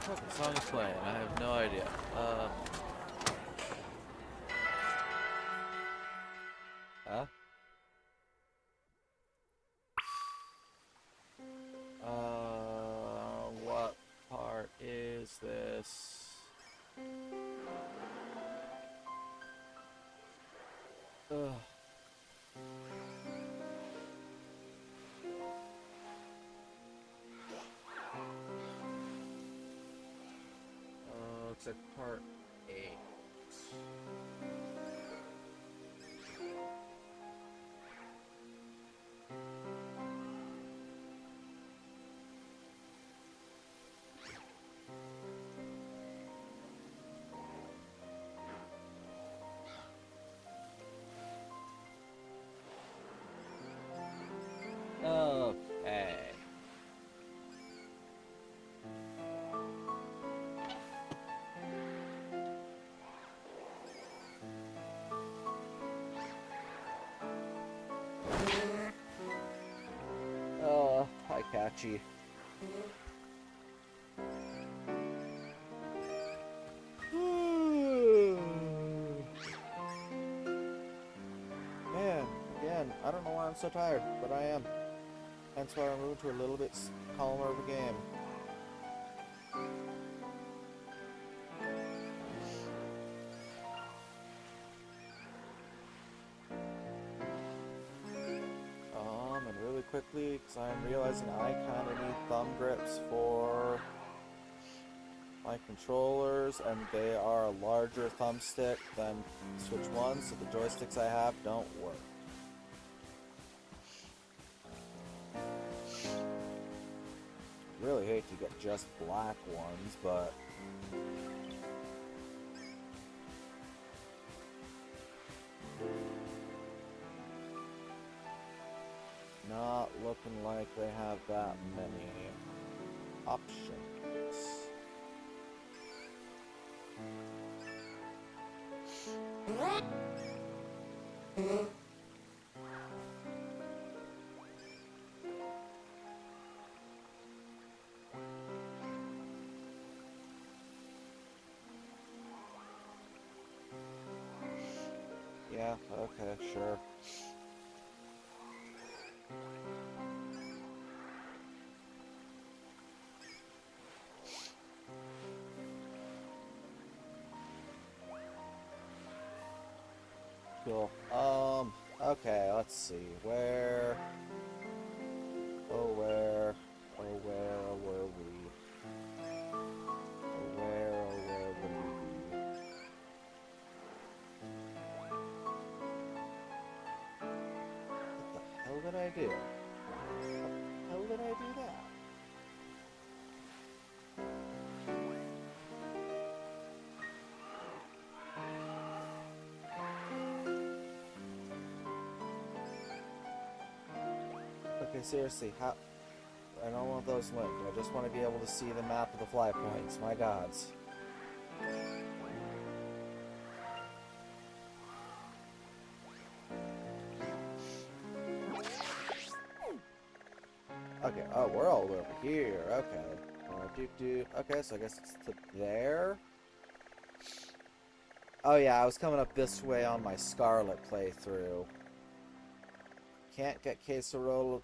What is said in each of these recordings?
fucking song is playing? I have no idea. Huh? What part is this? Ugh. Looks like part 8. Okay. Hi, Catchy. Man, again, I don't know why I'm so tired, but I am. Hence why I moved to a little bit calmer of a game. And really quickly, because I'm realizing I kind of need thumb grips for my controllers, and they are a larger thumbstick than Switch 1, so the joysticks I have don't work. Really hate to get just black ones, but not looking like they have that many options. Yeah, okay, sure. Cool. Okay, let's see. Where were we? Where were we? What the hell did I do? How did I do that? Okay, seriously, how... I don't want those linked. I just want to be able to see the map of the fly points. My gods. Okay, oh, we're all over here. Okay. Okay, so I guess it's to there? Oh yeah, I was coming up this way on my Scarlet playthrough. Can't get Queso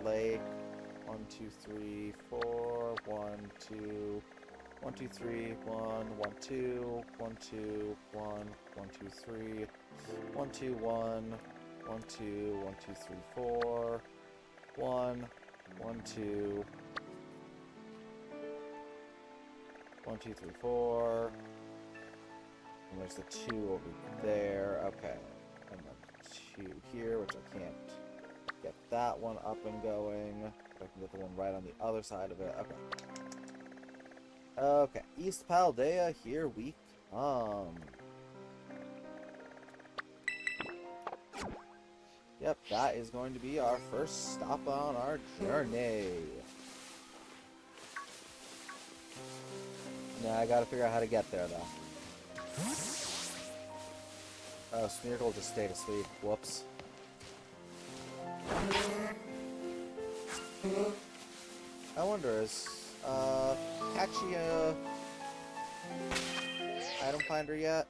Lake. 1, 2, 3, 4. 1, 2. 1, 2, 3. 1, 1, 2. 1, 2. 1, 1, 2, 3. 1, 2, 1. 1, 2. 1, 2, 3, 4. 1, 1, 2. 1, 2, 3, 4. And there's the 2 over there. Okay. And then 2 here, which I can't get that one up and going. But I can get the one right on the other side of it. Okay. Okay. East Paldea, here we come. Yep, that is going to be our first stop on our journey. Now I gotta figure out how to get there, though. Oh, Smeargle just stayed asleep. Whoops. I wonder, is Catch you, item finder yet?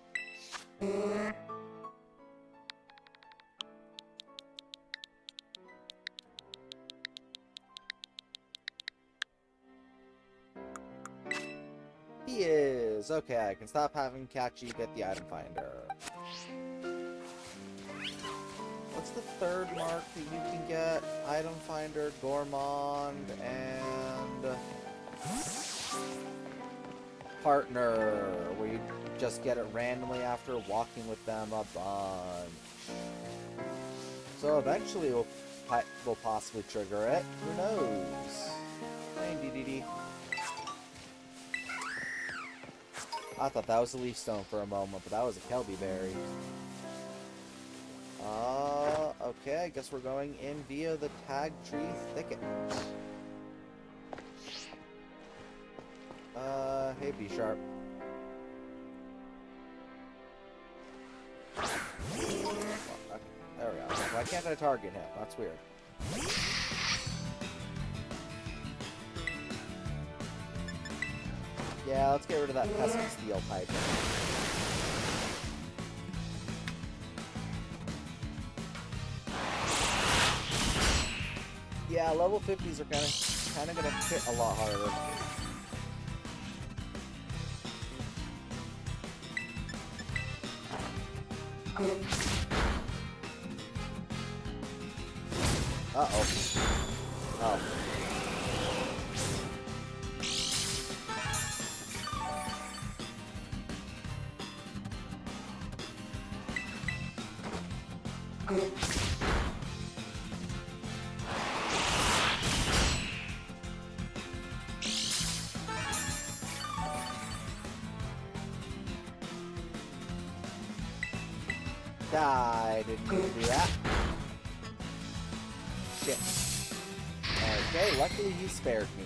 He is! Okay, I can stop having Catchy get the item finder. What's the third mark that you can get? Item finder, Gourmand, and partner, where you just get it randomly after walking with them a bunch. So eventually we'll possibly trigger it. Who knows? Hey, DDD. I thought that was a leaf stone for a moment, but that was a Kelby berry. Okay, I guess we're going in via the Tag Tree Thicket. Hey, B-Sharp. There we go. Why can't I target him? That's weird. Yeah, let's get rid of that pesky steel type. Yeah, level 50s are kind of gonna hit a lot harder. Uh-oh. Oh. I didn't mean to do that. Shit. Okay, luckily you spared me.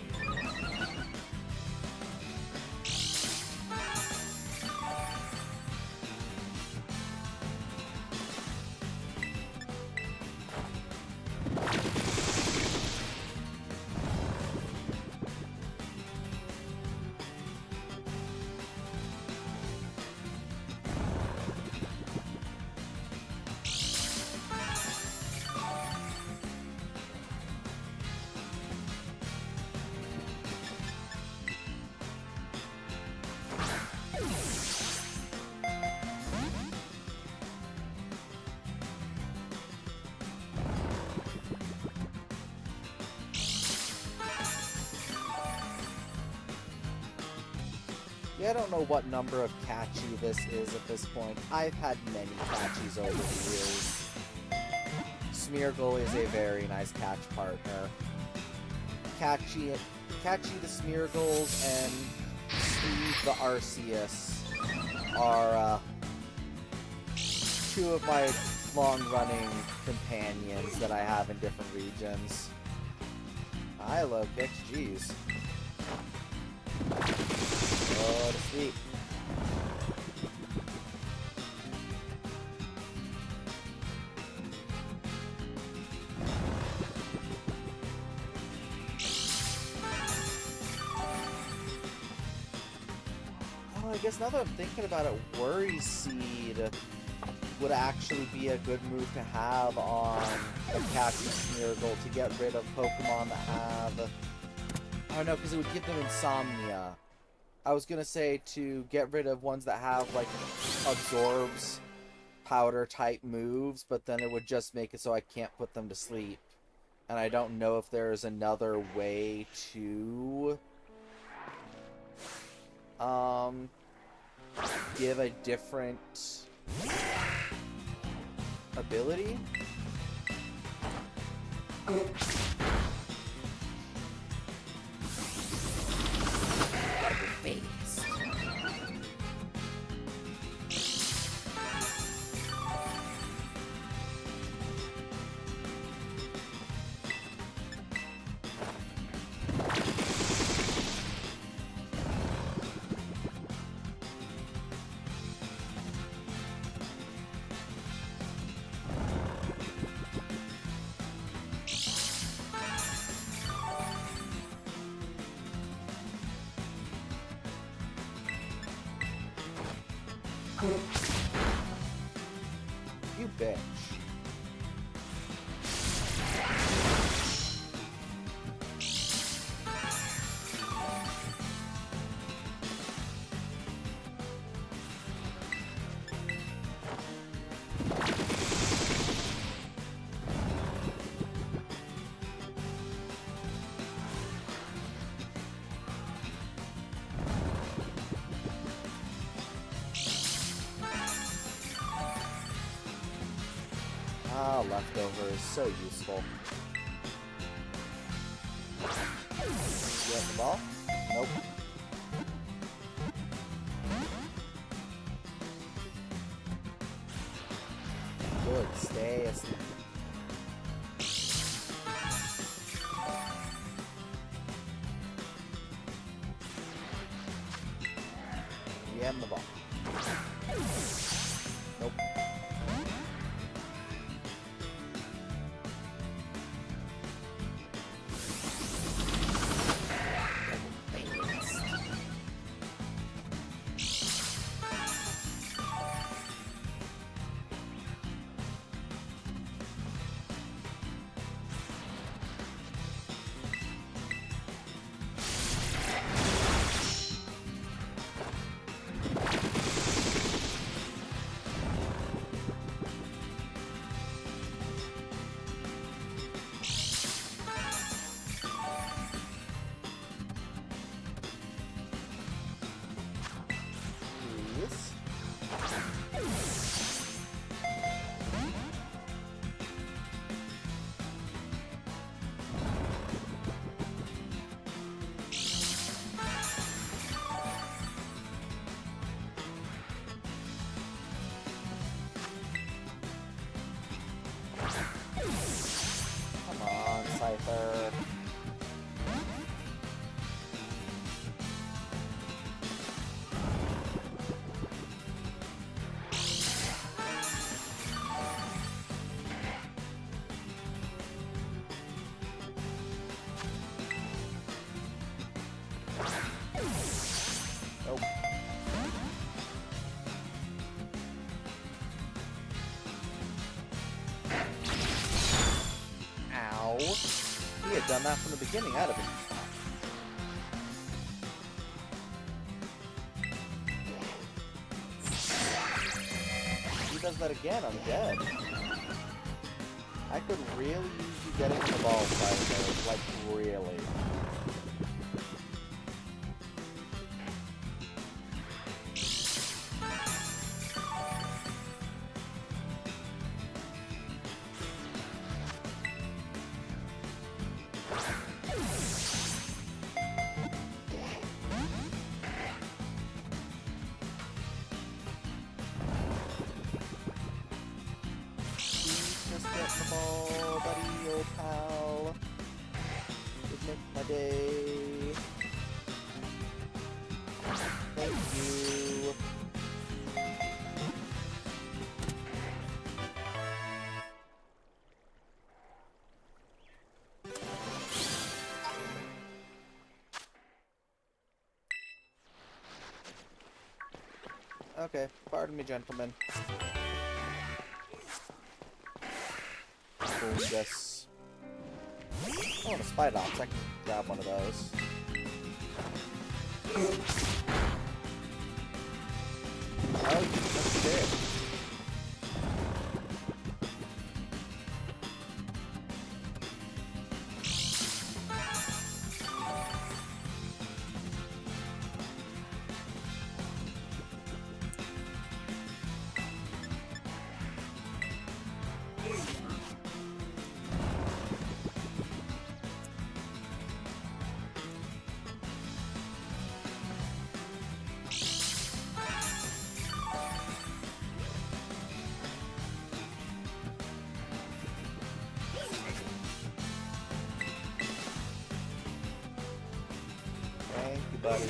Yeah, I don't know what number of Catchy this is at this point. I've had many Catchies over the years. Smeargle is a very nice catch partner. Catchy the Smeargles and Steve the Arceus are two of my long-running companions that I have in different regions. Hi, low kicks, jeez. Oh, to sleep. Oh, I guess now that I'm thinking about it, Worry Seed would actually be a good move to have on a Catchy Smeargle to get rid of Pokemon that have... I don't know, because it would give them insomnia. I was gonna say to get rid of ones that have, like, absorbs powder type moves, but then it would just make it so I can't put them to sleep. And I don't know if there's another way to give a different ability. You bitch. Ah, leftover is so useful. You have the ball? Nope. Good, stay asleep. Yam the ball. Nope. Come on, Cypher. Nope. Ow. He had done that from the beginning, I'd have been fine. If he does that again, I'm dead. I could really use you getting the ball side of those, like, really. Just get the ball, buddy, old pal. Would make my day. Thank you. Okay, pardon me, gentlemen. Yes. I want a Spidops. I can grab one of those. Oh, that's it. Thank you, buddy.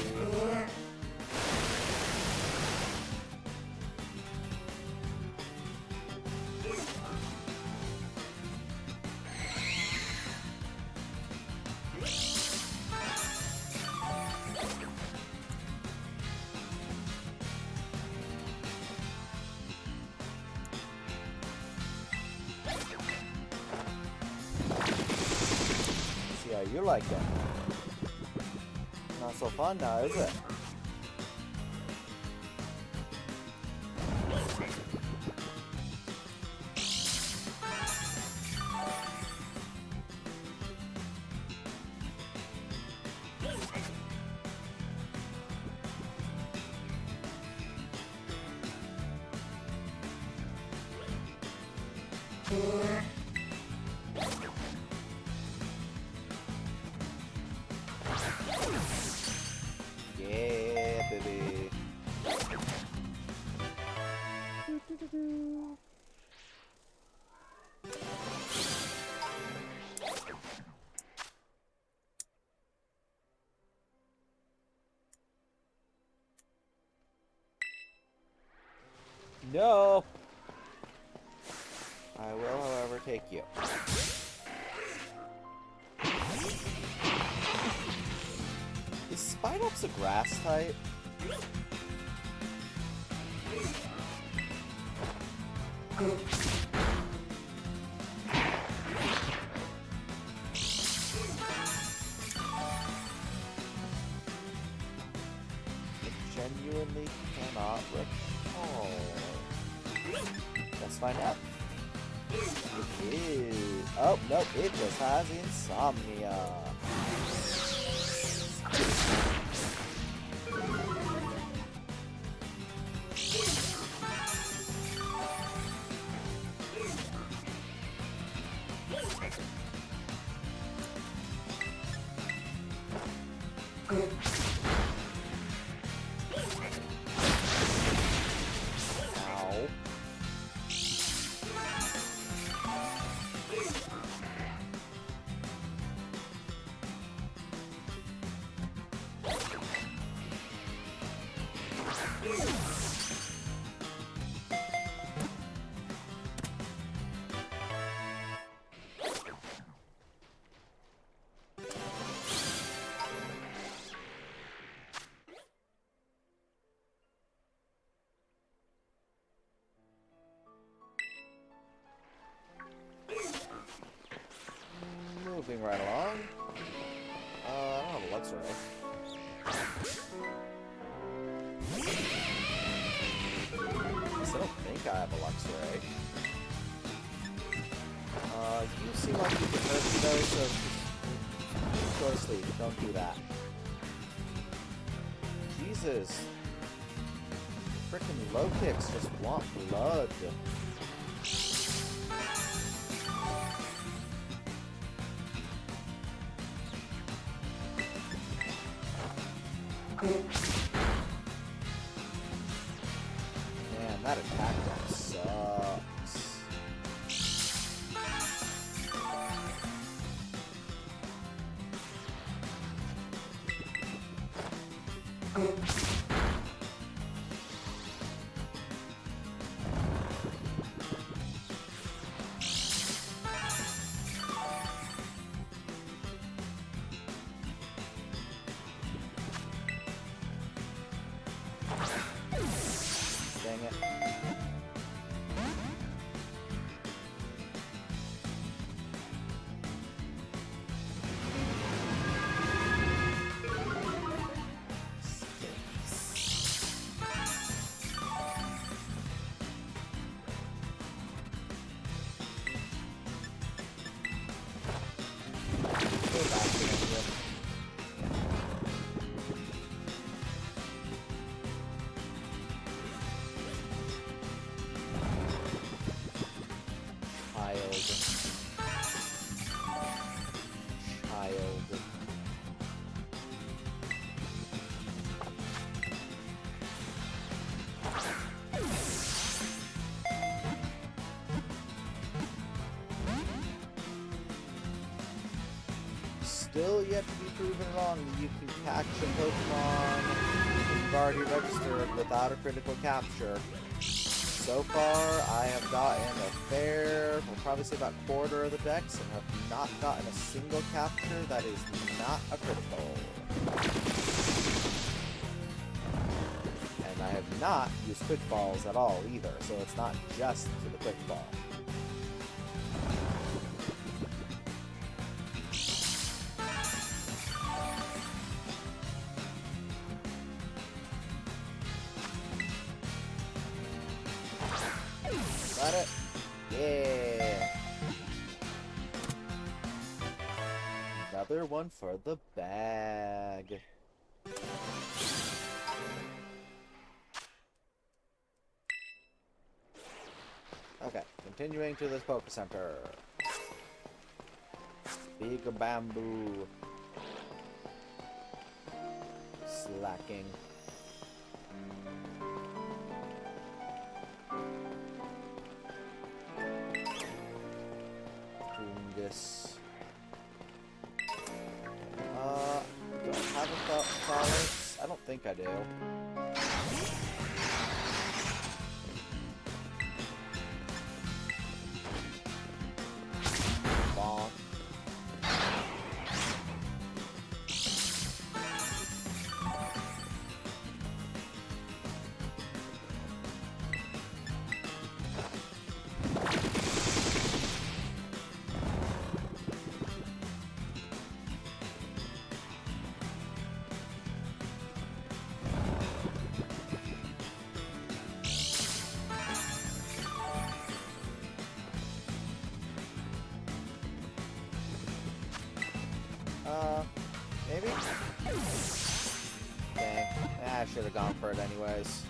you like it? Not so fun now, is it? Yeah, baby. No! I will, however, take you. Is Spidops a grass type? I genuinely cannot recall. Let's find out. It is. Oh, nope, it just has insomnia. Ow. Moving right along. I don't have a Luxray. I don't think I have a Luxray. You seem like you can hurt me though, so just go to sleep. Don't do that. Jesus. Frickin' low kicks just want blood. Man, that attack depth sucks. Dang it. Go back to India. Child. Still yet to be proven wrong that you can catch a Pokemon you've already registered without a critical capture. So far, I have gotten a fair, we'll probably say about quarter of the decks, and have not gotten a single capture that is not a critical. And I have not used Quick Balls at all either, so it's not just to the Quick Ball. Got it. Yeah. Another one for the bag. Okay, continuing to this Poke Center. Big bamboo. Slacking. Doing this. Do I have a flowers? I don't think I do. Bonk. Maybe? Dang. I should have gone for it anyways.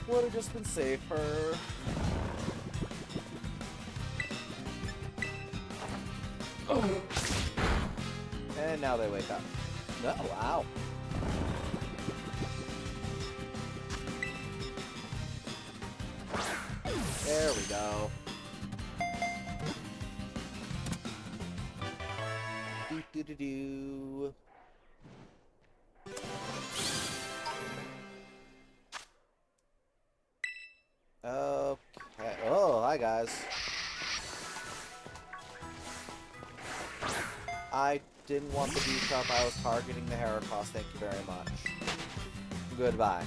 Would have just been safer. Oh. And now they wake up. No, wow. There we go. Do-do-do-do. Okay. Oh, hi guys. I didn't want the B-Shop. I was targeting the Heracross. Thank you very much. Goodbye.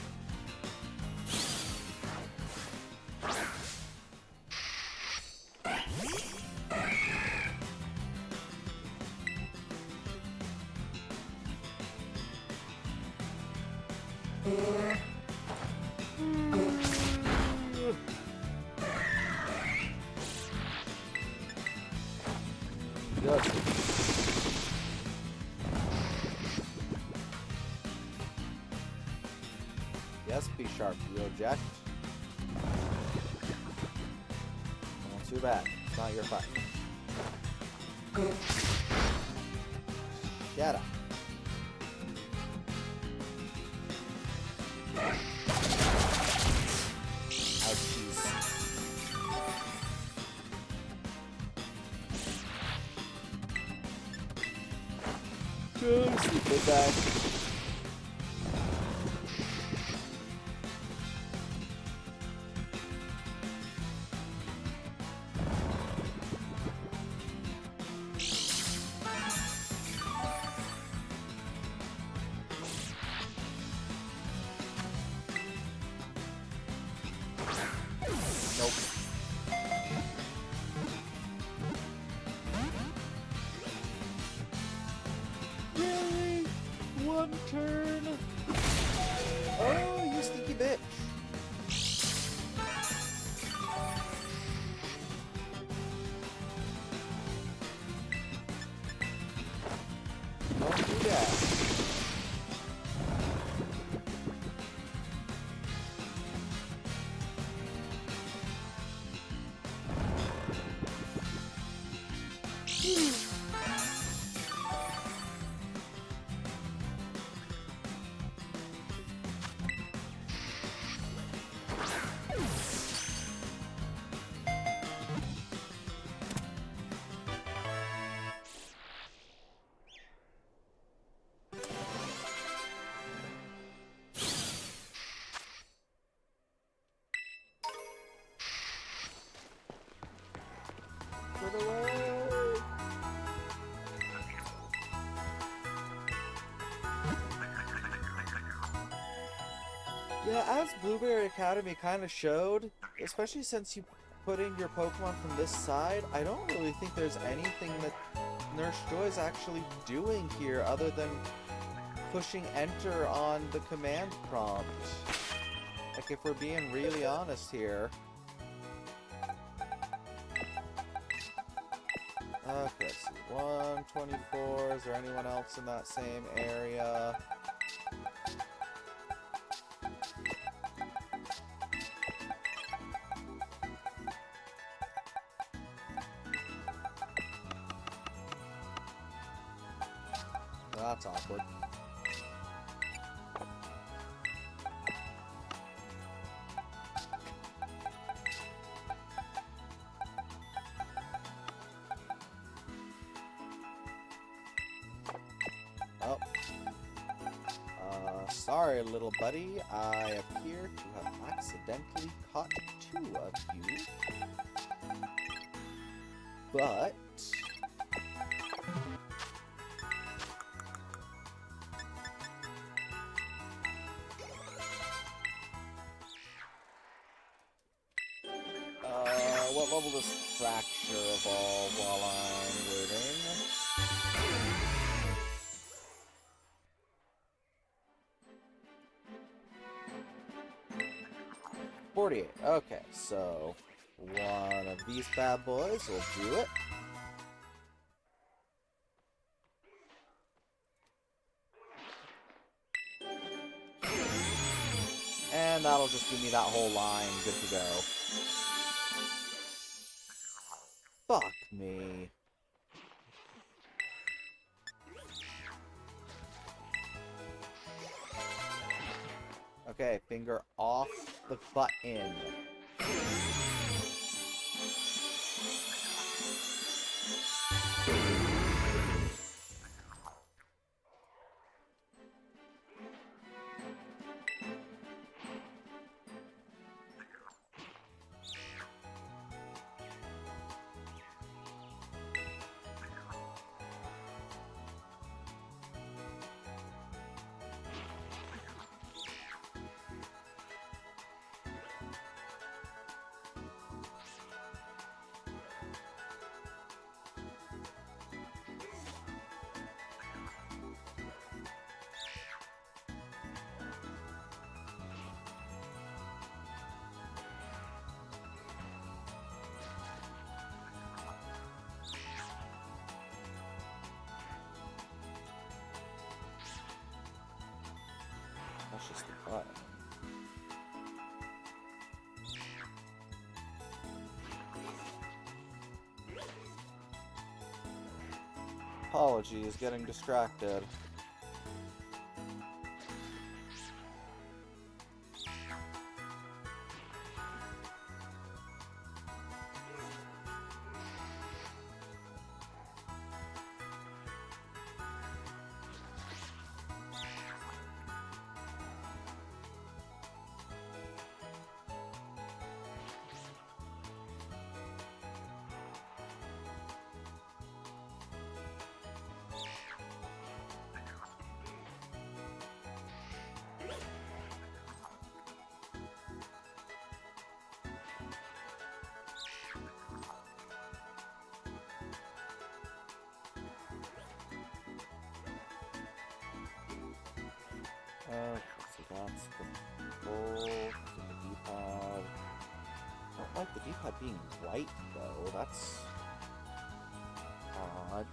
Good. Yes, B-Sharp, you object? Not too bad. It's not your fight. Shut up. Ouchies. Go sleep, big guy. Nope. Really? One turn? Oh, you sneaky bitch. Don't do that. Get away! Yeah, as Blueberry Academy kind of showed, especially since you put in your Pokemon from this side, I don't really think there's anything that Nurse Joy is actually doing here other than pushing enter on the command prompt. Like, if we're being really honest here. Okay, let's see. 124. Is there anyone else in that same area? That's awkward. Oh. Sorry, little buddy. I appear to have accidentally caught two of you. But... what level does Fracture evolve while I'm waiting? $48. Okay, so one of these bad boys will do it. And that'll just give me that whole line good to go. Fuck me. Okay, finger off the button. That's just the button. Apologies, getting distracted. So that's the full the D-pad. I don't like the D-pad being white, though. That's odd.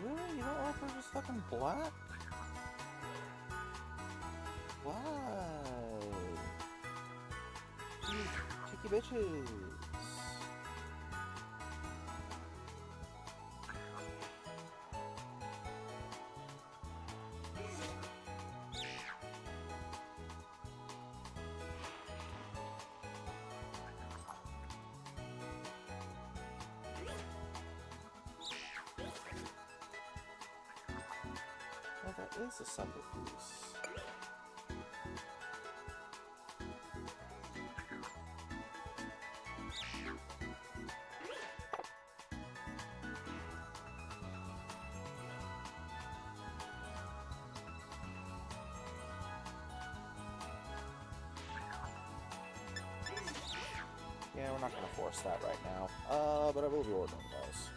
Really? You don't offer just fucking black? Why? You cheeky bitches. Oh, that is a separate piece. Yeah, we're not gonna force that right now. But I will be ordering those.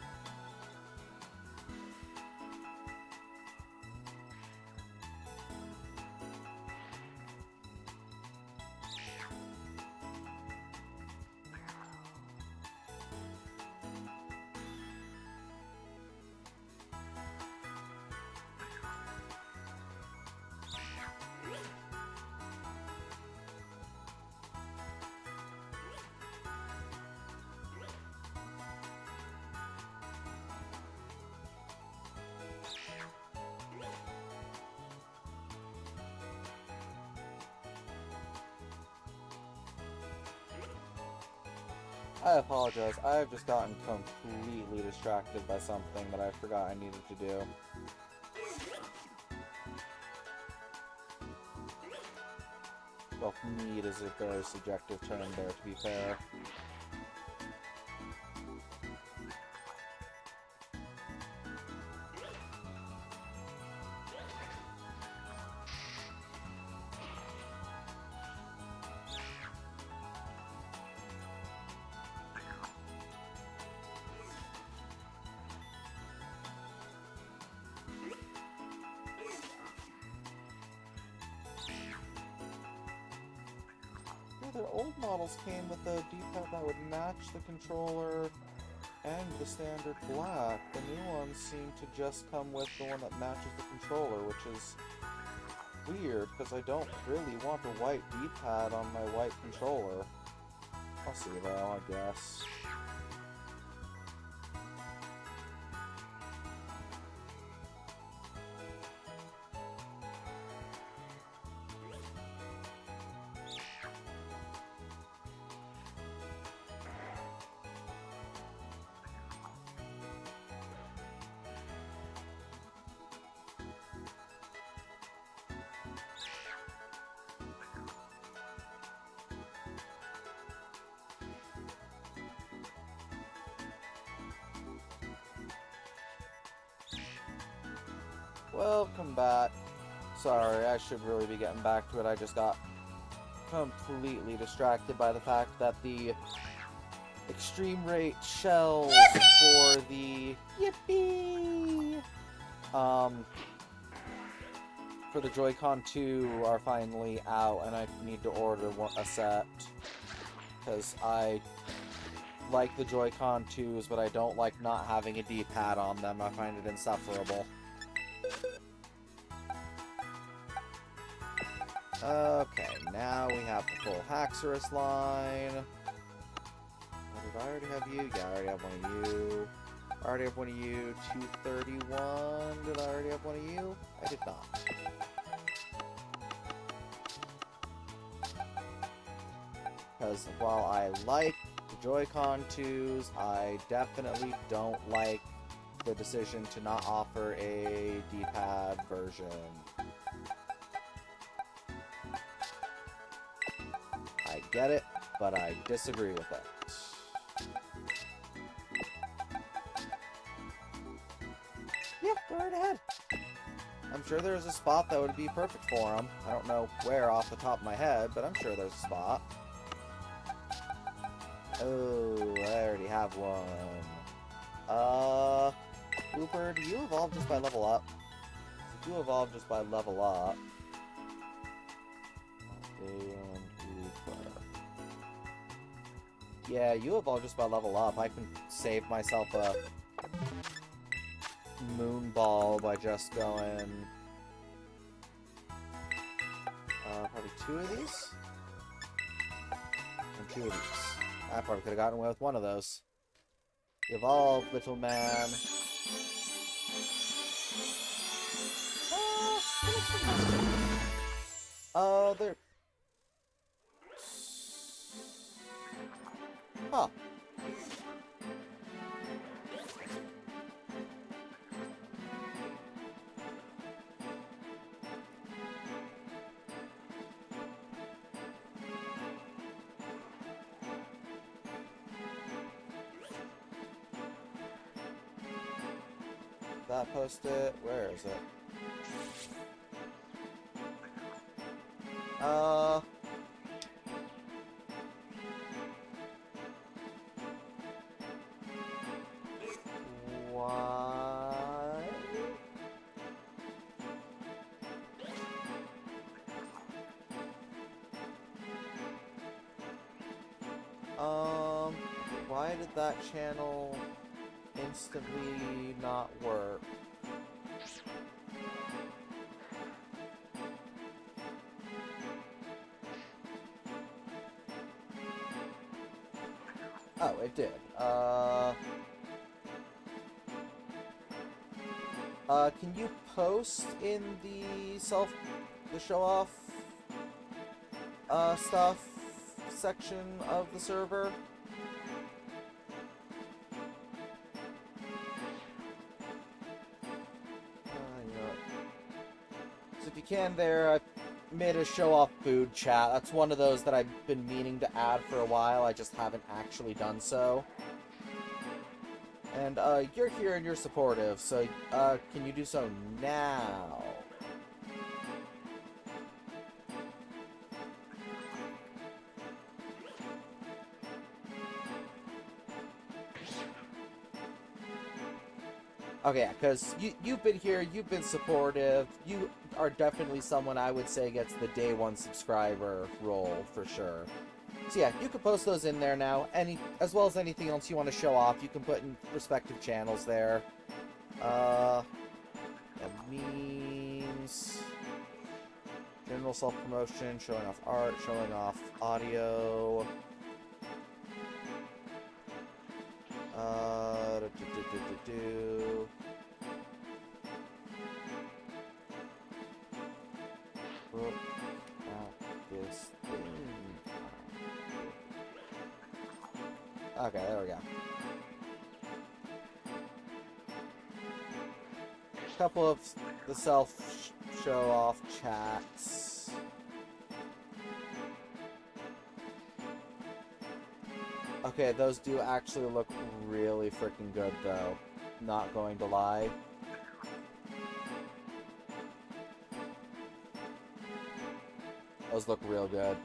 I apologize, I've just gotten completely distracted by something that I forgot I needed to do. Well, need is a very subjective term there, to be fair. Their old models came with a D-pad that would match the controller and the standard black. The new ones seem to just come with the one that matches the controller, which is weird, because I don't really want a white D-pad on my white controller. I'll see though, I guess. Welcome back. Sorry, I should really be getting back to it. I just got completely distracted by the fact that the extreme rate shells for the yippee for the Joy-Con 2 are finally out, and I need to order a set because I like the Joy-Con 2s, but I don't like not having a D-pad on them. I find it insufferable. Okay, now we have the full Haxorus line. Did I already have you? Yeah, I already have one of you. I already have one of you. 231. Did I already have one of you? I did not. Because while I like the Joy-Con 2s, I definitely don't like the decision to not offer a D-pad version. I get it, but I disagree with it. Yeah, go right ahead. I'm sure there's a spot that would be perfect for him. I don't know where off the top of my head, but I'm sure there's a spot. Oh, I already have one. Looper, do you evolve just by level up? If you evolve just by level up... Yeah, you evolve just by level up. I can save myself a Moonball by just going... probably 2 of these? And 2 of these. I probably could have gotten away with 1 of those. Evolve, little man. There... Huh. That post-it? Where is it? Why? Why did that channel instantly not work? Oh, it did. Can you post in the show-off, stuff section of the server? So if you can there, I made a show-off food chat. That's one of those that I've been meaning to add for a while. I just haven't actually done so. And, you're here and you're supportive, so, can you do so now? Okay, yeah, because you've been here, you've been supportive, you are definitely someone I would say gets the day 1 subscriber role, for sure. So yeah, you can post those in there now, as well as anything else you want to show off, you can put in respective channels there. Memes, general self-promotion, showing off art, showing off audio. Look at this thing. Okay, there we go. A couple of the self-show-off chats. Okay, those do actually look really freaking good, though. Not going to lie. Those look real good.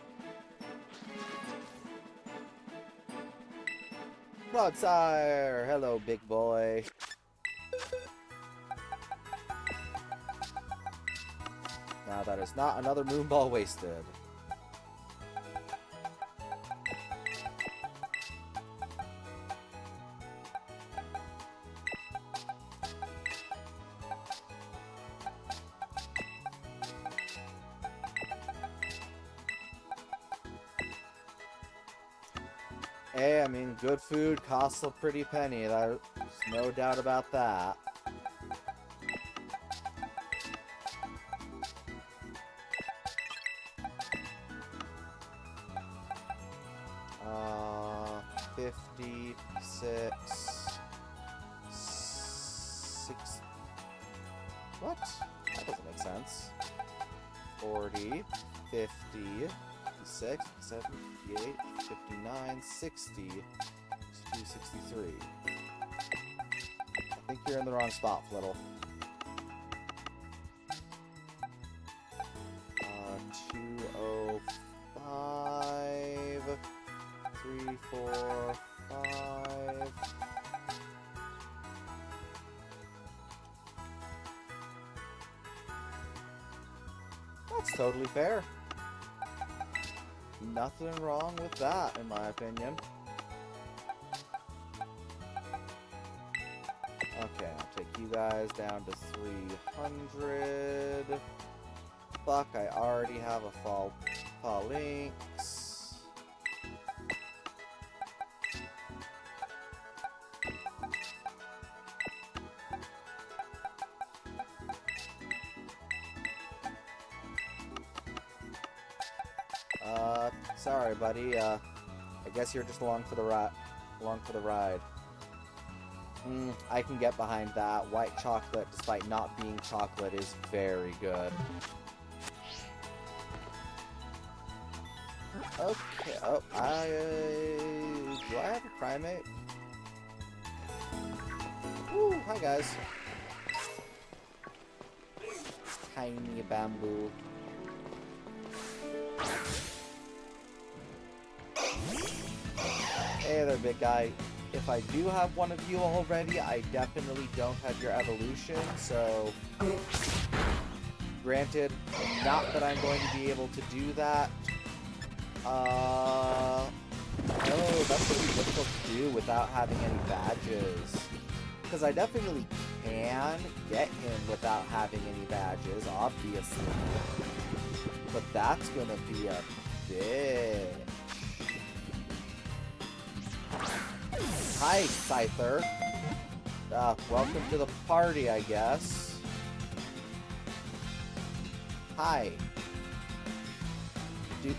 Clodsire! Hello, big boy. Now that is not another Moonball wasted. Hey, I mean, good food costs a pretty penny. There's no doubt about that. Uh, 56... 6... What? That doesn't make sense. 40, 50... 56, 57, 58, 59, 60, 62, 63. I think you're in the wrong spot, Flittle. 205, 3, 4, 5. That's totally fair. Nothing wrong with that, in my opinion. Okay, I'll take you guys down to 300. Fuck, I already have a fall links. Sorry, buddy. I guess you're just along for the ride. I can get behind that. White chocolate, despite not being chocolate, is very good. Okay. Oh, do I have a primate? Woo! Hi, guys. Tiny bamboo. Hey there, big guy. If I do have one of you already, I definitely don't have your evolution, so... Granted, not that I'm going to be able to do that. Oh, that's going to be difficult to do without having any badges. Because I definitely can get him without having any badges, obviously. But that's going to be a bitch. Hi, Scyther. Welcome to the party, I guess. Hi. Do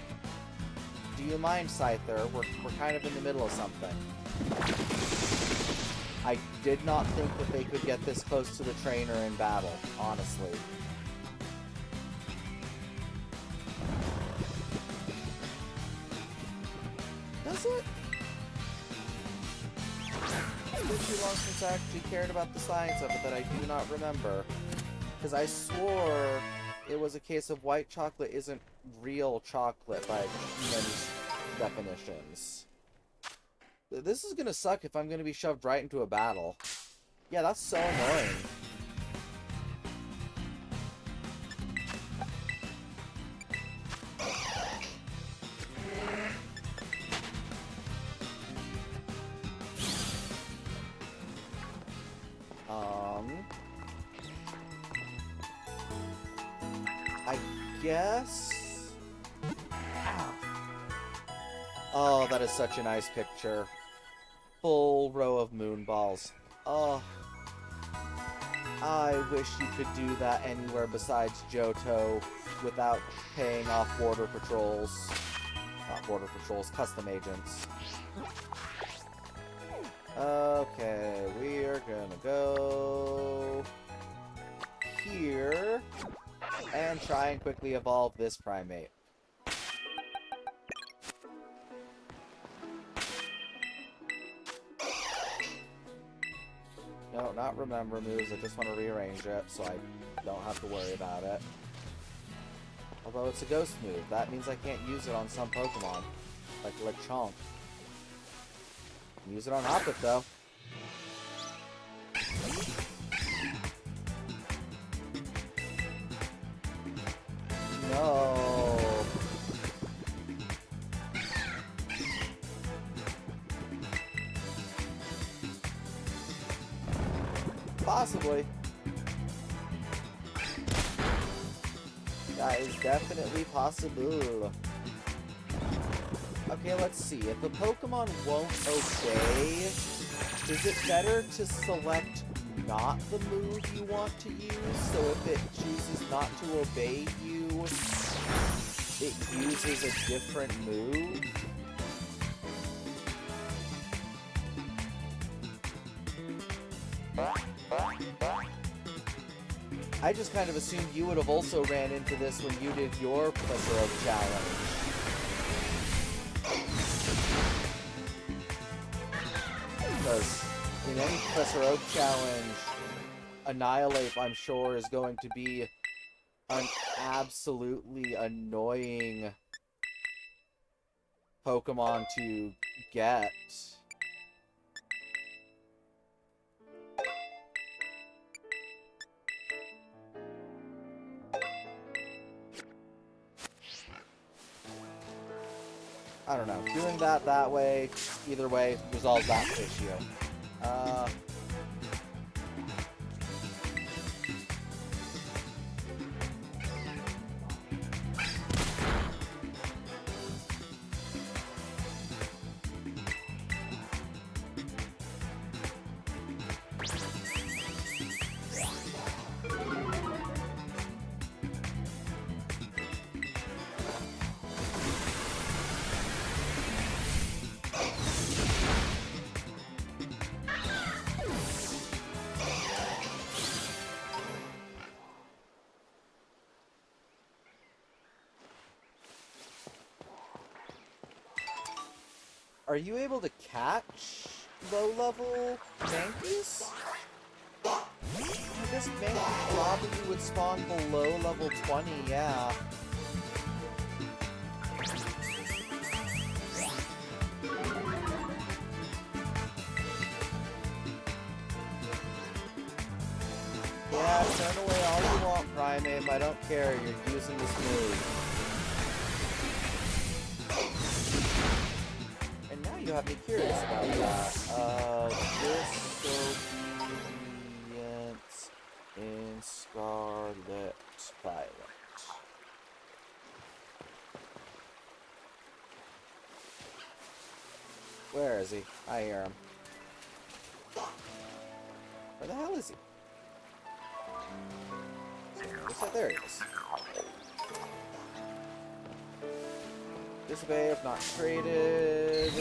you mind, Scyther? We're kind of in the middle of something. I did not think that they could get this close to the trainer in battle, honestly. Does it? It's been too long since I actually cared about the science of it that I do not remember. Because I swore it was a case of white chocolate isn't real chocolate by many definitions. This is gonna suck if I'm gonna be shoved right into a battle. Yeah, that's so annoying. I guess... Ow. Oh, that is such a nice picture. Full row of moon balls. Oh. I wish you could do that anywhere besides Johto without paying off border patrols. Not border patrols, custom agents. Okay, we are gonna go here and try and quickly evolve this primate. No, not remember moves, I just want to rearrange it so I don't have to worry about it. Although it's a ghost move, that means I can't use it on some Pokemon. Like Lechonk. Use it on Hoppip, though. No. Possibly. That is definitely possible. Okay, let's see. If a Pokemon won't obey, is it better to select not the move you want to use? So if it chooses not to obey you, it uses a different move? I just kind of assumed you would have also ran into this when you did your Professor Oak challenge. Because in any Professor Oak challenge, Annihilate, I'm sure, is going to be an absolutely annoying Pokemon to get. I don't know. Doing that way, either way, resolves that issue. Are you able to catch low-level mankeys? I guess mankeys probably would spawn below level 20, yeah. Yeah, turn away all you want, Primeape. I don't care. You're using this move. And now you have me curious about that. Disobedience in Scarlet Violet. Where is he? I hear him. Where the hell is he? So, there he is. Disobey if not traded.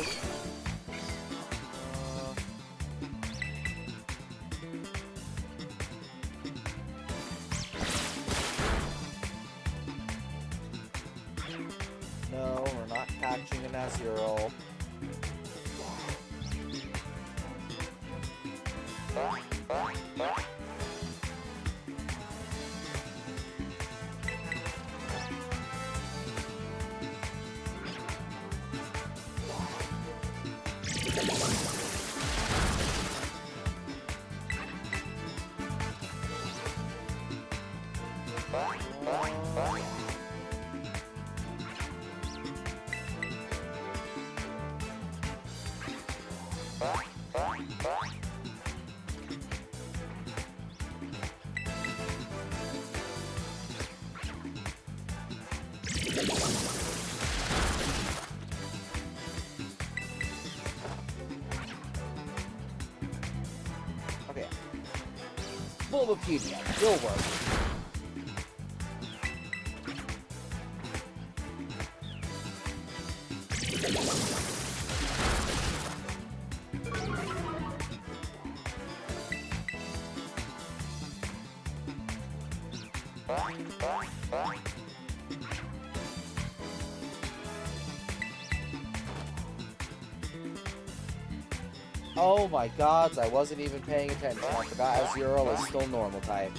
No, we're not catching an Azurill. Okay. Bulbapedia, will work. Oh my gods, I wasn't even paying attention. I forgot Azurill is still normal type.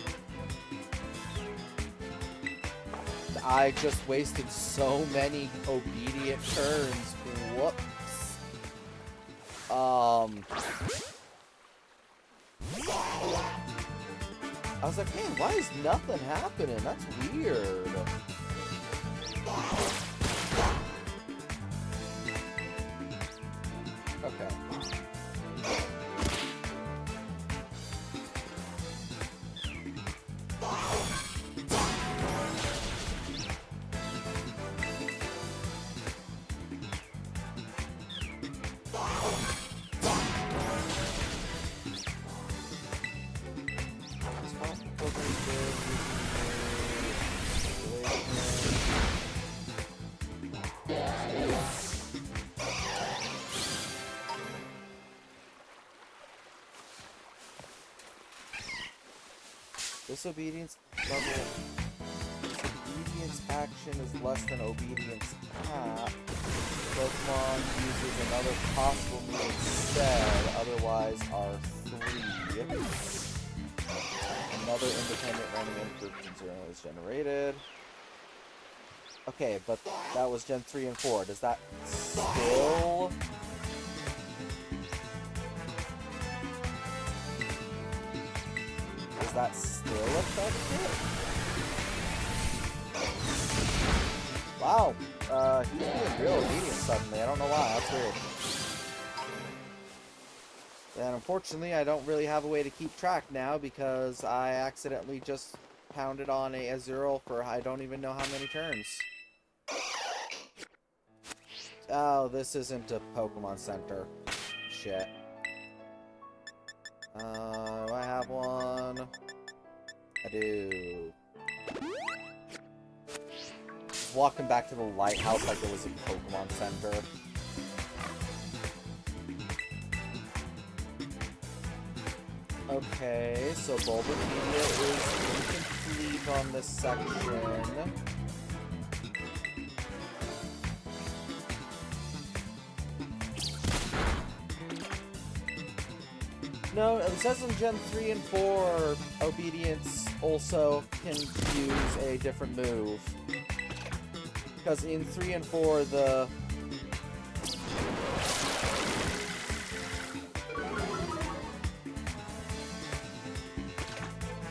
I just wasted so many obedient turns. Whoops. I was like, man, why is nothing happening? That's weird. Okay. Disobedience action is less than obedience cap. Pokemon uses another possible move instead, otherwise R3. Another independent random input 0 is generated. Okay, but that was Gen 3 and 4. Does that still... Does that still affect it? Wow, he's being real obedient suddenly. I don't know why. That's weird. And unfortunately, I don't really have a way to keep track now because I accidentally just pounded on a Azurill for I don't even know how many turns. Oh, this isn't a Pokemon Center. Shit. Do I have one? I do. Walking back to the lighthouse like it was a Pokemon Center. Okay, so Bulbapedia is incomplete on this section. No, it says in Gen 3 and 4, Obedience also can use a different move. Because in 3 and 4, the...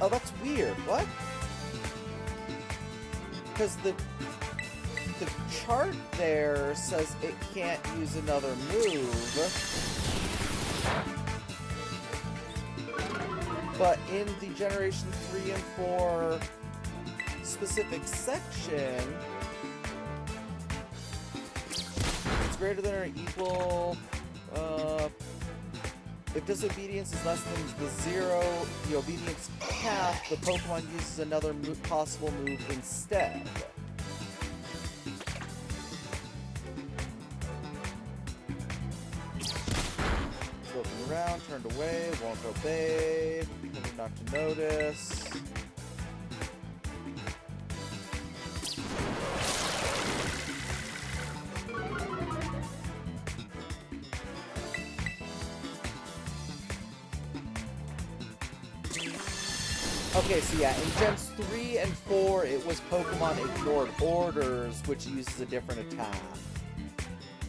Oh, that's weird. What? Because the chart there says it can't use another move. But in the Generation 3 and 4 specific section, it's greater than or equal, if disobedience is less than the 0, the obedience cap, the Pokemon uses another possible move instead. Looking around, turned away, won't obey, pretending not to notice. Okay, so yeah, in Gens 3 and 4, it was Pokemon ignored orders, which uses a different attack.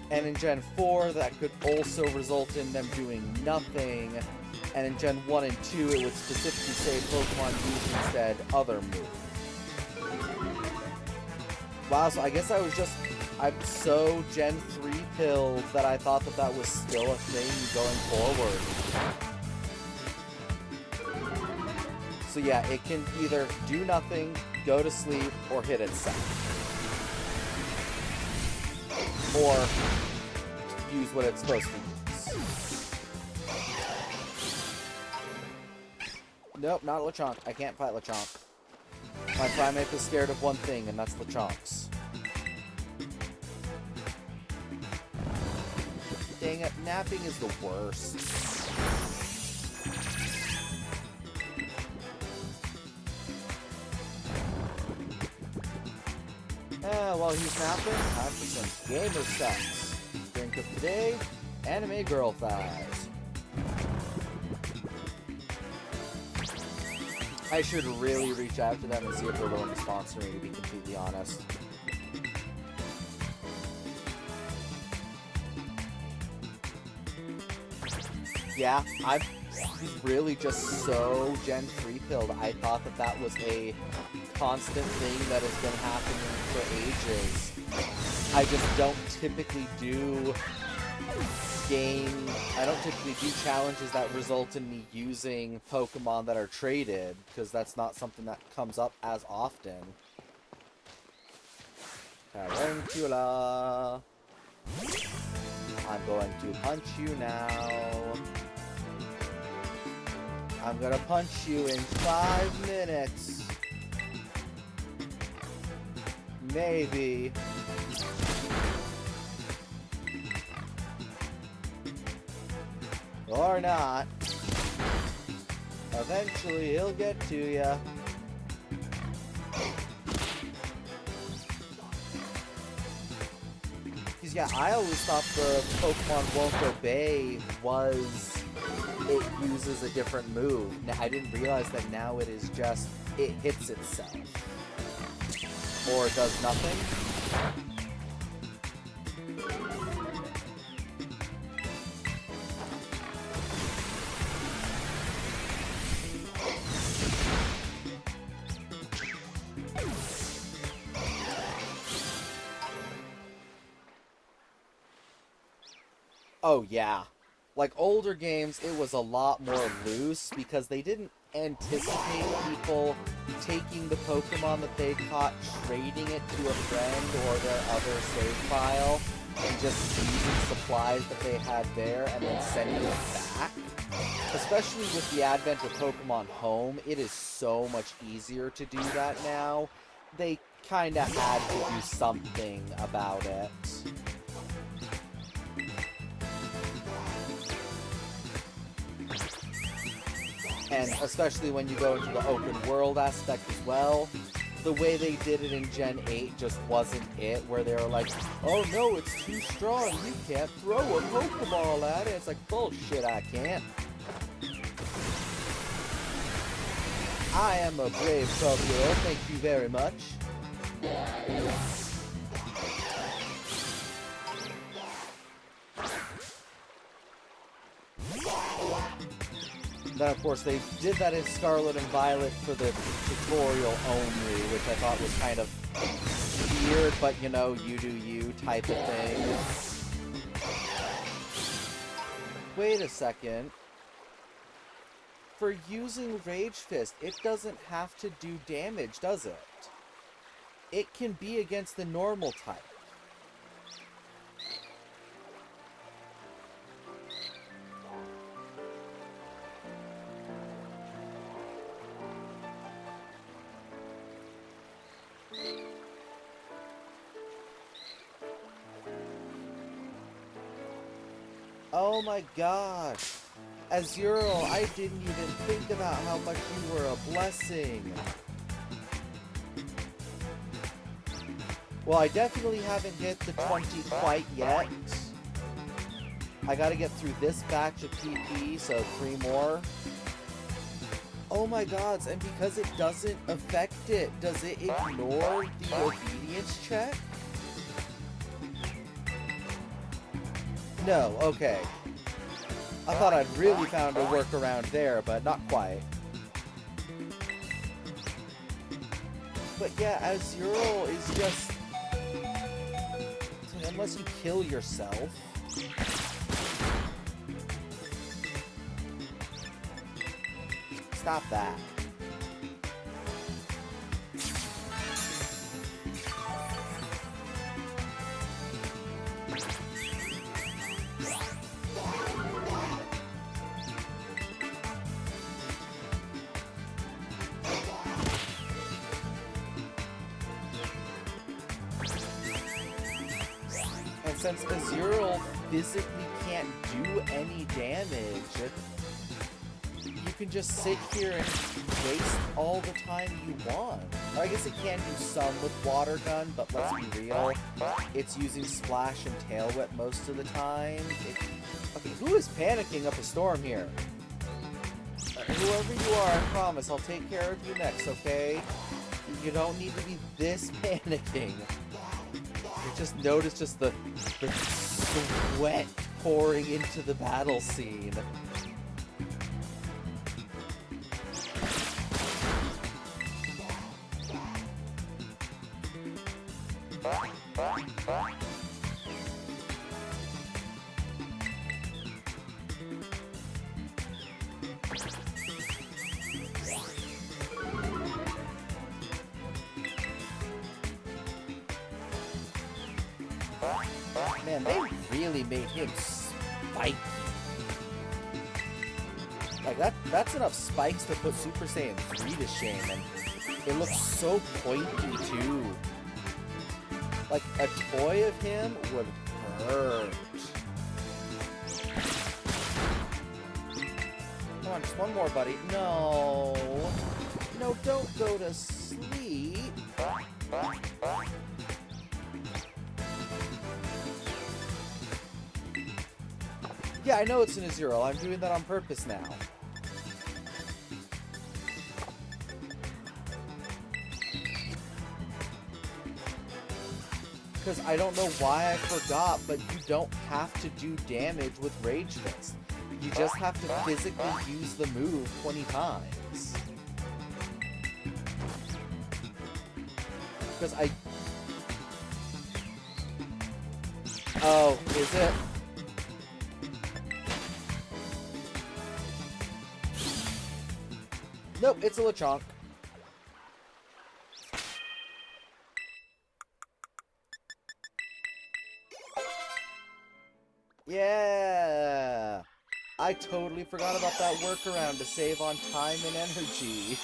And in Gen 4, that could also result in them doing nothing. And in Gen 1 and 2, it would specifically say Pokemon use instead other moves. Wow, so I guess I'm so Gen 3 pilled that I thought that that was still a thing going forward. So yeah, it can either do nothing, go to sleep, or hit itself. Or use what it's supposed to use. Nope, not Lechonk. I can't fight Lechonk. My Primeape is scared of one thing, and that's Lechonks. Dang it, napping is the worst. While he's napping, time for some gamer sex. Drink of today, anime girl thighs. I should really reach out to them and see if they're willing to sponsor me, to be completely honest. Yeah, I'm really just so Gen 3 pilled. I thought that that was a constant thing that has been happening for ages. I just don't typically do I don't typically do challenges that result in me using Pokemon that are traded, because that's not something that comes up as often. Tarantula. I'm going to punch you now. I'm gonna punch you in 5 minutes. Maybe. Or not. Eventually he'll get to ya. Because yeah, I always thought the Pokemon won't obey was it uses a different move. Now, I didn't realize that now it is just, it hits itself. Or does nothing. Oh yeah. Like older games, it was a lot more loose because they didn't anticipate people taking the Pokemon that they caught, trading it to a friend or their other save file, and just using supplies that they had there and then sending it back. Especially with the advent of Pokemon Home, it is so much easier to do that now. They kinda had to do something about it. And especially when you go into the open world aspect as well, the way they did it in Gen 8 just wasn't it, where they were like, oh no, it's too strong, you can't throw a Pokeball at it. It's like, bullshit, I can't. I am a brave 12-year-old, thank you very much. Then, of course, they did that in Scarlet and Violet for the tutorial only, which I thought was kind of weird, but, you know, you do you type of thing. Wait a second. For using Rage Fist, it doesn't have to do damage, does it? It can be against the normal type. Oh my gosh. Azuriel, I didn't even think about how much you were a blessing. Well, I definitely haven't hit the 20 quite yet. I gotta get through this batch of PP, so 3 more. Oh my gods, and because it doesn't affect it, does it ignore the obedience check? No, okay. I thought I'd really found a workaround there, but not quite. But yeah, Azuriel is just... unless you kill yourself. Stop that. And since Azuriel physically can't do any damage, you can just sit here and waste all the time you want. Or I guess it can do some with Water Gun, but let's be real, it's using Splash and Tail Whip most of the time. Okay, who is panicking up a storm here? Whoever you are, I promise, I'll take care of you next, okay? You don't need to be this panicking. You just notice just the sweat pouring into the battle scene. Man, they really made him spiky. Like, that's enough spikes to put Super Saiyan 3 to shame, and it looks so pointy, too. Like, a toy of him would hurt. Come on, just one more, buddy. No. No, don't go to sleep. Yeah, I know it's an Azuriel. I'm doing that on purpose now. Because I don't know why I forgot, but you don't have to do damage with Rage Fist. You just have to physically use the move 20 times. Because I... Oh, is it? Nope, it's a Lechonk. Yeah! I totally forgot about that workaround to save on time and energy.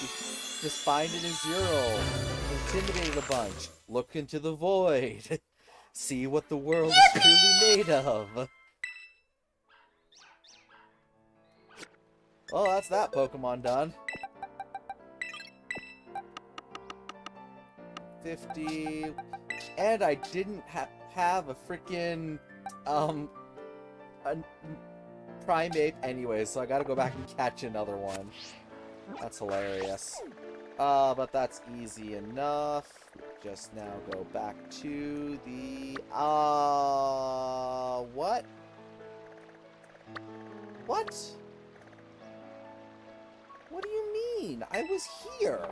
Just find an Azuriel. Intimidate a bunch. Look into the void. See what the world is truly made of. Well, that's that Pokemon done. 50... And I didn't have a freaking... a Primeape anyway, so I gotta go back and catch another one. That's hilarious. But that's easy enough. Just now go back to the... what? What? What do you mean? I was here.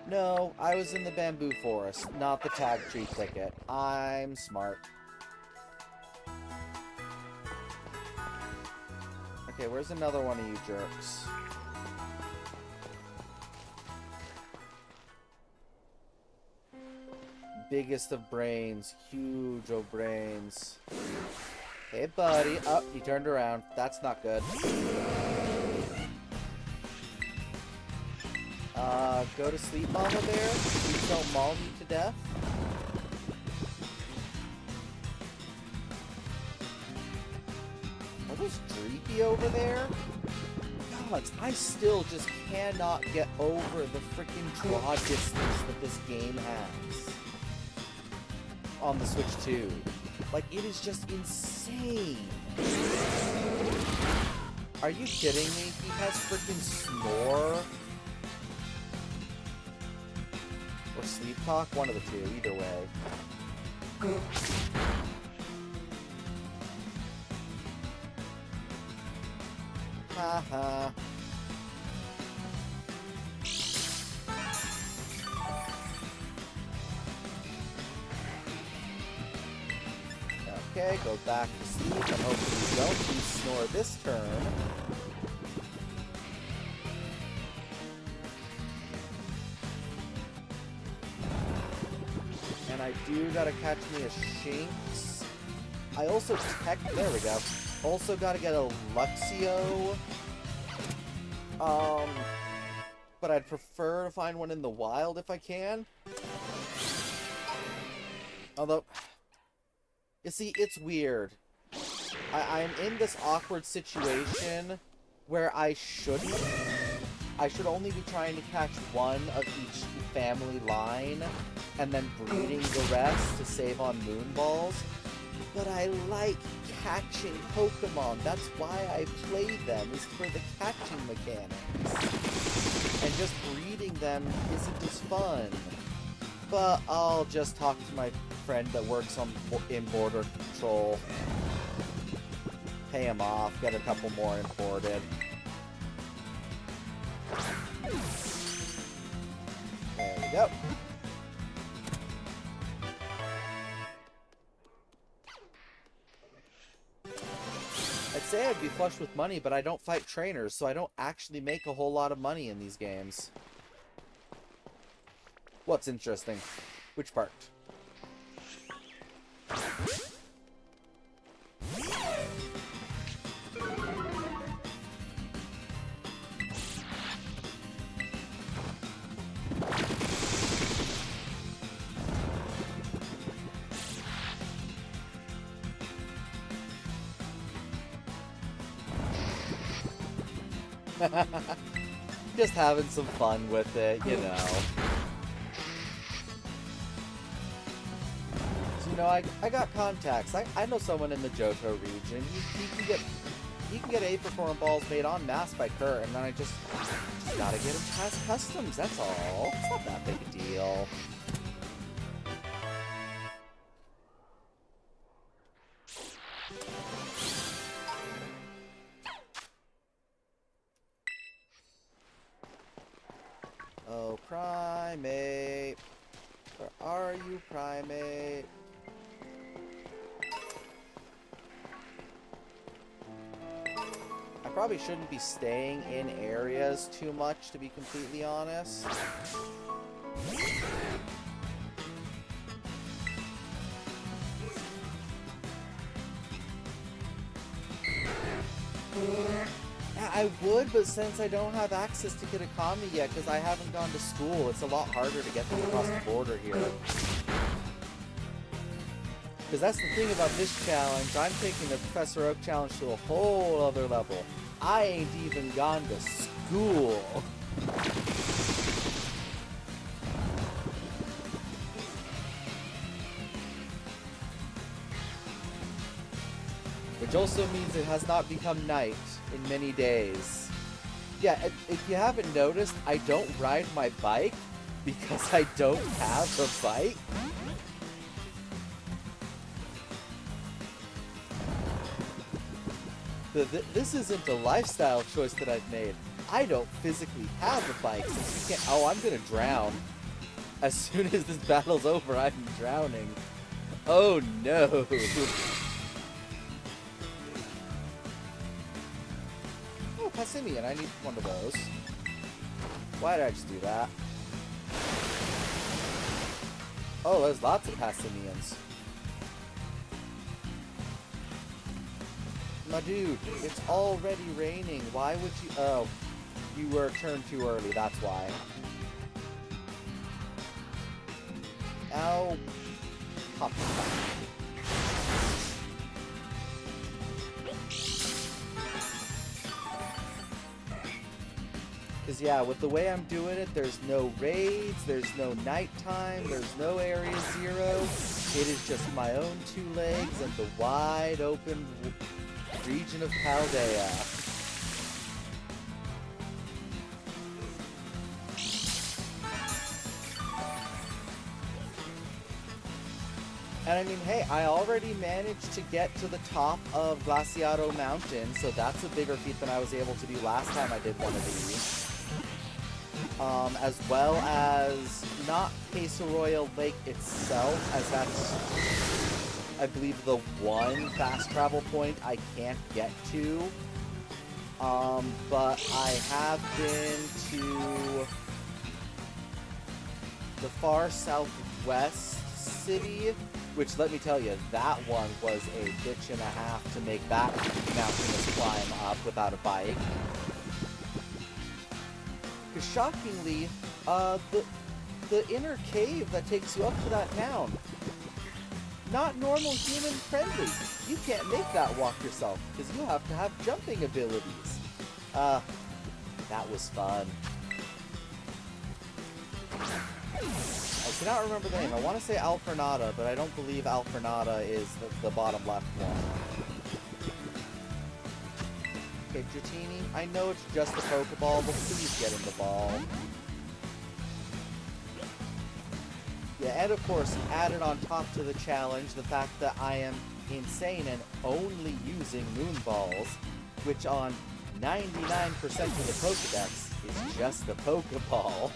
No, I was in the bamboo forest, not the tag tree thicket. I'm smart. Okay, where's another one of you jerks? Biggest of brains. Huge of brains. Hey, buddy. Oh, he turned around. That's not good. Go to sleep, Mama Bear. Please don't maul me to death. Are those Dreepy over there? Gods, I still just cannot get over the freaking draw distance that this game has on the Switch 2. Like, it is just insane. Are you kidding me? He has freaking Snore? Or Sleep Talk? One of the two, either way. Haha. Okay, go back to sleep and hopefully you don't use Snore this turn. And I do gotta catch me a Shinx. I also there we go. Also gotta get a Luxio. But I'd prefer to find one in the wild if I can. Although, you see, it's weird. I'm in this awkward situation where I should only be trying to catch one of each family line and then breeding the rest to save on moon balls. But I like catching Pokemon. That's why I play them, is for the catching mechanics. And just breeding them isn't as fun. But I'll just talk to my friend that works in border control. Pay him off, get a couple more imported. There we go. I'd say I'd be flush with money, but I don't fight trainers, so I don't actually make a whole lot of money in these games. What's interesting? Which part? Just having some fun with it, you know. So, you know, I got contacts. I know someone in the Johto region. He can get apricorn balls made en masse by Kurt, and then I just gotta get him past customs, that's all. It's not that big a deal. Oh, Primate. Where are you, Primate? I probably shouldn't be staying in areas too much, to be completely honest. Yeah, I would, but since I don't have access to Kitakami yet, because I haven't gone to school, it's a lot harder to get them across the border here. Because that's the thing about this challenge, I'm taking the Professor Oak challenge to a whole other level. I ain't even gone to school. Which also means it has not become night in many days. Yeah, if you haven't noticed, I don't ride my bike because I don't have a bike. This isn't a lifestyle choice that I've made. I don't physically have a bike since you can't. Oh, I'm gonna drown. As soon as this battle's over, I'm drowning. Oh no. Oh, Passimian, I need one of those. Why did I just do that? Oh, there's lots of Passimians. My dude, it's already raining. Why would you... Oh, you were turned too early, that's why. Ow. Hop. Because, yeah, with the way I'm doing it, there's no raids, there's no nighttime, there's no Area Zero. It is just my own two legs and the wide open region of Paldea. And I mean, hey, I already managed to get to the top of Glaciado Mountain, so that's a bigger feat than I was able to do last time I did one of these. As well as not Queso Lake itself, as that's, I believe, the one fast travel point I can't get to. But I have been to the far southwest city, which, let me tell you, that one was a bitch and a half to make that mountainous climb up without a bike. Because shockingly, the inner cave that takes you up to that town, not normal human friendly. You can't make that walk yourself, because you have to have jumping abilities. That was fun. I cannot remember the name. I want to say Alfornada, but I don't believe Alfornada is the bottom left one. Okay, Dratini, I know it's just a Pokeball, but please get in the ball. Yeah, and of course, added on top to the challenge, the fact that I am insane and only using Moonballs, which on 99% of the Pokedex is just a Pokeball.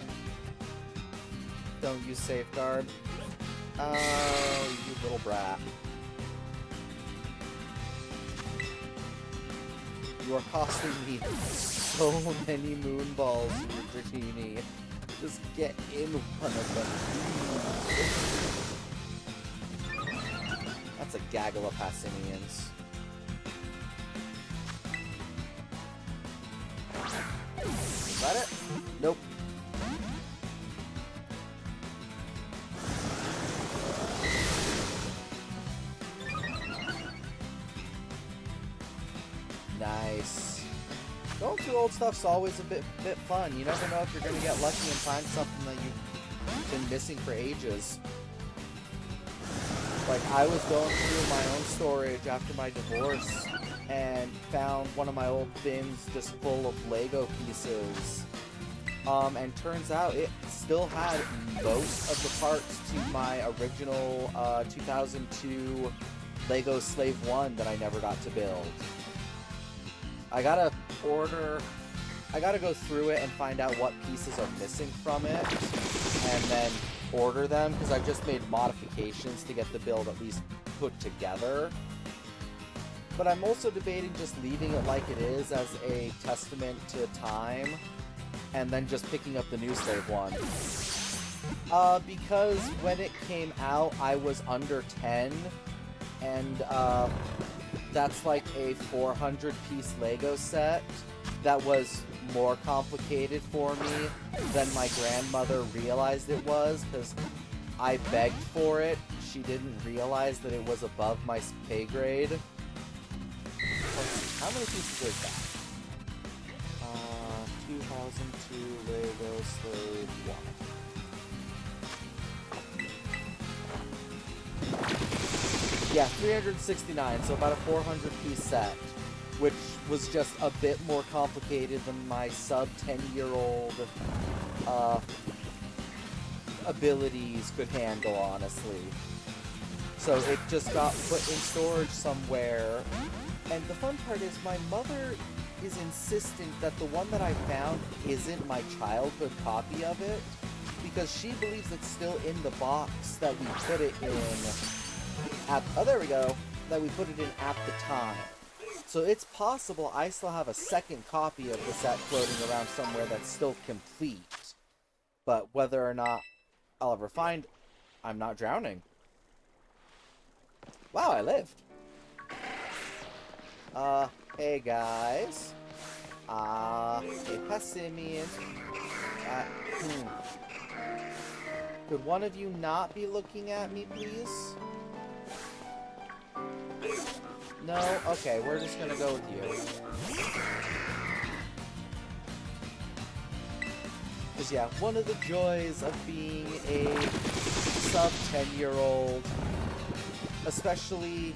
Don't use Safeguard. Oh, you little brat. You are costing me so many Moonballs, you Dratini. Just get in one of them. That's a gaggle of Passimians. Is that it? Nope. Nice. Going through old stuff's always a bit fun. You never know if you're gonna get lucky and find something that you've been missing for ages. Like, I was going through my own storage after my divorce and found one of my old bins just full of Lego pieces. And turns out it still had most of the parts to my original 2002 Lego Slave 1 that I never got to build. I gotta go through it and find out what pieces are missing from it, and then order them, because I've just made modifications to get the build at least put together. But I'm also debating just leaving it like it is as a testament to time, and then just picking up the new Slave 1. Because when it came out, I was under 10, and that's like a 400-piece Lego set that was more complicated for me than my grandmother realized it was, because I begged for it. She didn't realize that it was above my pay grade. Let's see, how many pieces is that? 2002 Lego Slave 1. Yeah, 369, so about a 400-piece set. which was just a bit more complicated than my sub 10-year-old abilities could handle, honestly. So it just got put in storage somewhere. And the fun part is my mother is insistent that the one that I found isn't my childhood copy of it, because she believes it's still in the box that we put it in at, oh, there we go, that we put it in at the time. So it's possible I still have a second copy of the set floating around somewhere that's still complete. But whether or not I'll ever find, I'm not drowning. Wow, I lived. Hey guys. Hey Passimians. Could one of you not be looking at me, please? No? Okay, we're just gonna go with you. Because yeah, one of the joys of being a sub 10-year-old, especially,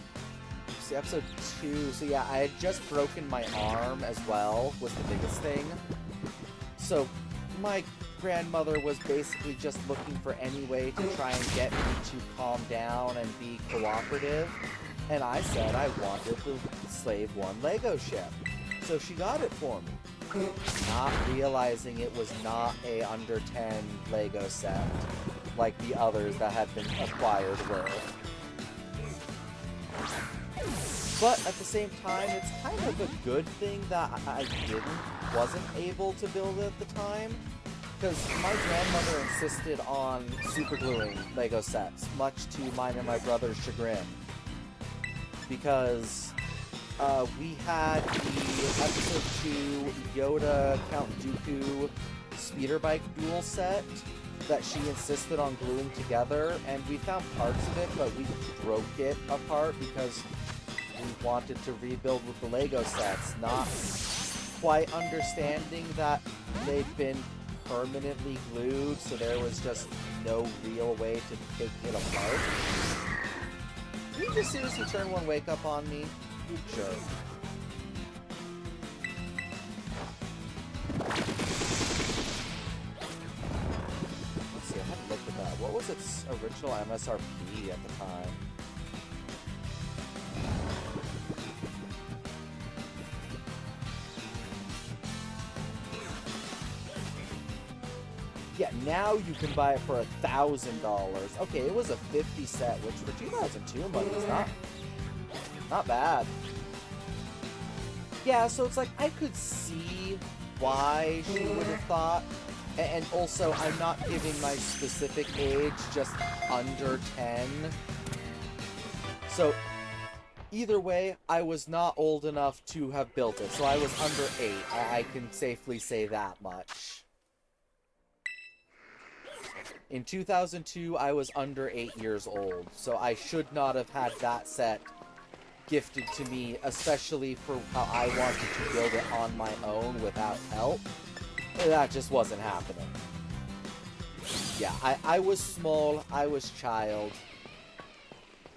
see, episode 2, so yeah, I had just broken my arm as well, was the biggest thing. So, my grandmother was basically just looking for any way to try and get me to calm down and be cooperative. And I said I wanted the Slave 1 Lego ship. So she got it for me. Not realizing it was not a under 10 Lego set like the others that had been acquired were. But at the same time, it's kind of a good thing that I wasn't able to build it at the time. Because my grandmother insisted on supergluing Lego sets, much to mine and my brother's chagrin. Because we had the episode 2 Yoda Count Dooku speeder bike duel set that she insisted on gluing together, and we found parts of it, but we broke it apart because we wanted to rebuild with the Lego sets, not quite understanding that they'd been permanently glued, so there was just no real way to take it apart. Did you just seriously turn one wake up on me? You jerk. Let's see, I haven't looked at that. What was its original MSRP at the time? Yeah, now you can buy it for $1,000. Okay, it was a 50 set, which for 2002 money is not bad. Yeah, so it's like I could see why she would have thought, and also I'm not giving my specific age, just under 10. So either way, I was not old enough to have built it, so I was under 8. I can safely say that much. In 2002, I was under 8 years old, so I should not have had that set gifted to me, especially for how I wanted to build it on my own without help. That just wasn't happening. Yeah, I was small, I was child.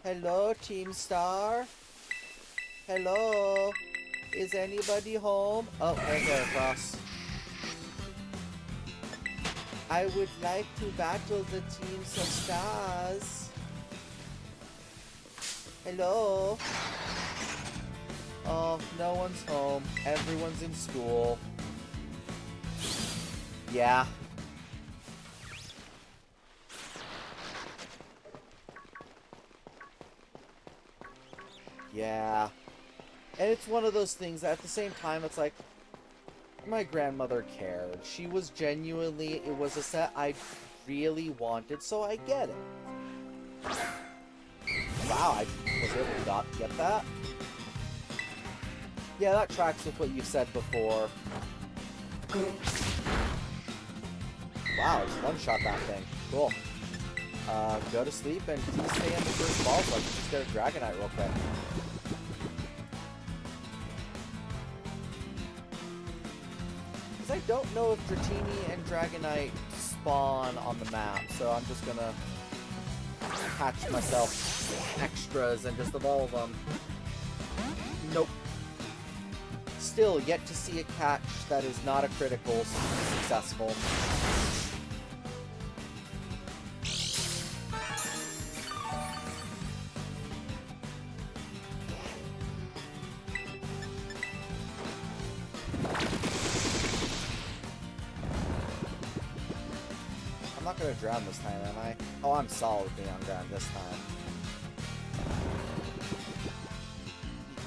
Hello, Team Star? Hello? Is anybody home? Oh, right there, across. I would like to battle the teams of stars. Hello? Oh, no one's home. Everyone's in school. Yeah. Yeah. And it's one of those things that at the same time, it's like, my grandmother cared. She was genuinely, it was a set I really wanted, so I get it. Wow, I was able to not get that. Yeah, that tracks with what you said before. Wow, just one-shot that thing. Cool. Go to sleep and please stay in the first ball so I can just get a Dragonite real quick. I don't know if Dratini and Dragonite spawn on the map, so I'm just gonna patch myself extras and just evolve them. Nope. still yet to see a catch that is not a critical successful. I'm not gonna drown this time, am I? Oh, I'm solidly on ground this time.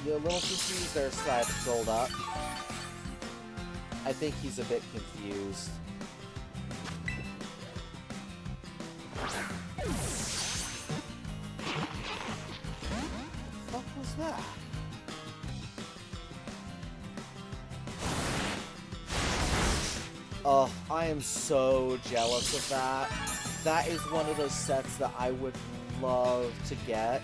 You're a little confused there, so I have to build up. I think he's a bit confused. What was that? Oh, I am so jealous of that. That is one of those sets that I would love to get.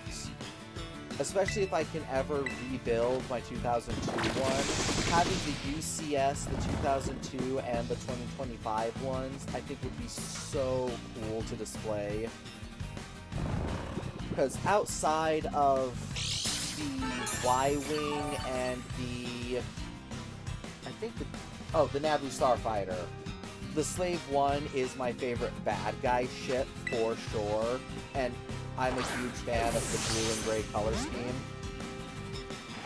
Especially if I can ever rebuild my 2002 one. Having the UCS, the 2002, and the 2025 ones, I think would be so cool to display. Because outside of the Y-Wing and the... I think the... Oh, the Naboo Starfighter. The Slave 1 is my favorite bad guy ship, for sure. And I'm a huge fan of the blue and gray color scheme.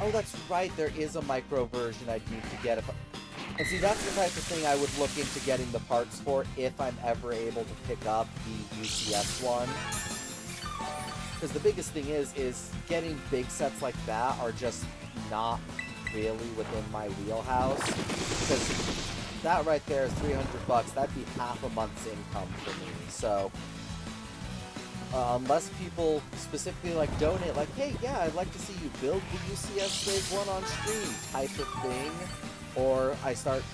Oh, that's right, there is a micro version I'd need to get. And see, that's the type of thing I would look into getting the parts for if I'm ever able to pick up the UCS one. Because the biggest thing is getting big sets like that are just not really within my wheelhouse. Because that right there is $300. That'd be half a month's income for me. So unless people specifically like donate, like, hey, yeah, I'd like to see you build the UCS Slave 1 on stream type of thing, or I start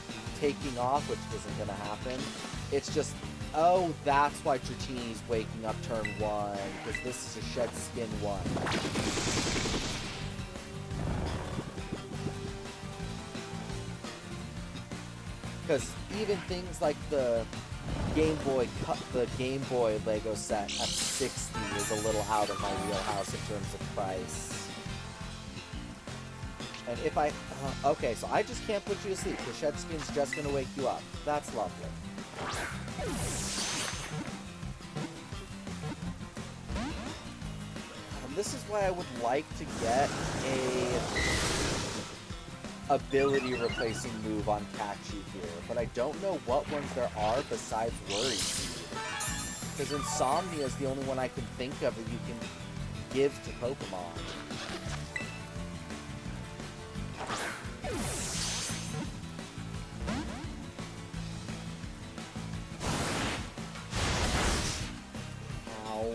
taking off, which isn't going to happen. It's just, oh, that's why Dratini's waking up turn 1, because this is a Shed Skin 1. Because even things like the Game Boy Lego set at 60 is a little out of my wheelhouse in terms of price. And if I... okay, so I just can't put you to sleep. The Shed Skin's just going to wake you up. That's lovely. This is why I would like to get a ability replacing move on Kachi here, but I don't know what ones there are besides Worry Seed. Because Insomnia is the only one I can think of that you can give to Pokemon. Ow.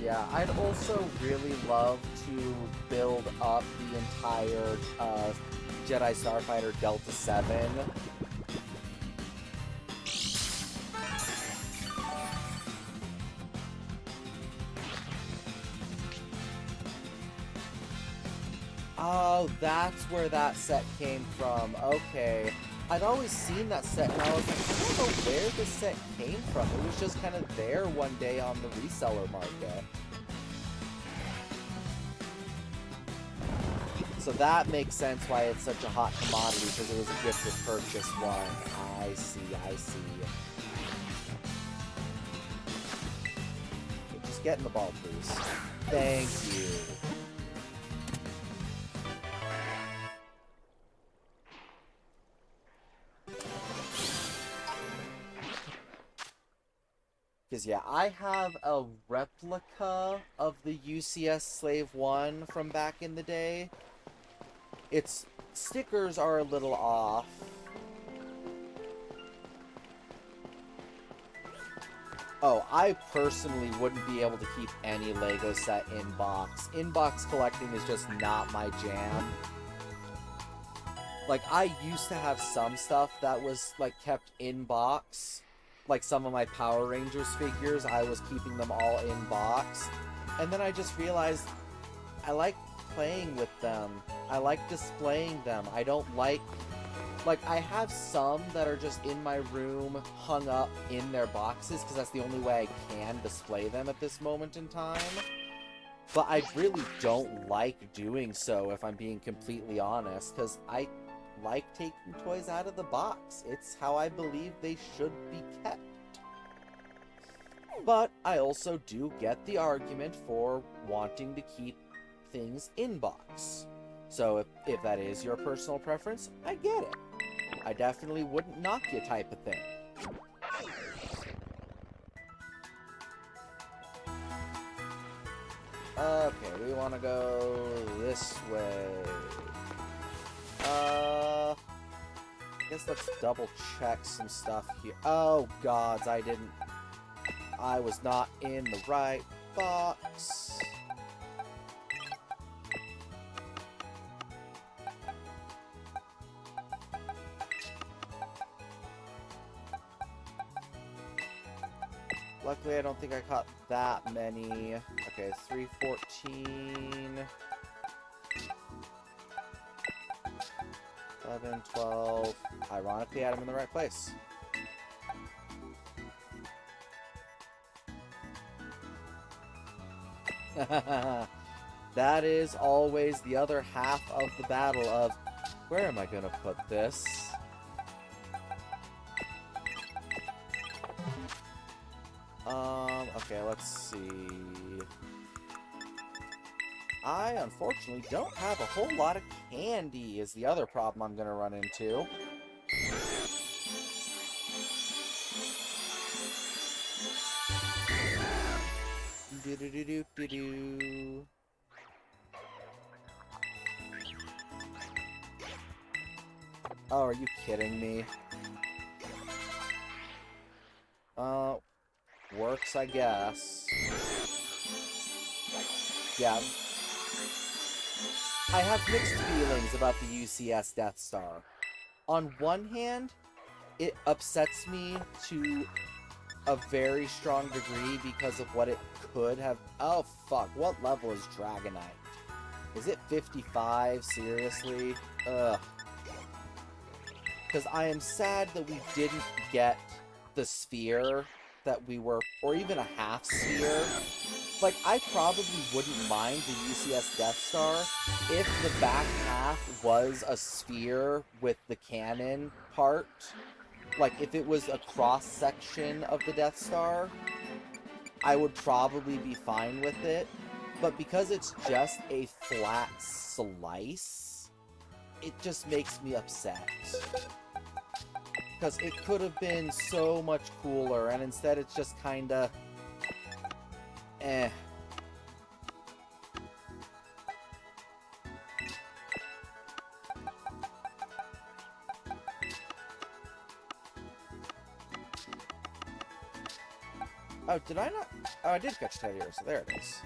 Yeah, I'd also really love to build up the entire Jedi Starfighter Delta 7. Oh, that's where that set came from. Okay. I'd always seen that set, and I was like, I don't know where this set came from. It was just kind of there one day on the reseller market. So that makes sense why it's such a hot commodity, because it was a gift with purchase one. I see, I see. Okay, just get in the ball, please. Thank you. Because, yeah, I have a replica of the UCS Slave 1 from back in the day. Its stickers are a little off. Oh, I personally wouldn't be able to keep any Lego set in box. In-box collecting is just not my jam. Like, I used to have some stuff that was, like, kept in box. Like some of my Power Rangers figures, I was keeping them all in box. And then I just realized I like playing with them. I like displaying them. I don't like Like, I have some that are just in my room, hung up in their boxes, because that's the only way I can display them at this moment in time. But I really don't like doing so, if I'm being completely honest, because I like taking toys out of the box. It's how I believe they should be kept. But I also do get the argument for wanting to keep things in box. So if that is your personal preference, I get it. I definitely wouldn't knock you type of thing. Okay, we want to go this way. I guess let's double check some stuff here. Oh, gods, I was not in the right box. Luckily, I don't think I caught that many. Okay, 314. 11, 12. Ironically, I had them in the right place. That is always the other half of the battle of, where am I gonna put this? Okay, let's see. I, unfortunately, don't have a whole lot of candy, is the other problem I'm gonna run into. Do-do-do-do-do-do. Oh, are you kidding me? Works, I guess. Yeah. I have mixed feelings about the UCS Death Star. On one hand, it upsets me to a very strong degree because of what it could have... Oh, fuck. What level is Dragonite? Is it 55? Seriously? Ugh. Because I am sad that we didn't get the sphere that we were... Or even a half sphere. Like, I probably wouldn't mind the UCS Death Star if the back half was a sphere with the cannon part. Like, if it was a cross-section of the Death Star, I would probably be fine with it. But because it's just a flat slice, it just makes me upset. Because it could have been so much cooler, and instead it's just kinda... eh. Oh, did I not? Oh, I did catch Teddier, so there it is.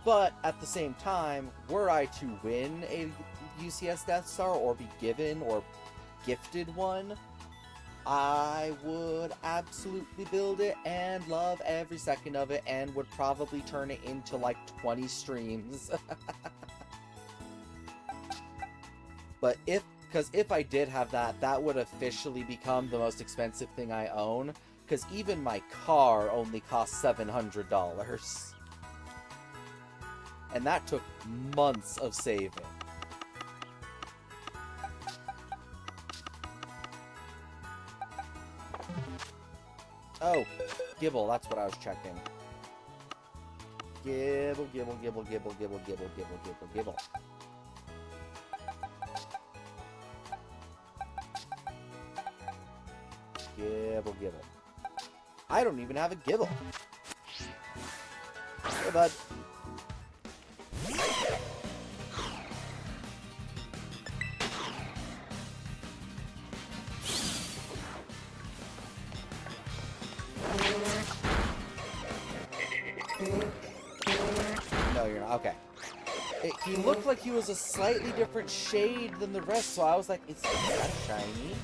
But, at the same time, were I to win a UCS Death Star, or be given, or gifted one, I would absolutely build it and love every second of it, and would probably turn it into, like, 20 streams. But because if I did have that, that would officially become the most expensive thing I own, because even my car only costs $700. And that took months of saving. Oh, Gibble, that's what I was checking. Gibble, Gibble, Gibble, Gibble, Gibble, Gibble, Gibble, Gibble, Gibble. Gibble, Gibble. I don't even have a Gibble. Hey, bud. No, you're not. Okay. He looked like he was a slightly different shade than the rest, so I was like, is that shiny?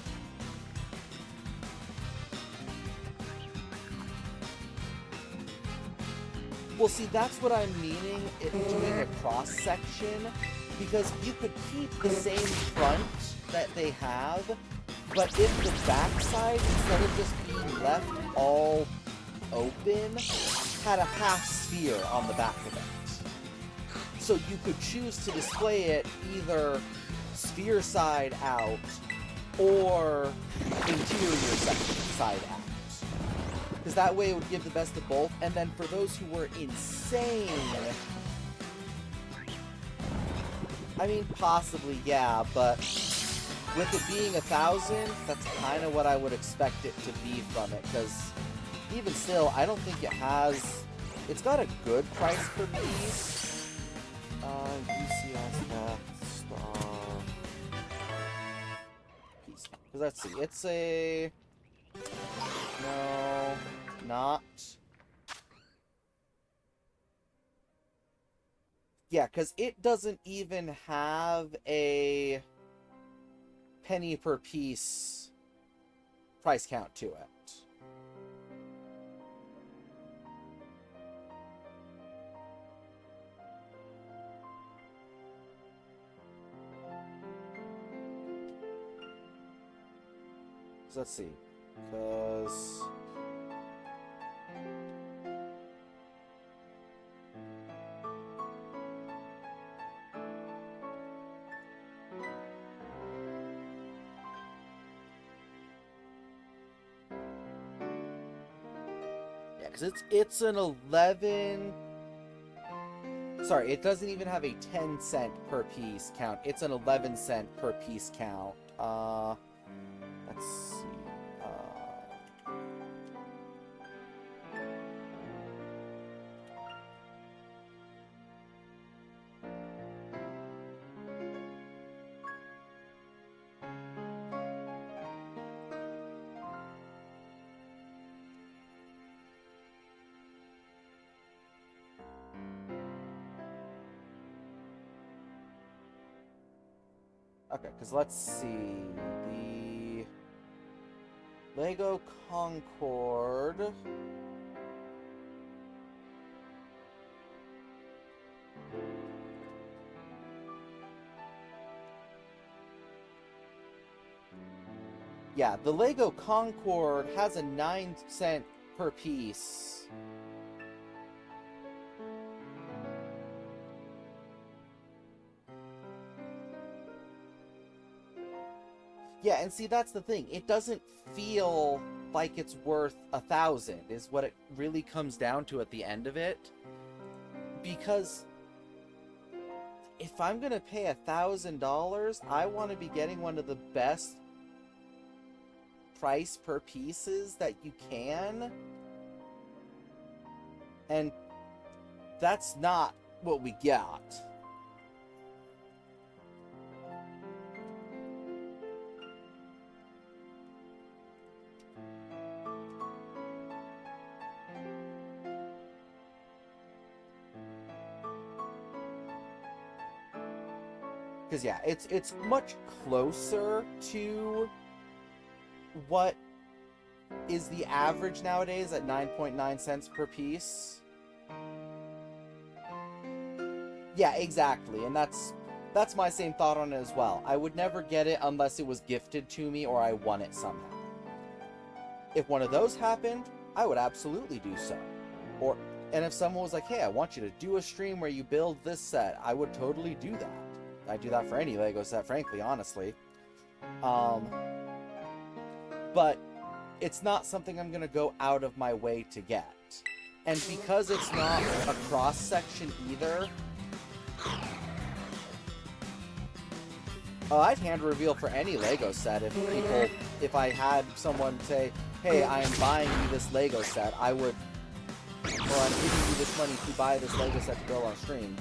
Well, see, that's what I'm meaning, doing a cross-section, because you could keep the same front that they have, but if the backside, instead of just being left all open, had a half sphere on the back of it. So you could choose to display it either sphere side out or interior section side out. Because that way it would give the best of both. And then for those who were insane, I mean, possibly, yeah, but with it being 1,000, that's kind of what I would expect it to be from it. Because even still, I don't think it has... It's got a good price per piece. UCS Death Star piece. Because let's see, it's a... No, not. Yeah, because it doesn't even have a penny per piece price count to it. So let's see, because... Yeah, because it's an 11... Sorry, it doesn't even have a 10-cent per piece count. It's an 11-cent per piece count. Let's see. Okay, because let's see. The Lego Concorde. Yeah, the Lego Concorde has a 9-cent per piece. Yeah, and see, that's the thing. It doesn't feel like it's worth 1,000, is what it really comes down to at the end of it. Because if I'm gonna pay $1,000, I want to be getting one of the best price per pieces that you can. And that's not what we got. Because, yeah, it's much closer to what is the average nowadays at 9.9 cents per piece. Yeah, exactly, and that's my same thought on it as well. I would never get it unless it was gifted to me or I won it somehow. If one of those happened, I would absolutely do so. And if someone was like, hey, I want you to do a stream where you build this set, I would totally do that. I do that for any Lego set, frankly, honestly. But it's not something I'm going to go out of my way to get. And because it's not a cross-section either... I'd hand reveal for any Lego set if I had someone say, hey, I am buying you this Lego set, or I'm giving you this money to buy this Lego set to build on stream.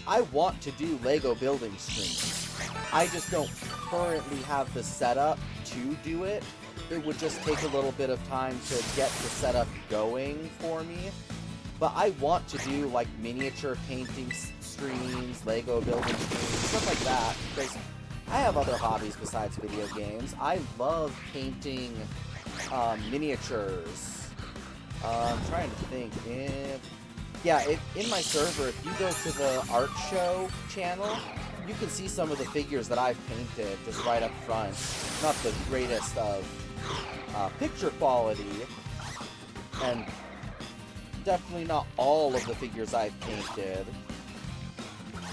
I want to do Lego building streams. I just don't currently have the setup to do it. It would just take a little bit of time to get the setup going for me. But I want to do like miniature painting streams, Lego building streams, stuff like that. Because I have other hobbies besides video games. I love painting miniatures. I'm trying to think if... Yeah, in my server, if you go to the art show channel, you can see some of the figures that I've painted just right up front. Not the greatest of picture quality, and definitely not all of the figures I've painted.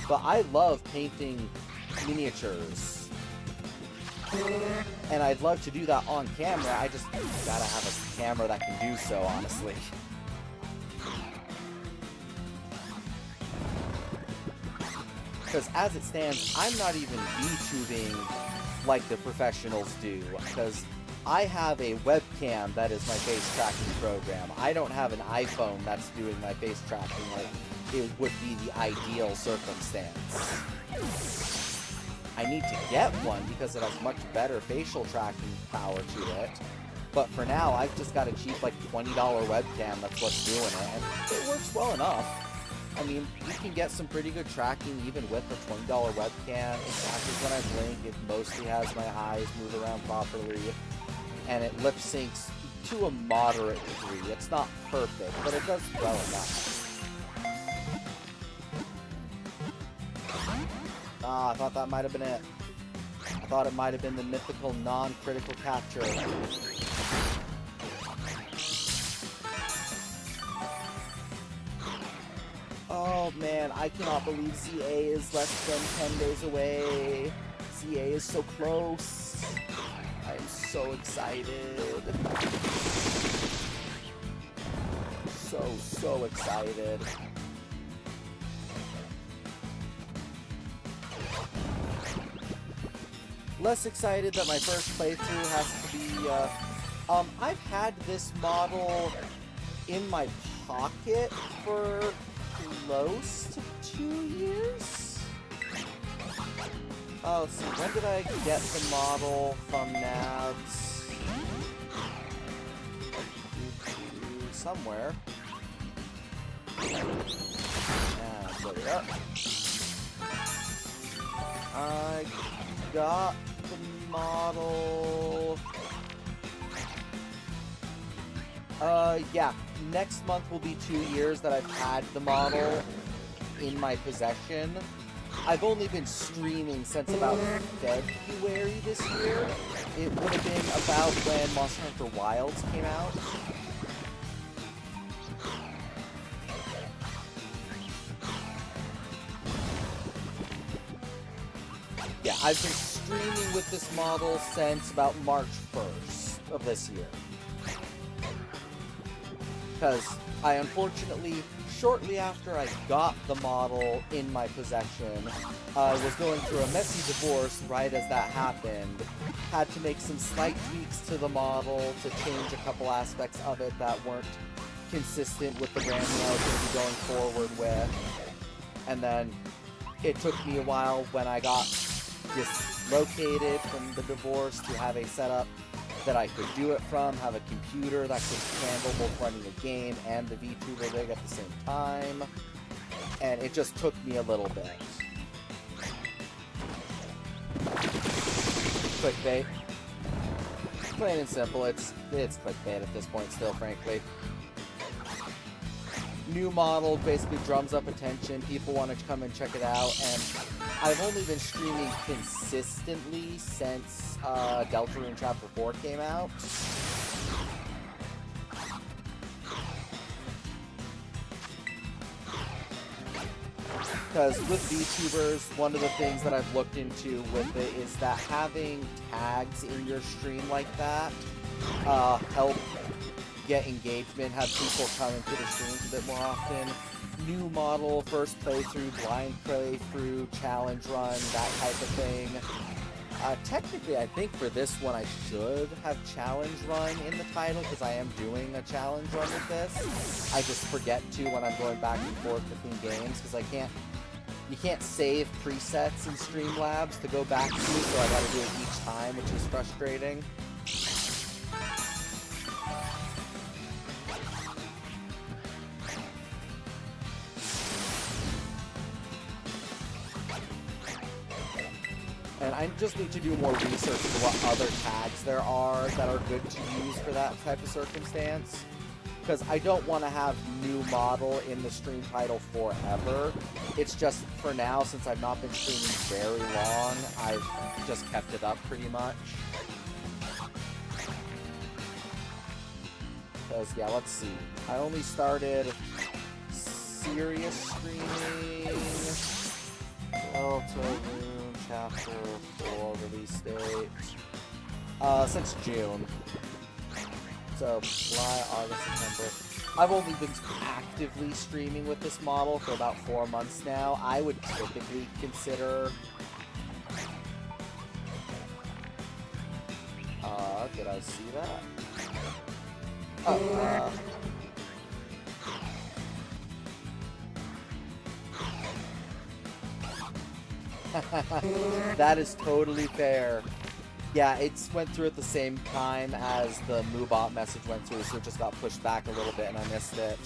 But I love painting miniatures. And I'd love to do that on camera, I just gotta have a camera that can do so, honestly. Because as it stands, I'm not even VTubing like the professionals do, because I have a webcam that is my face tracking program. I don't have an iPhone that's doing my face tracking like it would be the ideal circumstance. I need to get one because it has much better facial tracking power to it. But for now, I've just got a cheap, like, $20 webcam that's what's doing it, and it works well enough. I mean, you can get some pretty good tracking even with a $20 webcam. It catches when I blink, it mostly has my eyes move around properly, and it lip syncs to a moderate degree. It's not perfect, but it does well enough. Ah, I thought that might have been it. I thought it might have been the mythical non-critical capture. Oh man, I cannot believe ZA is less than 10 days away. ZA is so close. I am so excited. So excited. Less excited that my first playthrough has to be, I've had this model in my pocket for close to 2 years? Oh, let's see, when did I get the model from Nabs? Somewhere. And there we are. I got the model... yeah. Next month will be 2 years that I've had the model in my possession. I've only been streaming since about February this year. It would have been about when Monster Hunter Wilds came out. Yeah, I've been streaming with this model since about March 1st of this year. Because I unfortunately, shortly after I got the model in my possession, I was going through a messy divorce right as that happened. Had to make some slight tweaks to the model to change a couple aspects of it that weren't consistent with the branding I was going to be going forward with. And then it took me a while when I got dislocated from the divorce to have a setup that I could do it from, have a computer that could handle both running a game and the VTuber rig at the same time, and it just took me a little bit. Clickbait. Plain and simple, it's clickbait at this point still, frankly. New model basically drums up attention, people want to come and check it out, and I've only been streaming consistently since Deltarune Chapter 4 came out. Because with VTubers, one of the things that I've looked into with it is that having tags in your stream like that help get engagement, have people come into the streams a bit more often. New model, first playthrough, blind playthrough, challenge run, that type of thing. Technically, I think for this one I should have challenge run in the title because I am doing a challenge run with this. I just forget to when I'm going back and forth between games because you can't save presets in Streamlabs to go back to, so I gotta do it each time, which is frustrating. And I just need to do more research into what other tags there are that are good to use for that type of circumstance. because I don't want to have new model in the stream title forever. It's just for now, since I've not been streaming very long, I've just kept it up pretty much. Because, yeah, let's see. I only started serious streaming. Deltarune Chapter 4 release date. Since June. So, July, August, September. I've only been actively streaming with this model for about 4 months now. I would typically consider... did I see that? Oh, that is totally fair. Yeah, it went through at the same time as the Moobot message went through, so it just got pushed back a little bit and I missed it.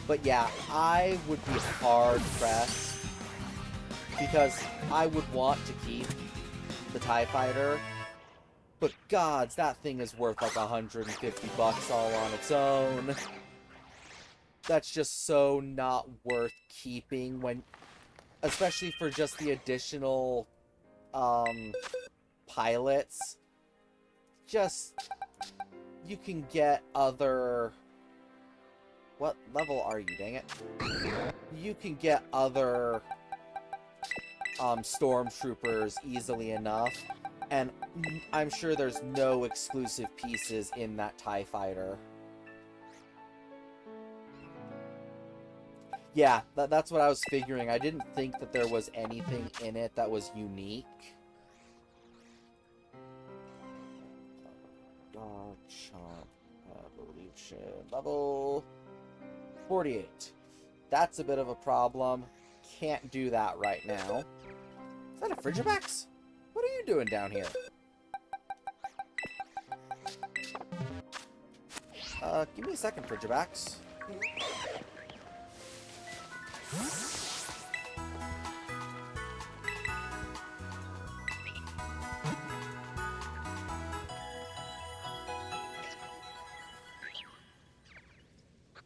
But yeah, I would be hard-pressed because I would want to keep the TIE Fighter, but gods, that thing is worth like $150 all on its own. That's just so not worth keeping when, especially for just the additional, pilots. Just, you can get other... What level are you, dang it? You can get other, stormtroopers easily enough, and I'm sure there's no exclusive pieces in that TIE Fighter. Yeah, that's what I was figuring. I didn't think that there was anything in it that was unique. Chomp evolution level 48. That's a bit of a problem. Can't do that right now. Is that a Frigibax? What are you doing down here? Give me a second, Frigibax.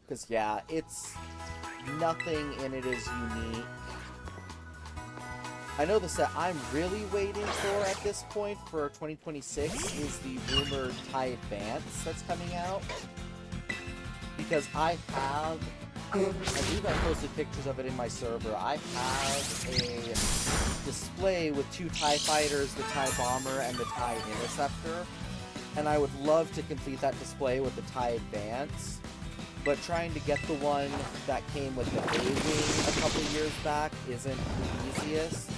Because, yeah, nothing in it is unique. I know the set I'm really waiting for at this point for 2026 is the rumored TIE Advance that's coming out. Because I believe I posted pictures of it in my server. I have a display with 2 TIE Fighters, the TIE Bomber, and the TIE Interceptor. And I would love to complete that display with the TIE Advance. But trying to get the one that came with the A-Wing a couple years back isn't the easiest.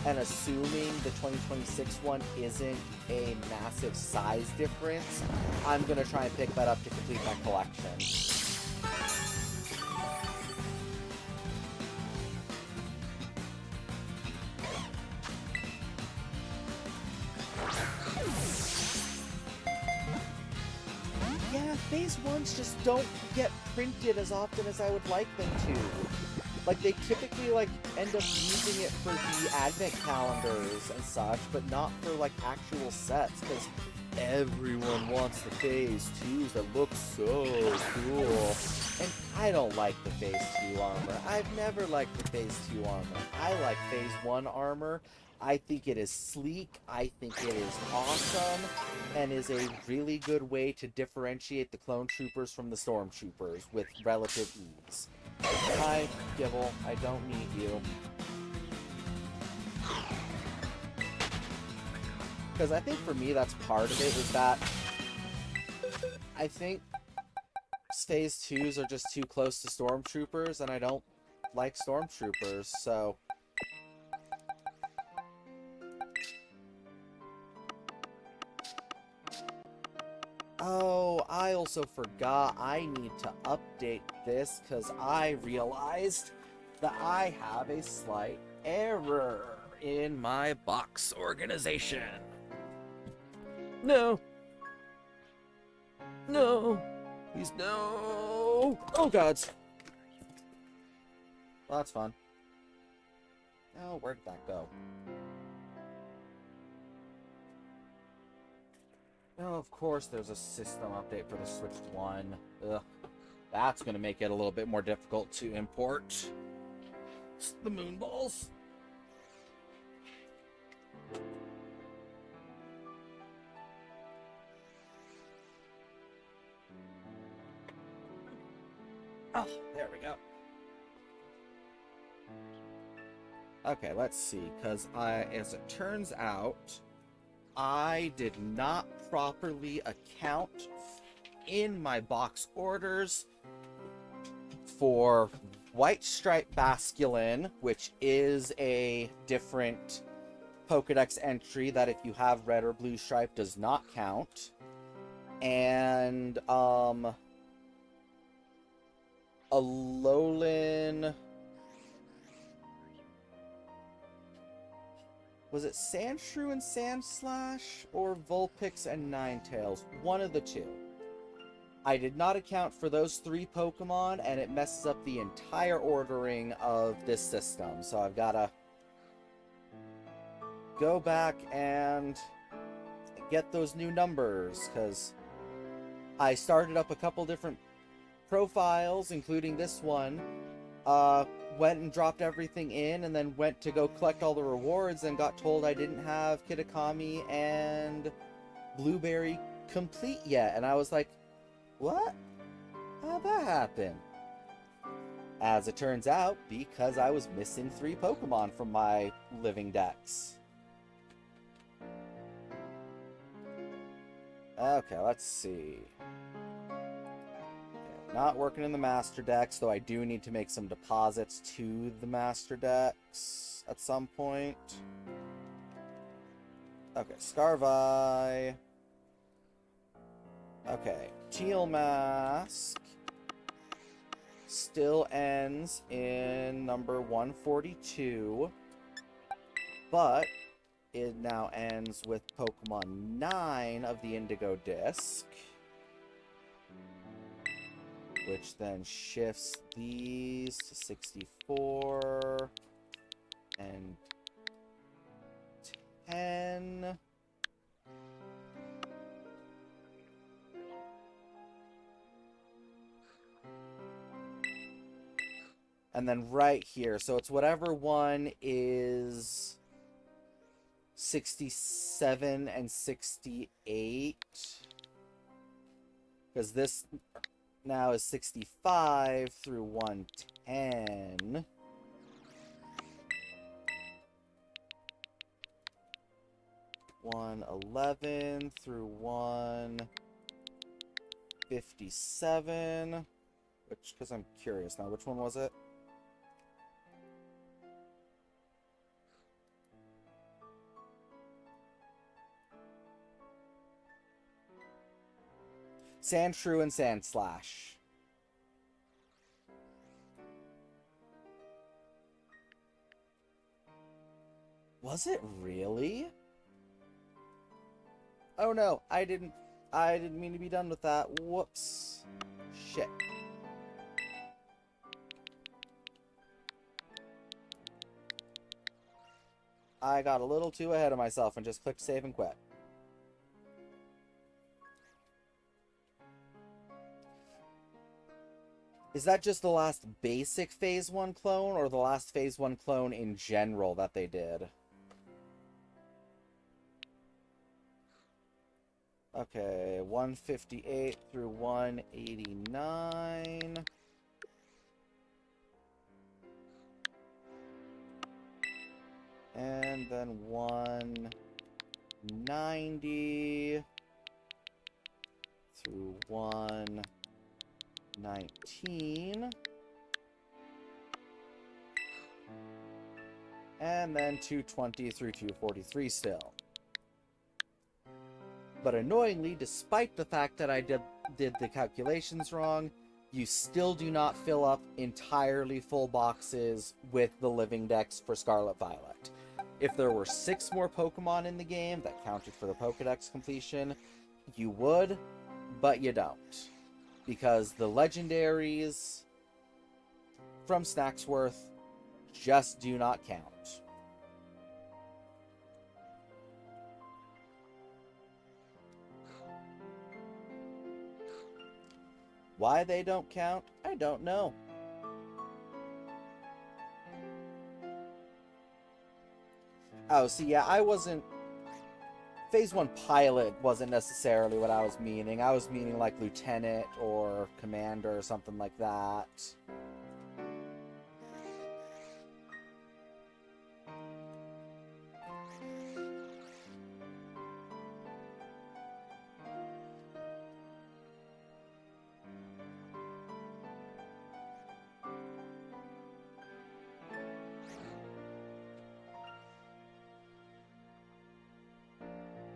And assuming the 2026 one isn't a massive size difference, I'm going to try and pick that up to complete my collection. Phase 1s just don't get printed as often as I would like them to. Like, they typically, like, end up using it for the advent calendars and such, but not for, like, actual sets, because everyone wants the Phase 2s that look so cool. And I don't like the Phase 2 armor. I've never liked the Phase 2 armor. I like Phase 1 armor. I think it is sleek, I think it is awesome, and is a really good way to differentiate the clone troopers from the stormtroopers with relative ease. Hi, Gibble, I don't need you. Because I think for me that's part of it, is that I think Phase 2s are just too close to stormtroopers, and I don't like stormtroopers, so... Oh, I also forgot I need to update this because I realized that I have a slight error in my box organization. No. No. Please, no. Oh, gods. Well, that's fun. Oh, where did that go? Oh, of course there's a system update for the Switch 1. Ugh. That's going to make it a little bit more difficult to import the moon balls. Oh, there we go. Okay, let's see, because as it turns out, I did not properly account in my box orders for White Stripe Basculin, which is a different Pokedex entry that if you have red or blue stripe does not count. And a Alolan... Was it Sandshrew and Sandslash? Or Vulpix and Ninetales? One of the two. I did not account for those 3 Pokemon, and it messes up the entire ordering of this system. So I've got to go back and get those new numbers, because I started up a couple different profiles, including this one, went and dropped everything in, and then went to go collect all the rewards and got told I didn't have Kitakami and Blueberry complete yet. And I was like, what? How'd that happen? As it turns out, because I was missing 3 Pokemon from my living dex. Okay, let's see. Not working in the Master Dex, though I do need to make some deposits to the Master Dex at some point. Okay, Scarvi. Okay, Teal Mask still ends in number 142, but it now ends with Pokemon 9 of the Indigo Disc, which then shifts these to 64 and 10. And then right here, so it's whatever one is 67 and 68. Because this now is 65 through 110. $111 through $157. Which, because I'm curious now, which one was it? Sandshrew and Sandslash. Was it really? Oh no, I didn't mean to be done with that. Whoops. Shit. I got a little too ahead of myself and just clicked save and quit. Is that just the last basic Phase 1 clone, or the last Phase 1 clone in general that they did? Okay, 158 through 189. And then 190 through 119. And then 220 through 243 still. But annoyingly, despite the fact that I did the calculations wrong, you still do not fill up entirely full boxes with the living dex for Scarlet Violet. If there were 6 more Pokemon in the game that counted for the Pokedex completion, you would, but you don't. Because the legendaries from Snacksworth just do not count. Why they don't count, I don't know. Oh, see, yeah, I wasn't... Phase 1 pilot wasn't necessarily what I was meaning. I was meaning like lieutenant or commander or something like that.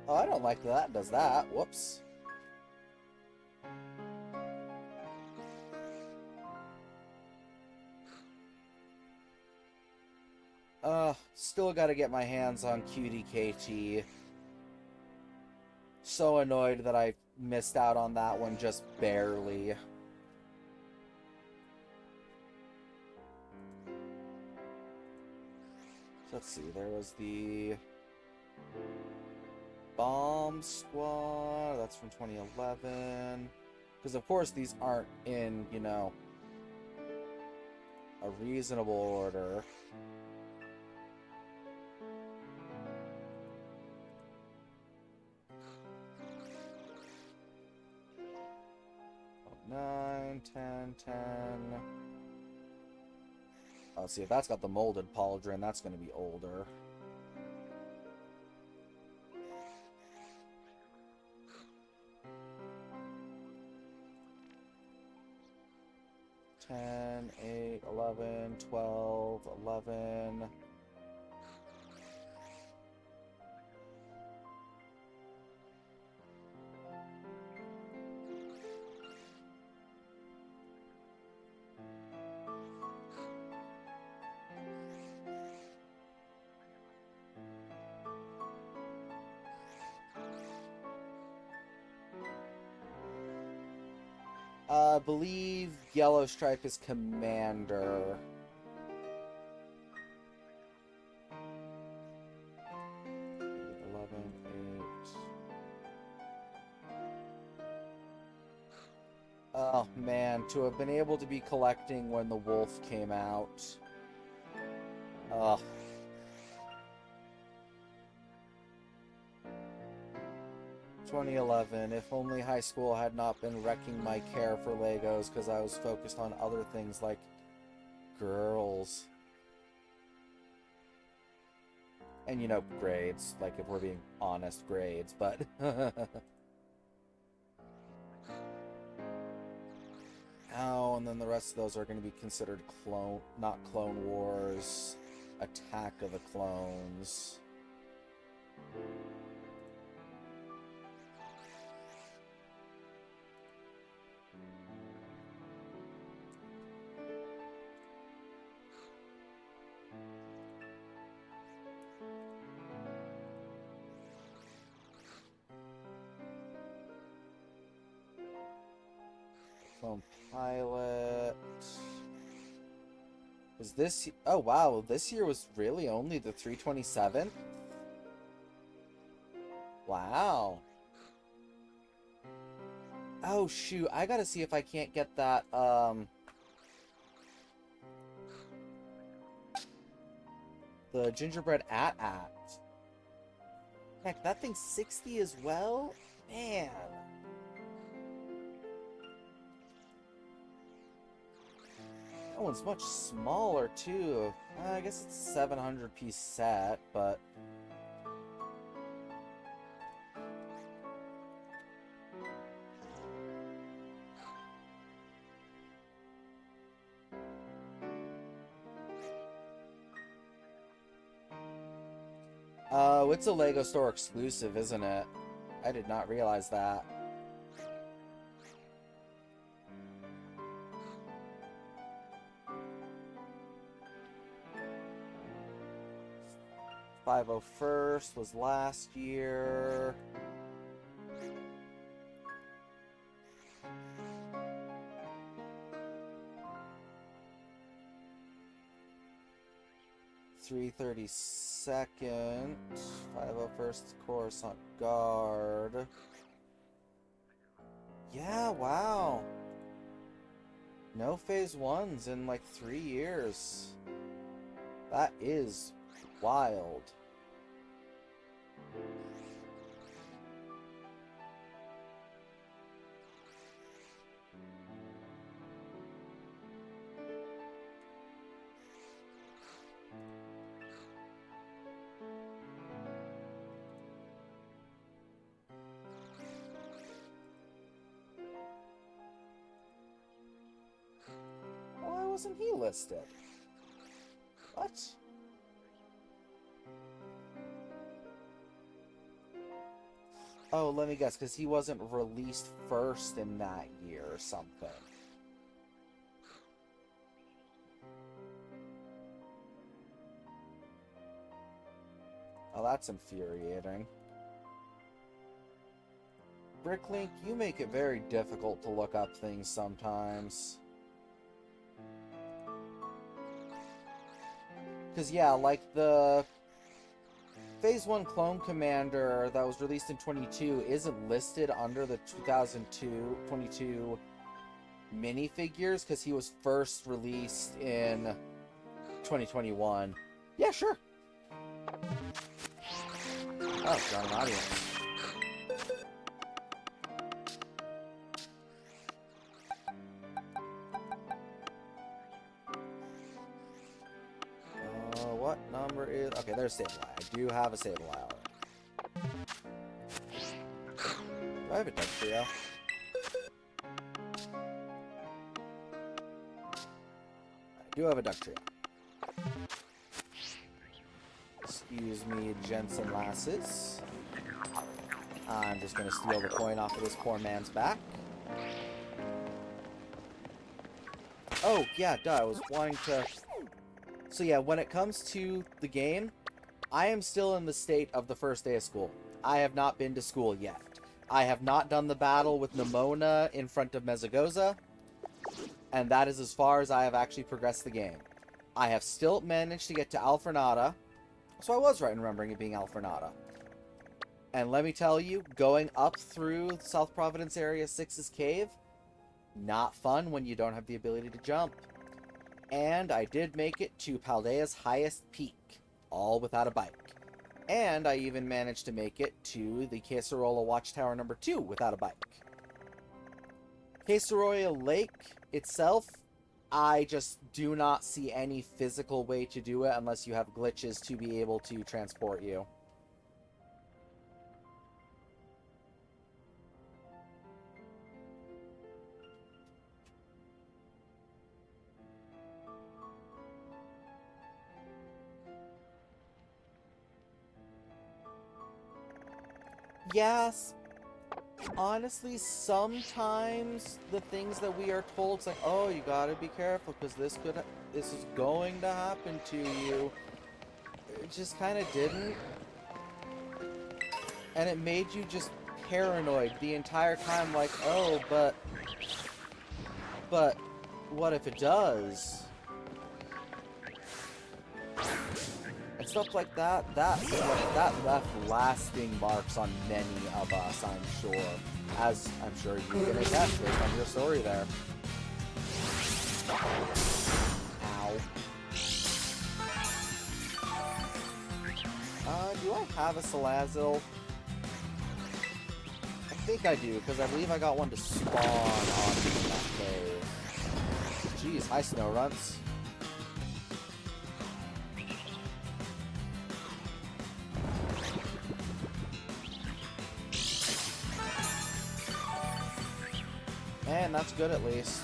Oh, I don't like that. Does that? Whoops. Still gotta get my hands on QDKT. So annoyed that I missed out on that one just barely. Let's see, there was the Bomb Squad, that's from 2011. Because of course these aren't in, you know, a reasonable order. Oh, 9, 10, 10. Oh, see, if that's got the molded pauldron, that's going to be older. Ten, 8, 11, 12, 11. I believe Yellow Stripe is Commander. Oh man, to have been able to be collecting when the wolf came out. Ugh. 2011, if only high school had not been wrecking my care for Legos because I was focused on other things like girls. And, you know, grades, like if we're being honest, grades, but... Oh, and then the rest of those are going to be considered not Clone Wars, Attack of the Clones. Clone Pilot. Is this... Oh, wow. This year was really only the 327? Wow. Oh, shoot. I gotta see if I can't get that, the gingerbread at. Heck, that thing's 60 as well? Man. That one's much smaller, too. I guess it's a 700-piece set, but... Oh, it's a LEGO Store exclusive, isn't it? I did not realize that. .501st was last year. .332nd, 501st Coruscant Guard. Yeah, wow. No phase ones in like 3 years. That is wild. Why wasn't he listed? What? Oh, let me guess, because he wasn't released first in that year or something. Oh, that's infuriating. Bricklink, you make it very difficult to look up things sometimes. Because, yeah, like the Phase 1 Clone Commander that was released in 22 isn't listed under the 2022 minifigures because he was first released in 2021. Yeah, sure. Oh, got an audience. What number is... Okay, there's Sableye. I do have a Sableye already. Do I have a Dugtrio? I do have a Dugtrio. Excuse me, gents and lasses. I'm just gonna steal the coin off of this poor man's back. Oh, yeah, duh, I was wanting to... So yeah, when it comes to the game, I am still in the state of the first day of school. I have not been to school yet. I have not done the battle with Nemona in front of Mezagoza, and that is as far as I have actually progressed the game. I have still managed to get to Alfornada, so I was right in remembering it being Alfornada. And let me tell you, going up through South Providence Area 6's cave, not fun when you don't have the ability to jump. And I did make it to Paldea's highest peak, all without a bike. And I even managed to make it to the Cacerola Watchtower number 2 without a bike. Cacerola Lake itself, I just do not see any physical way to do it unless you have glitches to be able to transport you. Yes, honestly, sometimes the things that we are told, it's like, oh, you gotta be careful because this is going to happen to you. It just kind of didn't. And it made you just paranoid the entire time, like, oh, but what if it does? And stuff like that, that left lasting marks on many of us, I'm sure. As I'm sure you can attest based on your story there. Ow. Do I have a Salazzle? I think I do, because I believe I got one to spawn on that cave. Jeez, hi Snowrunts. And that's good at least.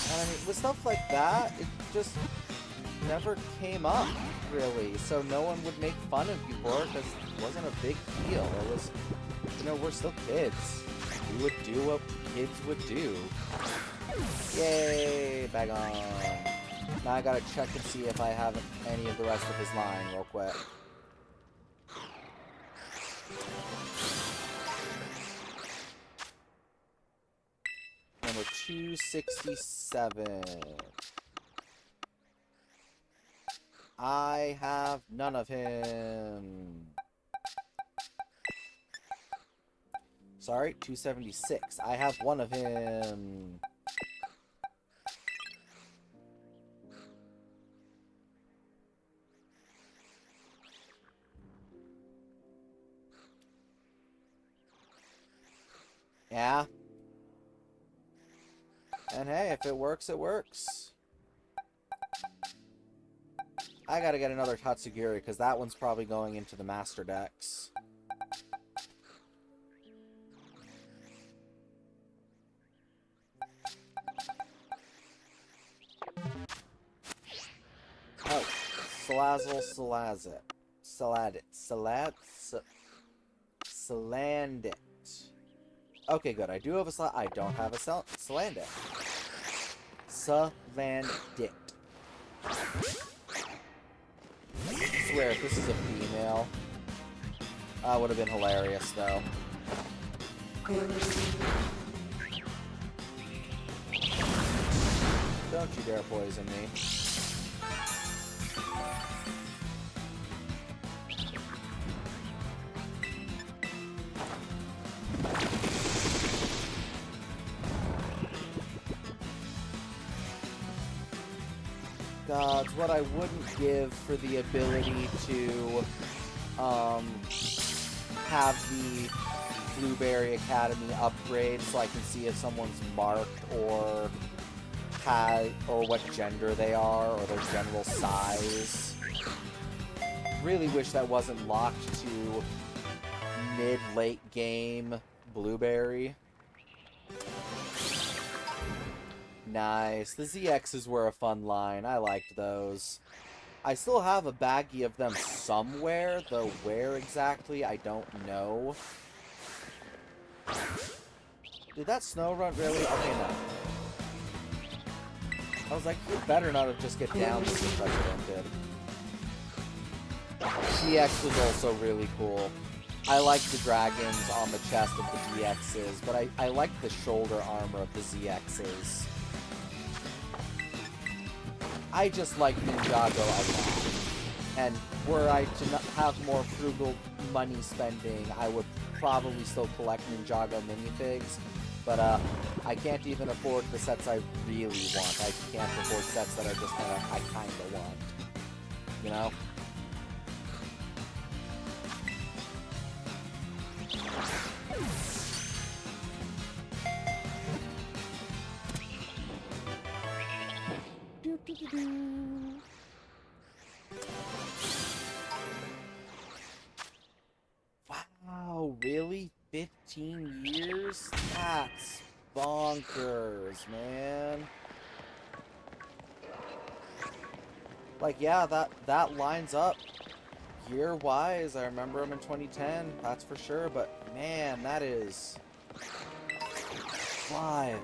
And I mean, with stuff like that, it just never came up, really. So no one would make fun of you for it, because it wasn't a big deal. It was, you know, we're still kids. We would do what kids would do. Yay, bag on. Now I gotta check and see if I have any of the rest of his line real quick. 267. I have none of him. Sorry, 276. I have one of him. Yeah. And hey, if it works, it works. I gotta get another Tatsugiri, because that one's probably going into the Master Decks. Oh, Salandit. Okay, good. I do have a I don't have a Salandit. Salandit. I swear, if this is a female, that would have been hilarious, though. Don't you dare poison me. Gods, what I wouldn't give for the ability to have the Blueberry Academy upgrade so I can see if someone's marked or what gender they are or their general size. Really wish that wasn't locked to mid-late game Blueberry. Nice. The ZXs were a fun line. I liked those. I still have a baggie of them somewhere, though where exactly, I don't know. Did that snow run really? Okay, no. I was like, you better not have just get down as the president did. GX was also really cool. I like the dragons on the chest of the GXs, but I like the shoulder armor of the ZXs. I just like Ninjago a lot. And were I to have more frugal money spending, I would probably still collect Ninjago minifigs. But I can't even afford the sets I really want. I can't afford sets that are just I kinda want. You know? Wow, really? 15 years? That's bonkers, man. Like, yeah, that lines up year-wise. I remember him in 2010, that's for sure, but man, that is wild.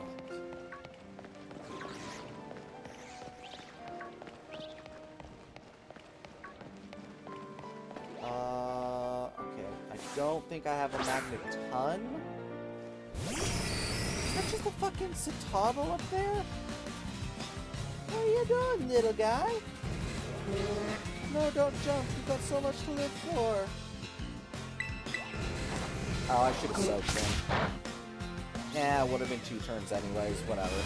Okay. I don't think I have a Magneton. Is that just a fucking Citadel up there? What are you doing, little guy? No, don't jump. You've got so much to live for. Oh, I should have soaked him. Yeah, it would have been 2 turns anyways. Whatever.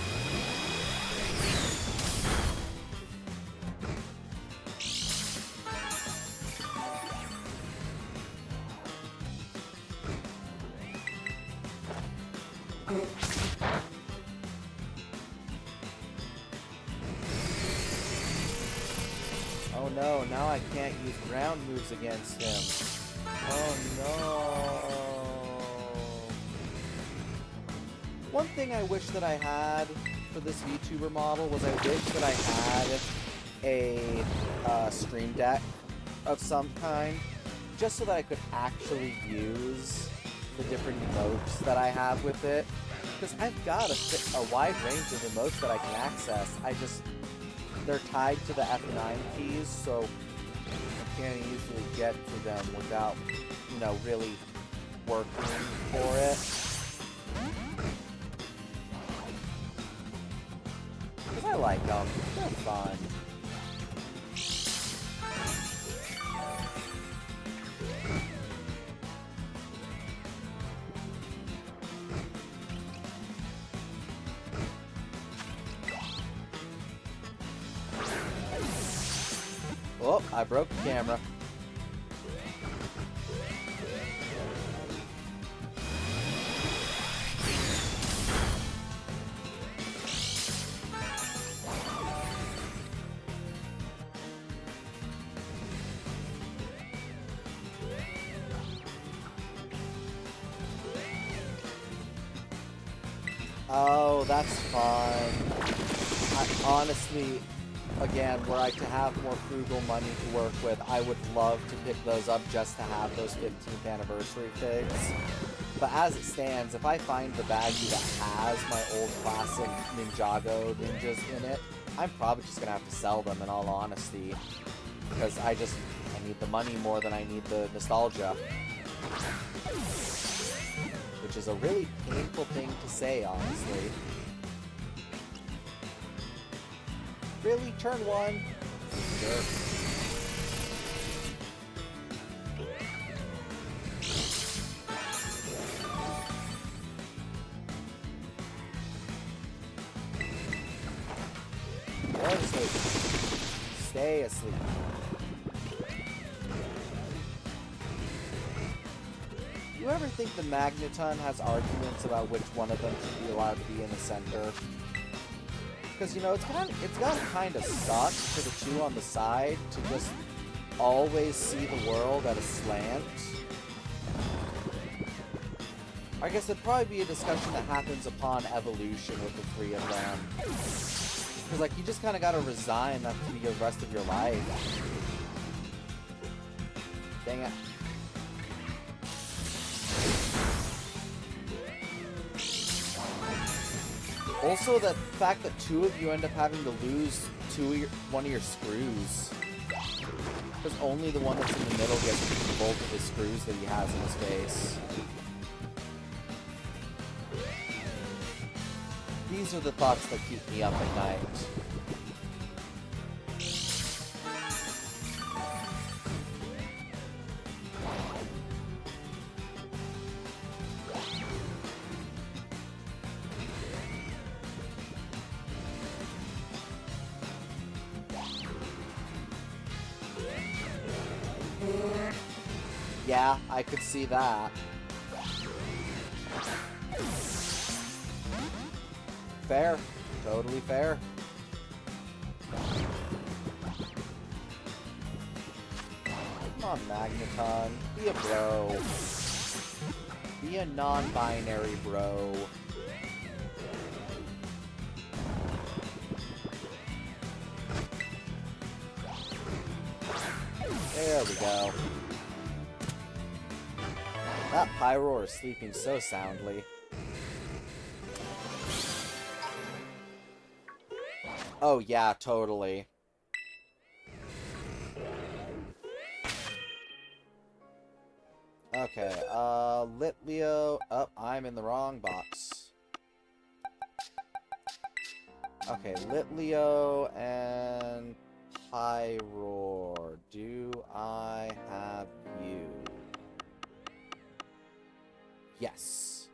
Oh no, now I can't use ground moves against him. Oh no. One thing I wish that I had for this VTuber model was I wish that I had a Stream Deck of some kind, just so that I could actually use the different emotes that I have with it. Because I've got a wide range of emotes that I can access. They're tied to the F9 keys, so I can't easily get to them without, really working for it. like them. They're fun. Oh, I broke the camera. Oh, that's fun. Honestly, again, were I to have more frugal money to work with, I would love to pick those up just to have those 15th anniversary figs. But as it stands, if I find the baggie that has my old classic Ninjago ninjas in it, I'm probably just gonna have to sell them in all honesty. Because I need the money more than I need the nostalgia. Which is a really painful thing to say, honestly. Really? Turn one? Sure. Go to sleep. Stay asleep. Do you ever think the Magneton has arguments about which one of them should be allowed to be in the center? Because, you know, it's gotta kind of suck for the two on the side to just always see the world at a slant. I guess it'd probably be a discussion that happens upon evolution with the three of them. Because, like, you just kind of gotta resign that to be the rest of your life. Dang it. Also, the fact that two of you end up having to lose one of your screws. Because only the one that's in the middle gets both of his screws that he has in his face. These are the thoughts that keep me up at night. Yeah, I could see that. Fair. Totally fair. Come on, Magneton. Be a bro. Be a non-binary bro. There we go. That Pyroar is sleeping so soundly. Oh yeah, totally. Okay, Litleo. Oh, I'm in the wrong box. Okay, Litleo and Pyroar. Do I have you? Yes.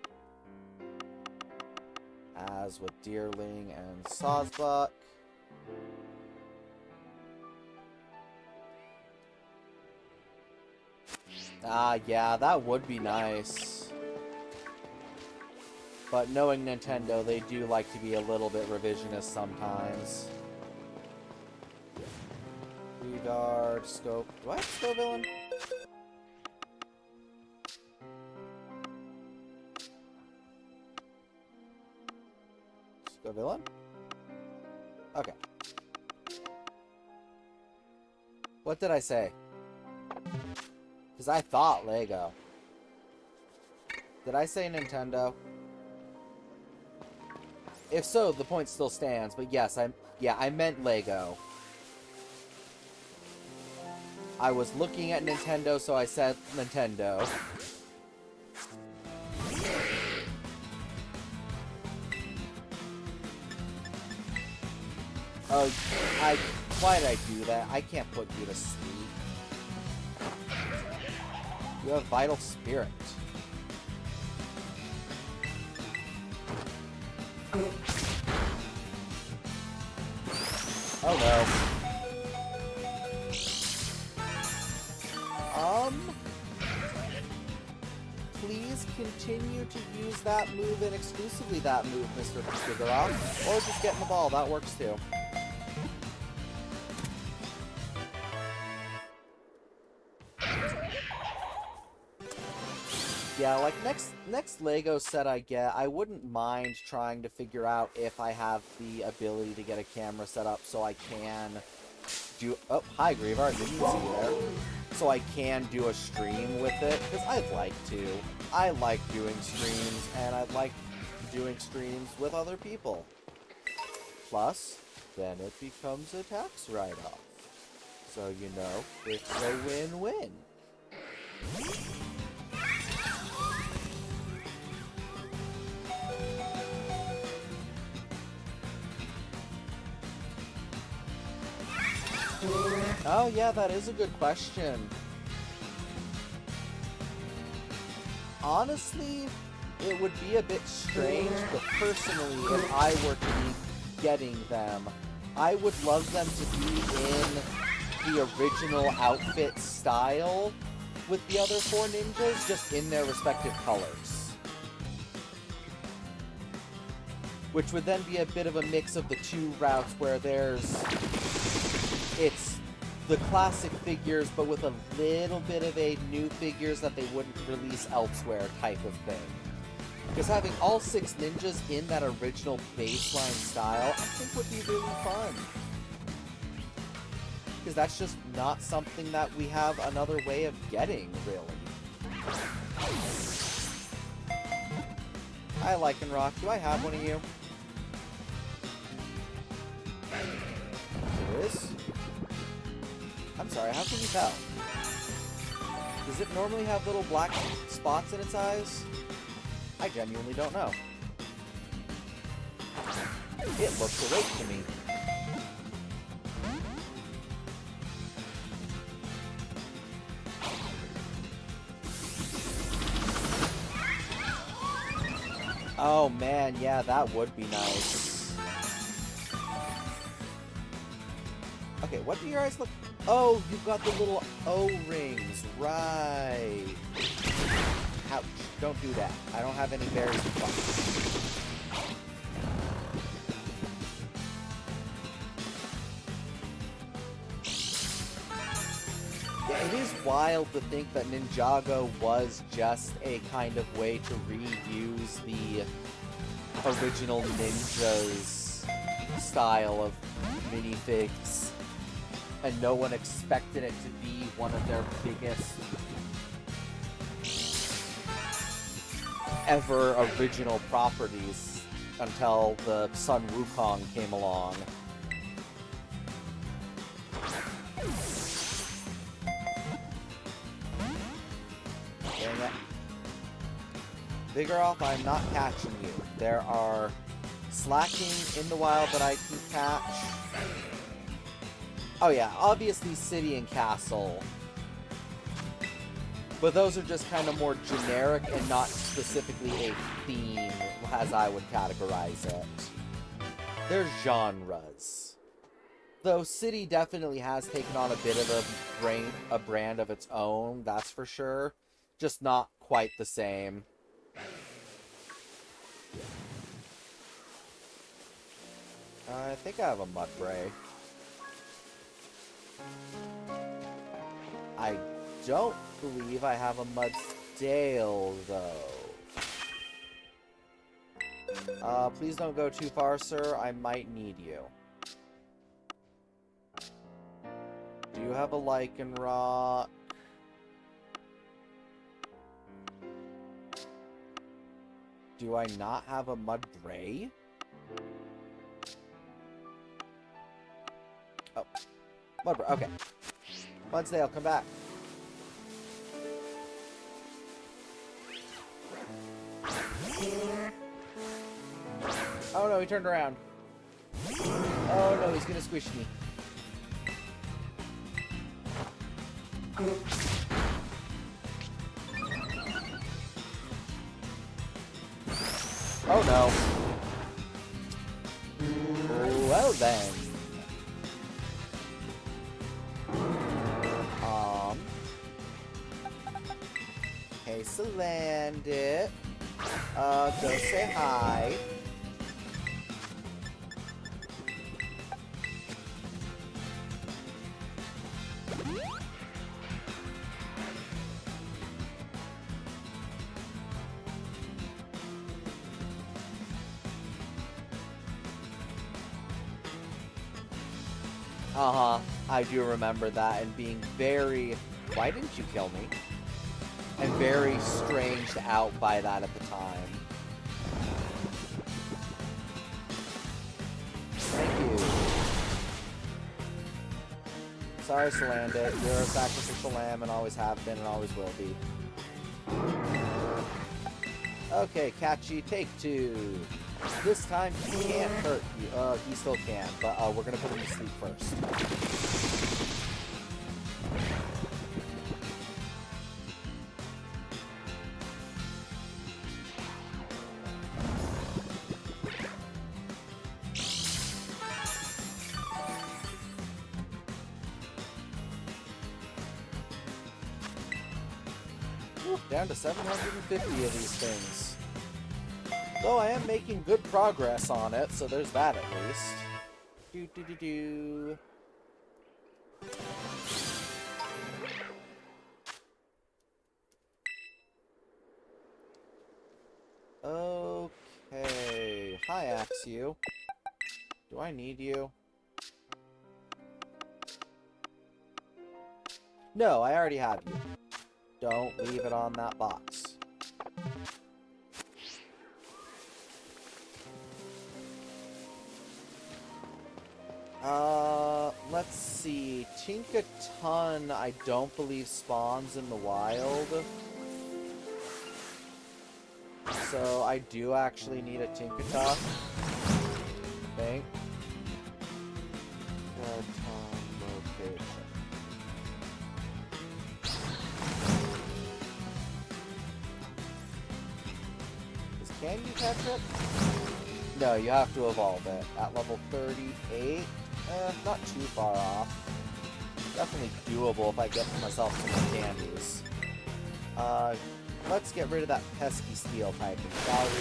As with Deerling and Sawsbuck. Yeah, that would be nice. But knowing Nintendo, they do like to be a little bit revisionist sometimes. Guard, Scope. Do I have Scovillain? Scovillain? Okay. What did I say? Because I thought Lego. Did I say Nintendo? If so, the point still stands, but yes, I meant Lego. I was looking at Nintendo, so I said Nintendo. Oh, why did I do that? I can't put you to sleep. You have vital spirit. Oh no. Please continue to use that move and exclusively that move, Mr. Vigoroth. Or just getting the ball, that works too. Yeah, like next Lego set I get, I wouldn't mind trying to figure out if I have the ability to get a camera set up so I can do... Oh, hi Grievar, didn't see you there. So I can do a stream with it, because I'd like to. I like doing streams, and I like doing streams with other people. Plus, then it becomes a tax write-off. So, you know, it's a win-win. Oh yeah, that is a good question. Honestly, it would be a bit strange, but personally, if I were to be getting them, I would love them to be in the original outfit style with the other 4 ninjas, just in their respective colors. Which would then be a bit of a mix of the 2 routes where it's the classic figures, but with a little bit of a new figures that they wouldn't release elsewhere type of thing. Because having all 6 ninjas in that original baseline style, I think would be really fun. Because that's just not something that we have another way of getting, really. Hi, Lycanroc. Do I have one of you? It is? I'm sorry, how can you tell? Does it normally have little black spots in its eyes? I genuinely don't know. It looks awake to me. Oh man, yeah, that would be nice. Okay, what do your eyes look... Oh, you've got the little O-rings, right. Ouch, don't do that. I don't have any berries to pluck. Yeah, it is wild to think that Ninjago was just a kind of way to reuse the original Ninja's style of minifigs. And no one expected it to be one of their biggest ever original properties until the Sun Wukong came along. Dang it. Vigoroth, I'm not catching you. There are slacking in the wild that I can catch. Oh yeah, obviously City and Castle. But those are just kind of more generic and not specifically a theme, as I would categorize it. They're genres. Though City definitely has taken on a bit of a brand of its own, that's for sure. Just not quite the same. I think I have a Mudbray. I don't believe I have a Mudsdale, though. Please don't go too far, sir. I might need you. Do you have a Lycanroc? Do I not have a Mudbray? Oh. Mudbray, okay. Mudsdale, come back. Oh no, he turned around. Oh no, he's gonna squish me. Oh no. Well then. Okay, so land it. Go say hi. Uh-huh. I do remember that and being very... Why didn't you kill me? And very stranged out by that at the time. Thank you. Sorry, Solanda. You're a sacrificial lamb and always have been and always will be. Okay, Catchy, take 2. This time he can't hurt you. He still can, but we're gonna put him to sleep first. Down to 750 of these things. Though I am making good progress on it, so there's that at least. Do. Okay. Hi, Axew. Do I need you? No, I already have you. Don't leave it on that box. Let's see. Tinkaton, I don't believe spawns in the wild. So I do actually need a Tinkaton. I think. Location. Can you catch it? No, you have to evolve it. At level 38, not too far off. Definitely doable if I get myself some more candies. Let's get rid of that pesky steel typing, shall we?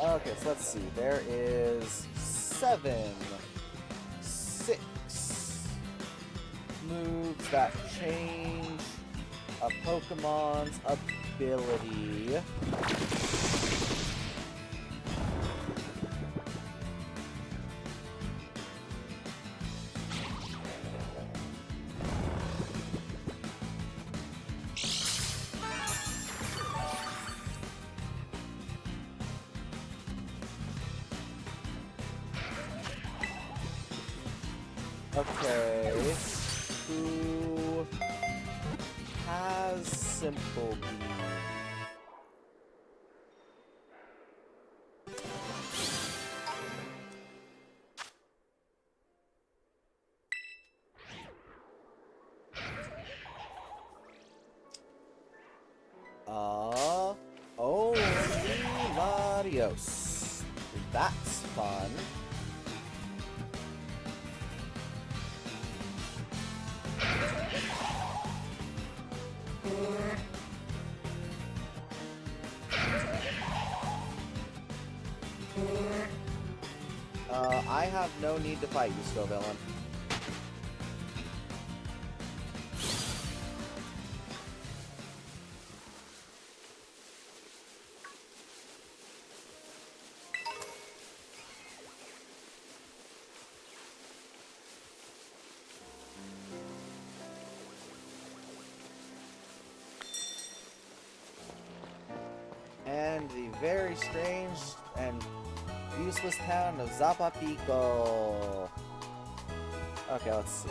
Okay, so let's see. There is 6 moves that change a Pokemon's ability. Okay, who has Simple Beam? Only Latios. That's fun. I have no need to fight you, Scovillain. very strange and useless town of Zapapico. Okay, let's see.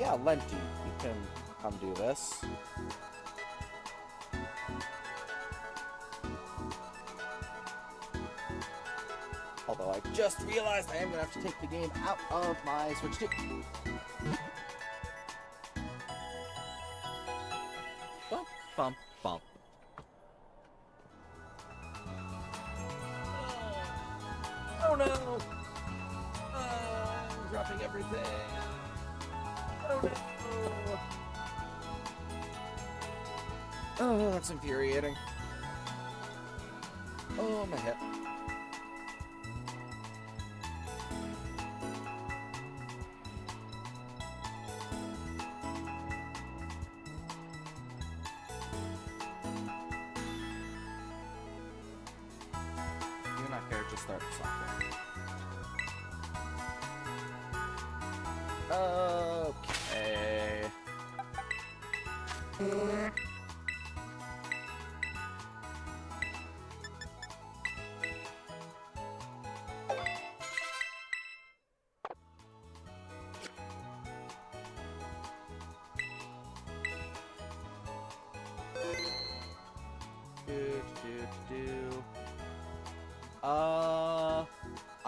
Yeah, Lenti, you can come do this. Although I just realized I am gonna have to take the game out of my Switch 2. Bump, bump, bump. Oh no! I'm dropping everything. Oh no! Oh, that's infuriating. Oh, my hip. You're not here, just start something. Okay.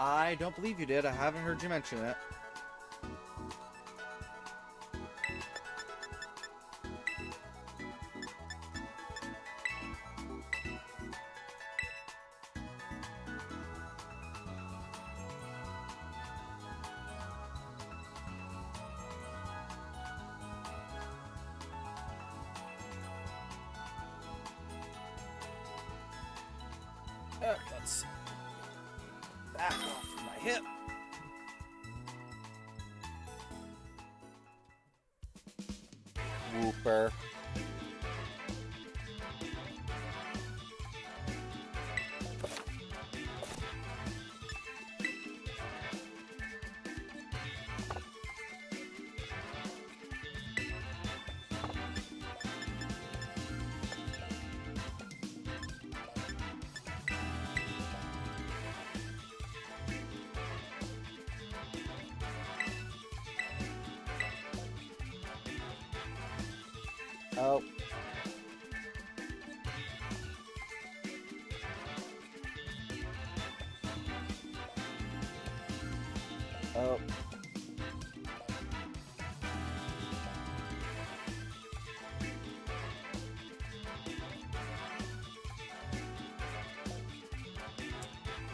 I don't believe you did. I haven't heard you mention it. Let's back off my hip. Whooper. Oh. Oh.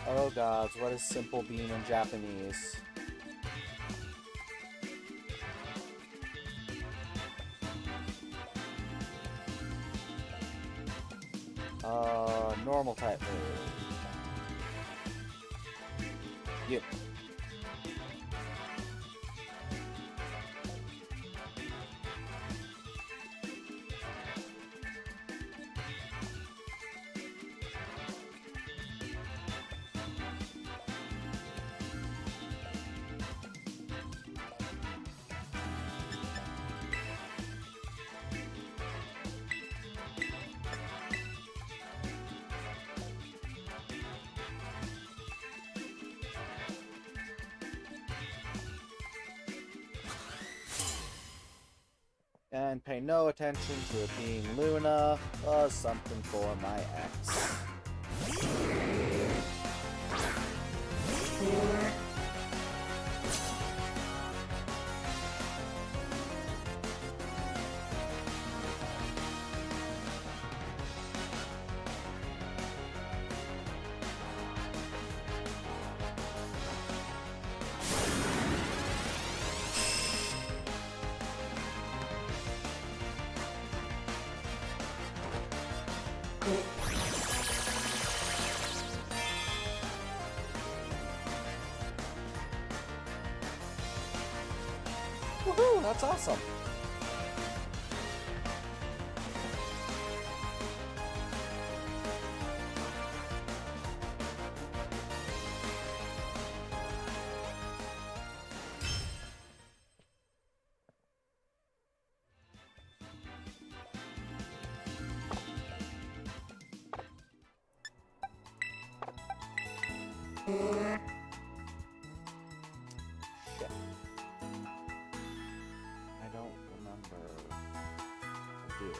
Oh gods, what is simple bean in Japanese? Normal type move. Yep. And pay no attention to it being Luna, something for my ex. Woohoo, that's awesome. Shit. I don't remember. I do.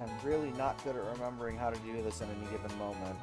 I'm really not good at remembering how to do this in any given moment.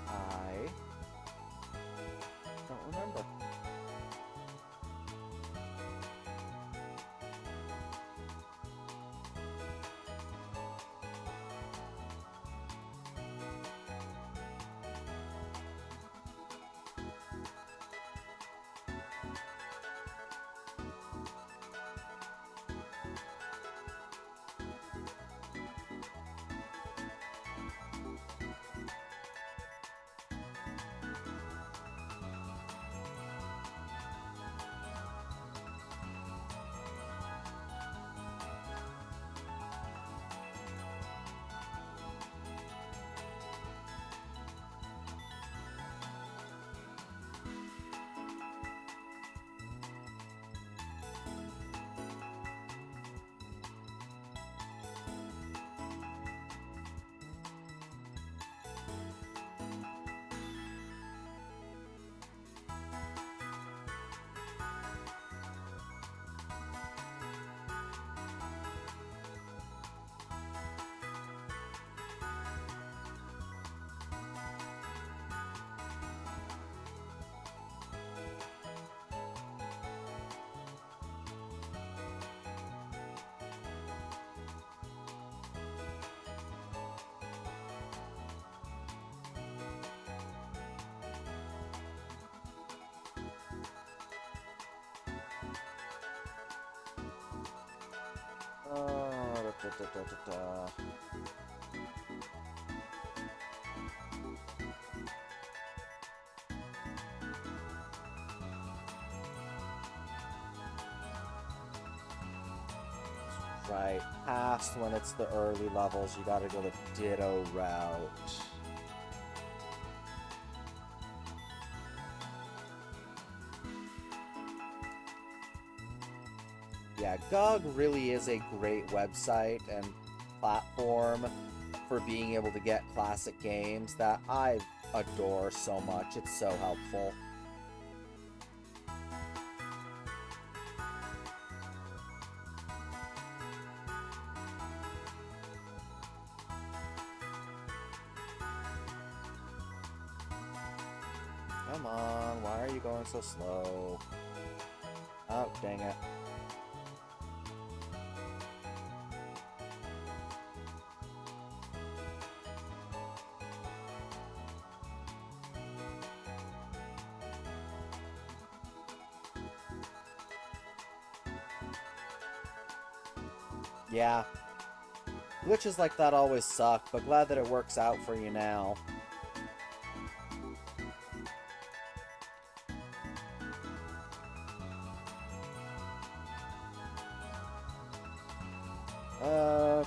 I don't remember. Da, da, da, da, da. Right, past when it's the early levels, you gotta go the Ditto route. Yeah, GOG really is a great website and platform for being able to get classic games that I adore so much. It's so helpful. Come on, why are you going so slow? Oh, dang it. Yeah. Glitches like that always suck, but glad that it works out for you now. Okay.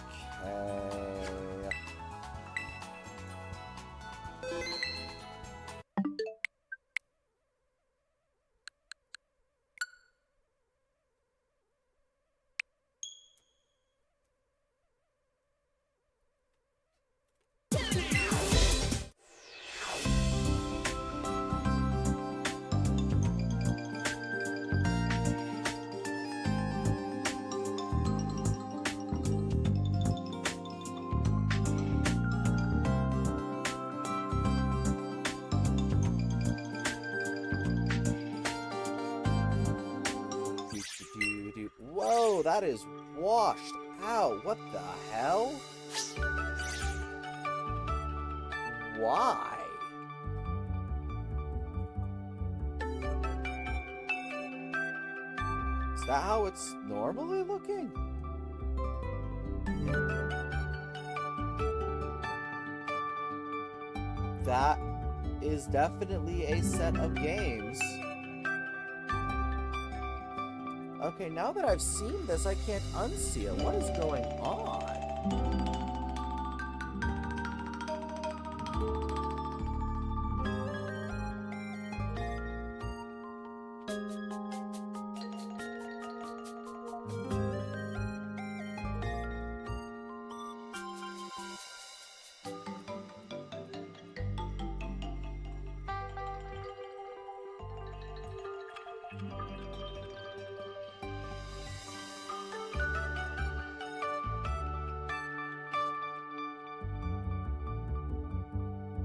Whoa, that is washed out. What the hell? Why? Is that how it's normally looking? That is definitely a set of games. Okay, now that I've seen this, I can't unsee it. What is going on?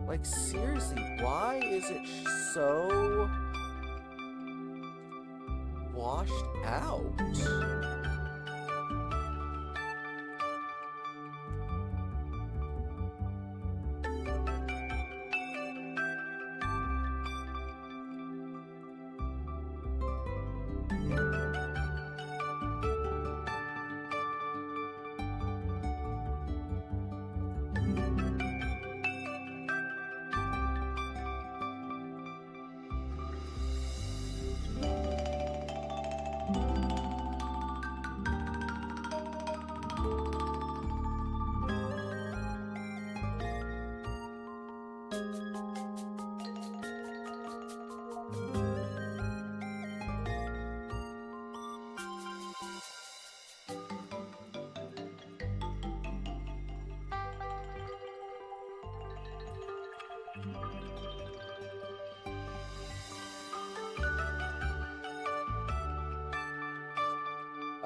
Like, seriously, why is it so washed out?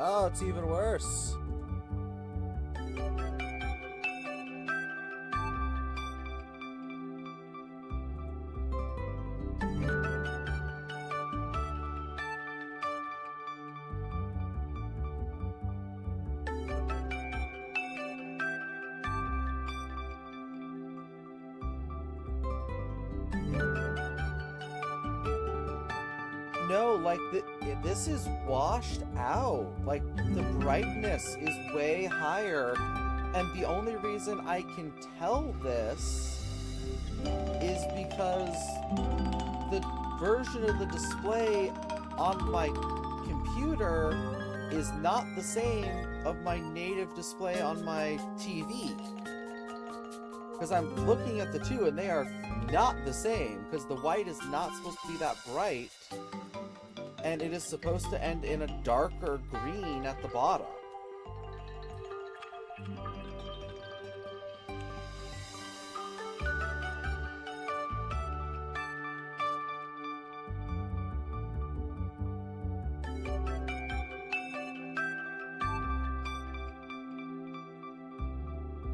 Oh, it's even worse. No, like, this is washed out. Like, the brightness is way higher, and the only reason I can tell this is because the version of the display on my computer is not the same of my native display on my TV. Because I'm looking at the two, and they are not the same, because the white is not supposed to be that bright. And it is supposed to end in a darker green at the bottom.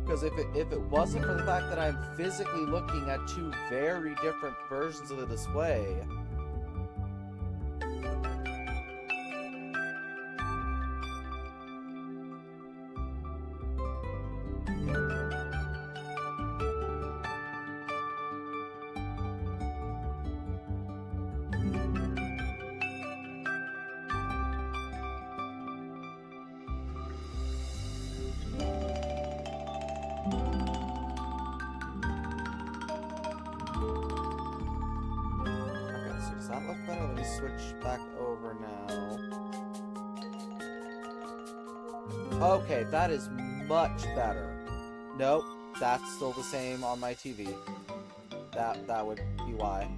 Because if it wasn't for the fact that I'm physically looking at two very different versions of the display, does that look better? Let me switch back over now. Okay, that is much better. Nope, that's still the same on my TV. That would be why.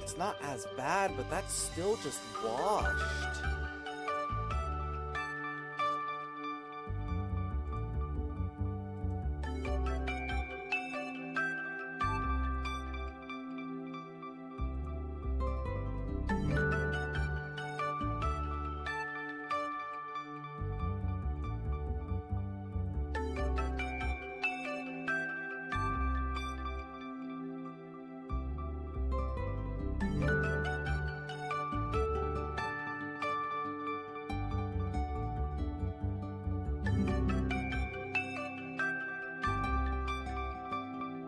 It's not as bad, but that's still just washed.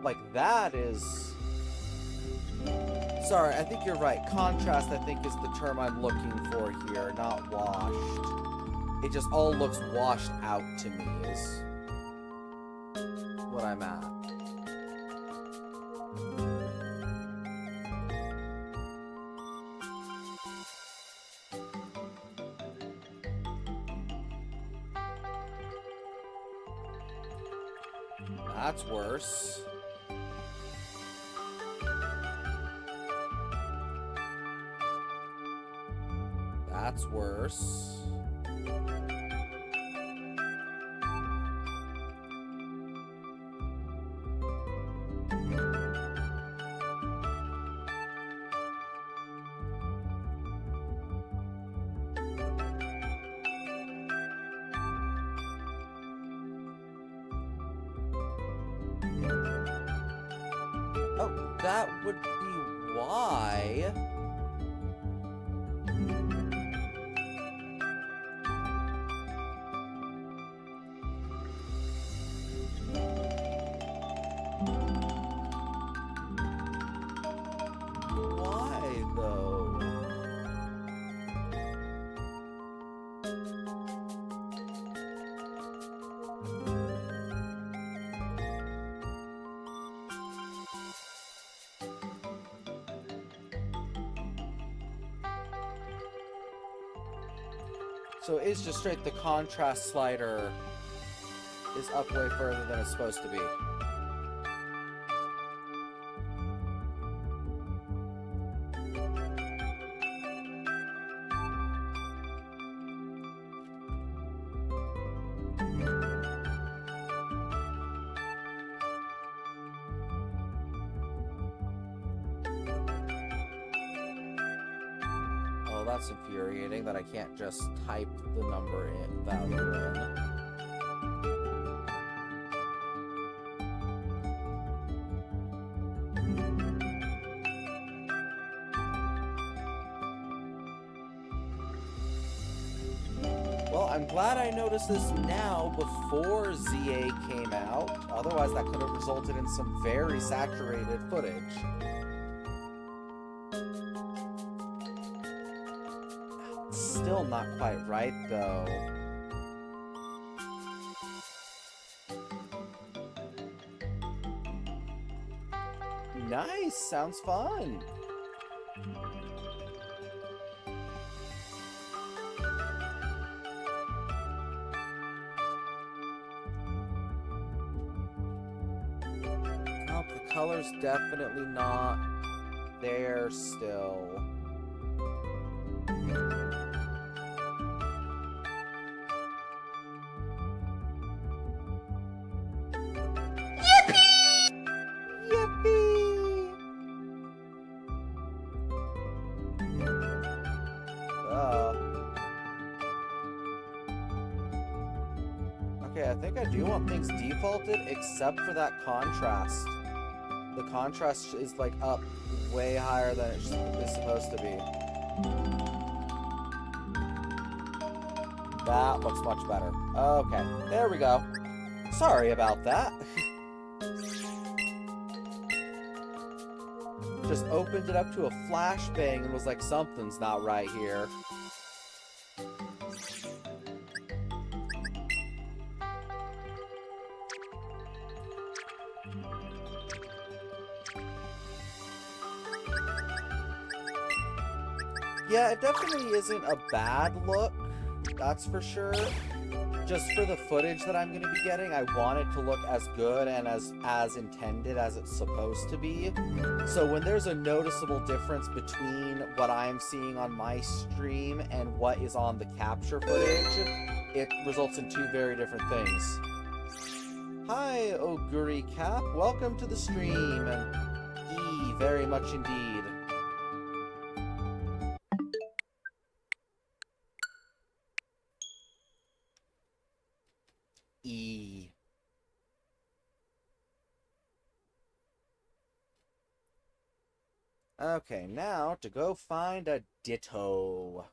Like, that is... Sorry, I think you're right. Contrast, I think, is the term I'm looking for here, not washed. It just all looks washed out to me, is what I'm at. That's worse. That's worse. Oh, that would be why. So it's just straight the contrast slider is up way further than it's supposed to be. Oh, that's infuriating that I can't just type the number in, value in. Well, I'm glad I noticed this now before ZA came out. Otherwise, that could have resulted in some very saturated footage. Still not quite right, though. Nice! Sounds fun! The color's definitely not there still. Okay, I think I do want things defaulted except for that contrast. The contrast is like up way higher than it is supposed to be. That looks much better. Okay, there we go. Sorry about that. Just opened it up to a flashbang and was like, something's not right here. Yeah, it definitely isn't a bad look, that's for sure. Just for the footage that I'm going to be getting, I want it to look as good and as intended as it's supposed to be. So when there's a noticeable difference between what I'm seeing on my stream and what is on the capture footage, it results in two very different things. Hi, Oguri Cap. Welcome to the stream, and very much indeed. Okay, now to go find a Ditto.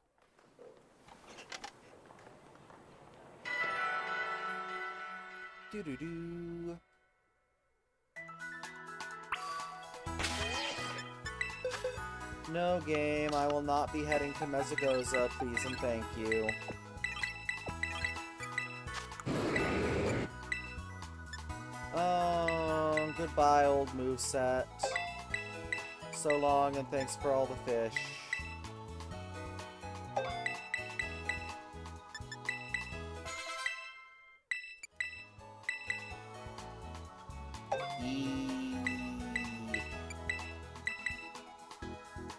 Doo-doo-doo. No game, I will not be heading to Mezagoza, please and thank you. Goodbye, old moveset. So long, and thanks for all the fish.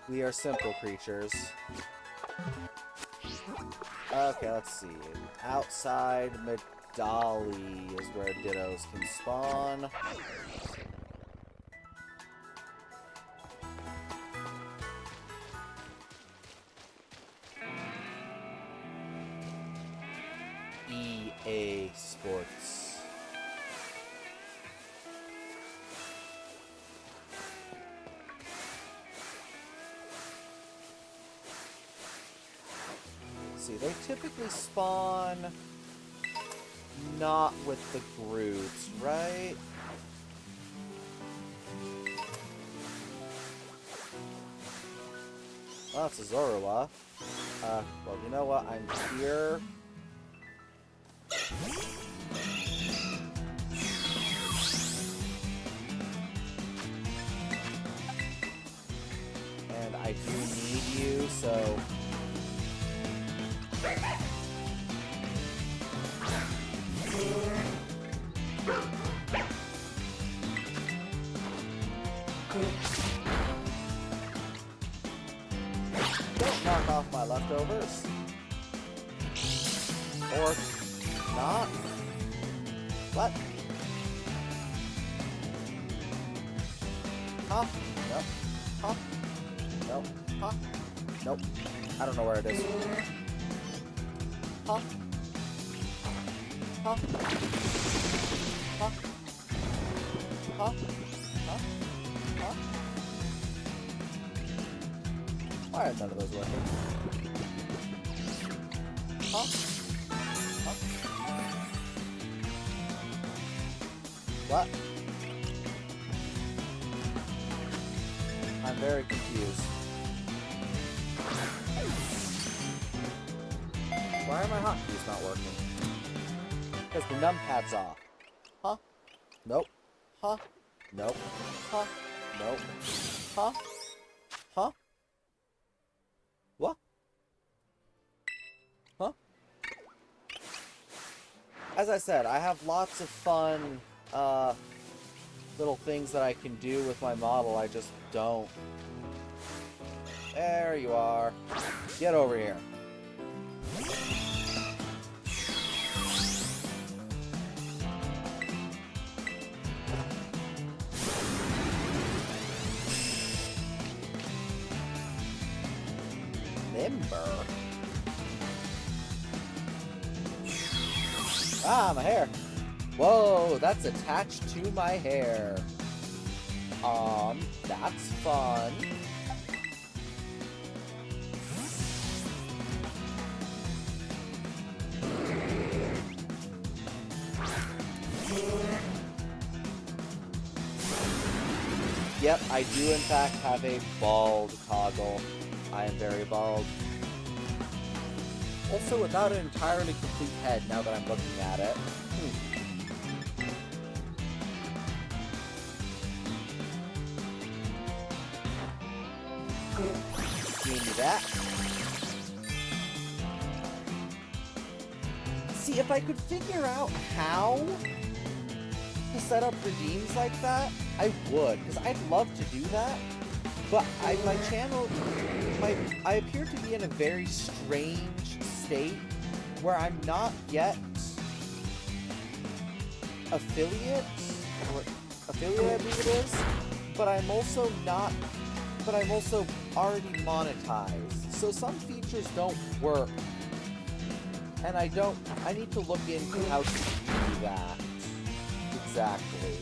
We are simple creatures. Okay, let's see. Outside Medali is where Dittos can spawn. EA Sports. See, they typically spawn not with the groups, right? Well, it's a Zorua. Well, you know what? I'm here. And I do need you, so... Don't knock off my leftovers. Or not. What? Huh? Nope. Huh? Nope. Huh? Nope. I don't know where it is. Huh? Huh? Huh? Huh? Huh? Huh? Why are none of those working? Huh? Huh? What? I'm very confused. Why are my hotkeys not working? Because the numpad's off. Huh? Nope. Huh? Nope. Huh? Nope. Huh? Huh? What? Huh? As I said, I have lots of fun, little things that I can do with my model, I just don't. There you are. Get over here. Limber. Ah, my hair. Whoa, that's attached to my hair. That's fun. Yep, I do in fact have a bald toggle. I am very bald. Also without an entirely complete head now that I'm looking at it. Give me that. See, if I could figure out how to set up redeems like that, I would, because I'd love to do that. But my channel, I appear to be in a very strange state where I'm not yet affiliate, I believe it is, but I'm also already monetized. So some features don't work, and I need to look into how to do that exactly.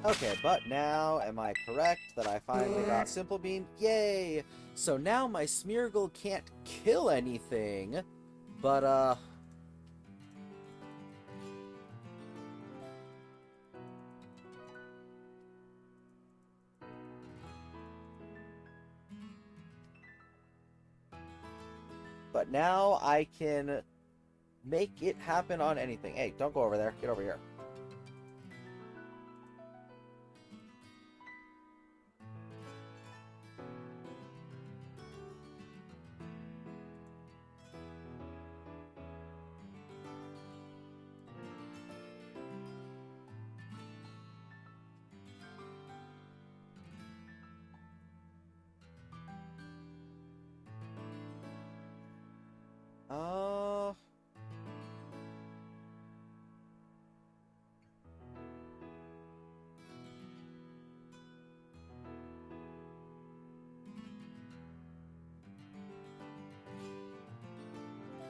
Okay, but now, am I correct that I finally got Simple Beam? Yay! So now my Smeargle can't kill anything, but, but now I can make it happen on anything. Hey, don't go over there. Get over here.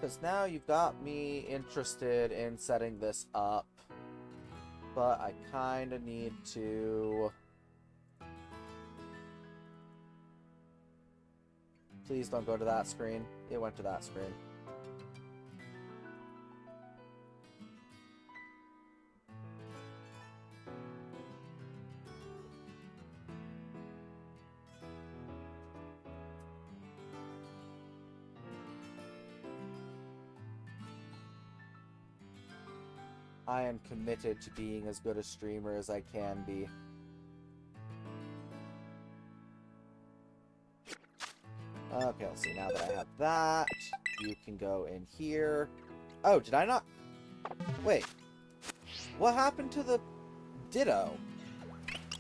Because now you've got me interested in setting this up, but I kind of need to... Please don't go to that screen. It went to that screen. I am committed to being as good a streamer as I can be. Okay, let's see, now that I have that, you can go in here. Oh, did I not? Wait. What happened to the Ditto?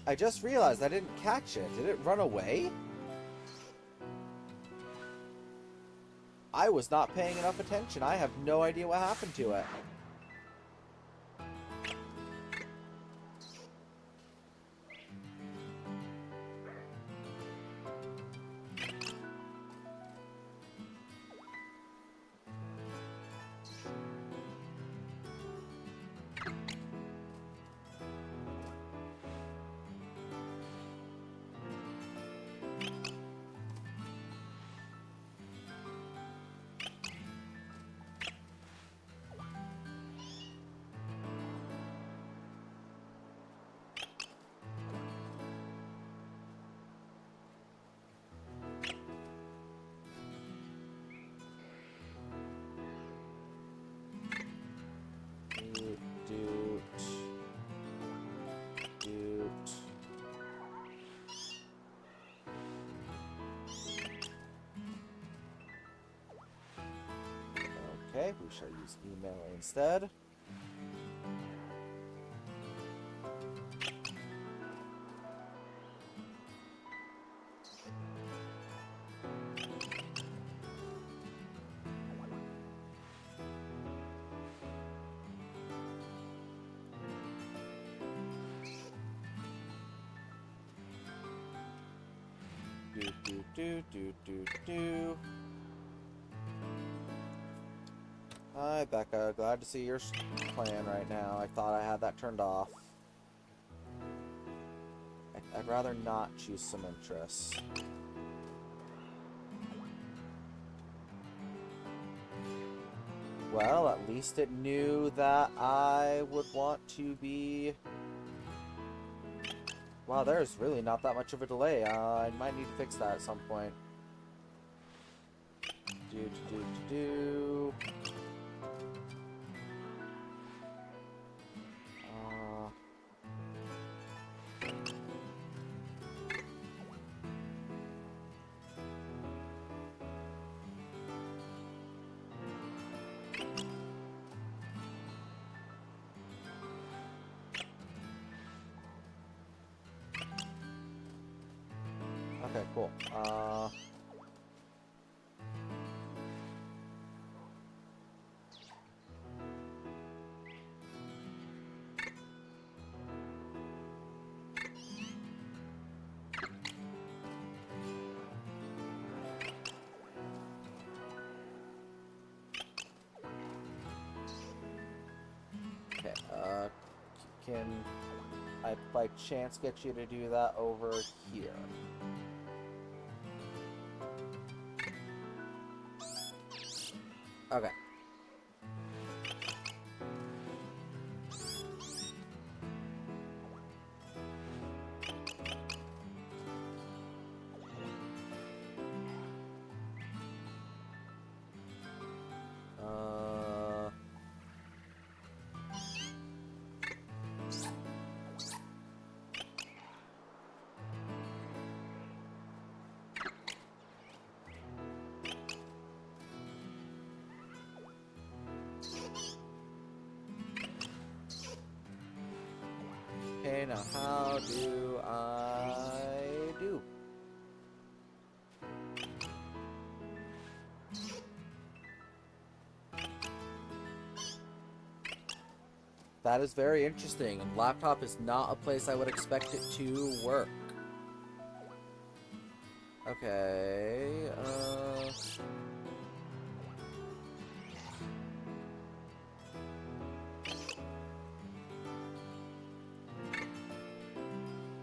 I just realized I didn't catch it. Did it run away? I was not paying enough attention. I have no idea what happened to it. Okay, we shall use email instead. Do. Hi, Becca. Glad to see you're playing right now. I thought I had that turned off. I'd rather not choose some interests. Well, at least it knew that I would want to be... Wow, there's really not that much of a delay. I might need to fix that at some point. Do. Okay, cool. Okay, can I by chance get you to do that over here? Okay. Okay, now how do I do? That is very interesting. Laptop is not a place I would expect it to work. Okay,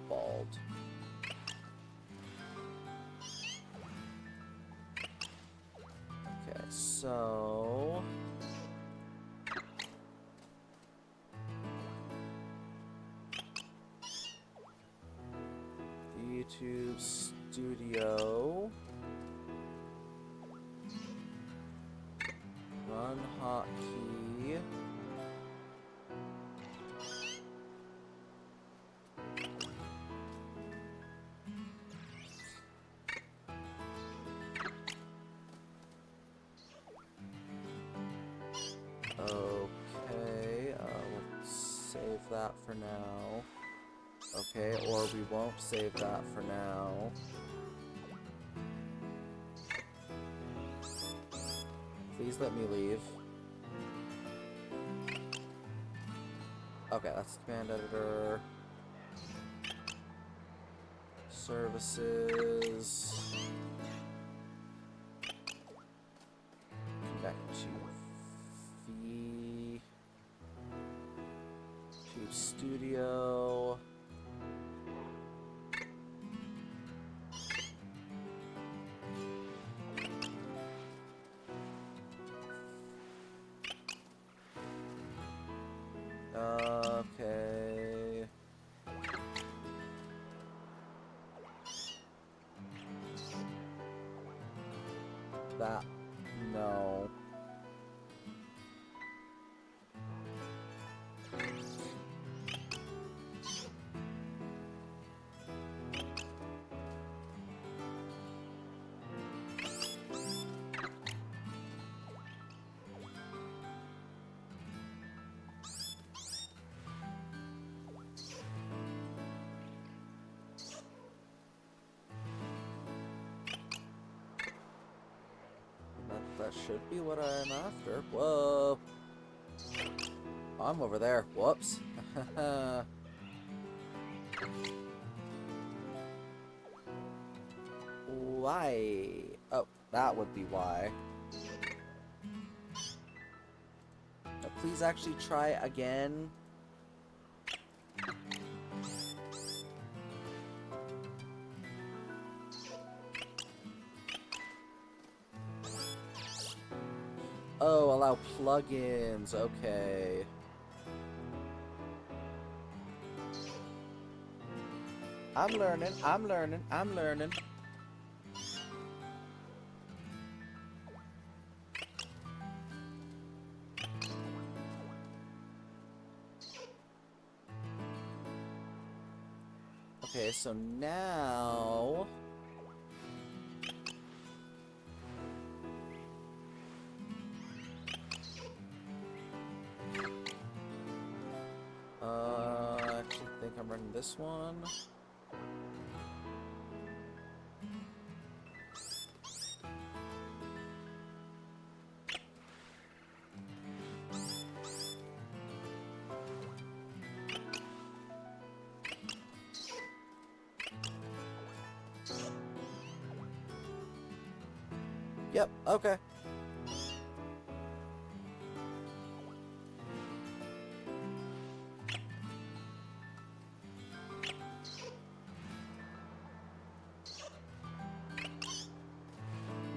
bald. Okay, so... YouTube Studio. Run hotkey. for now. Okay, or we won't save that for now. Please let me leave. Okay, that's the command editor. Services. Connect to fee. To studio. Okay. That, no. That should be what I'm after. Whoa. I'm over there. Whoops. Why? Oh, that would be why. Now, please actually try again. Oh, allow plugins. Okay. I'm learning. I'm learning. I'm learning. Okay, so now... I actually think I'm running this one. Yep, okay.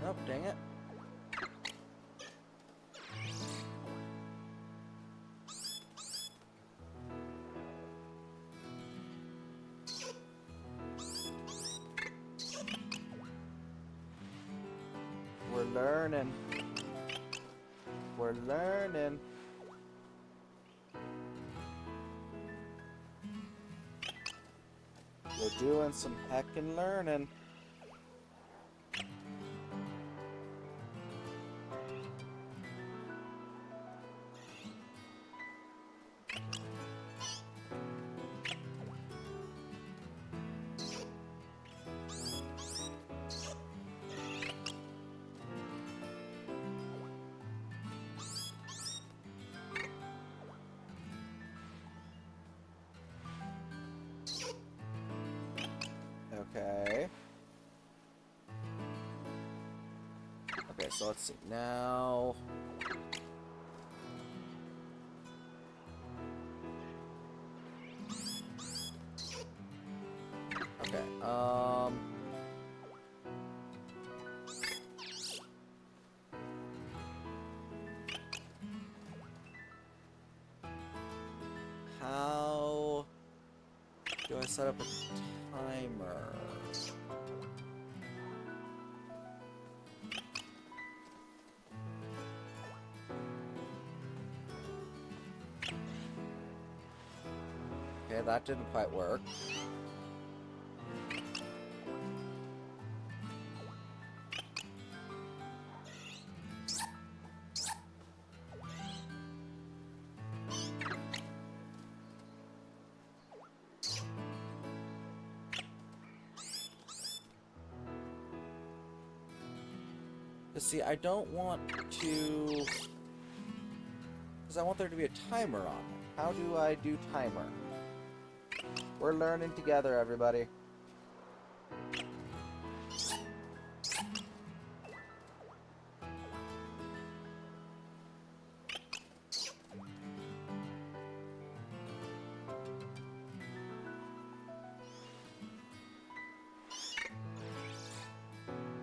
Nope, dang it. We're learning. We're learning. We're doing some heckin' learning. Okay. Okay, so let's see. Now... Okay, how do I set up a timer? Okay, that didn't quite work. Because see, I don't want to... Because I want there to be a timer on it. How do I do timer? We're learning together, everybody.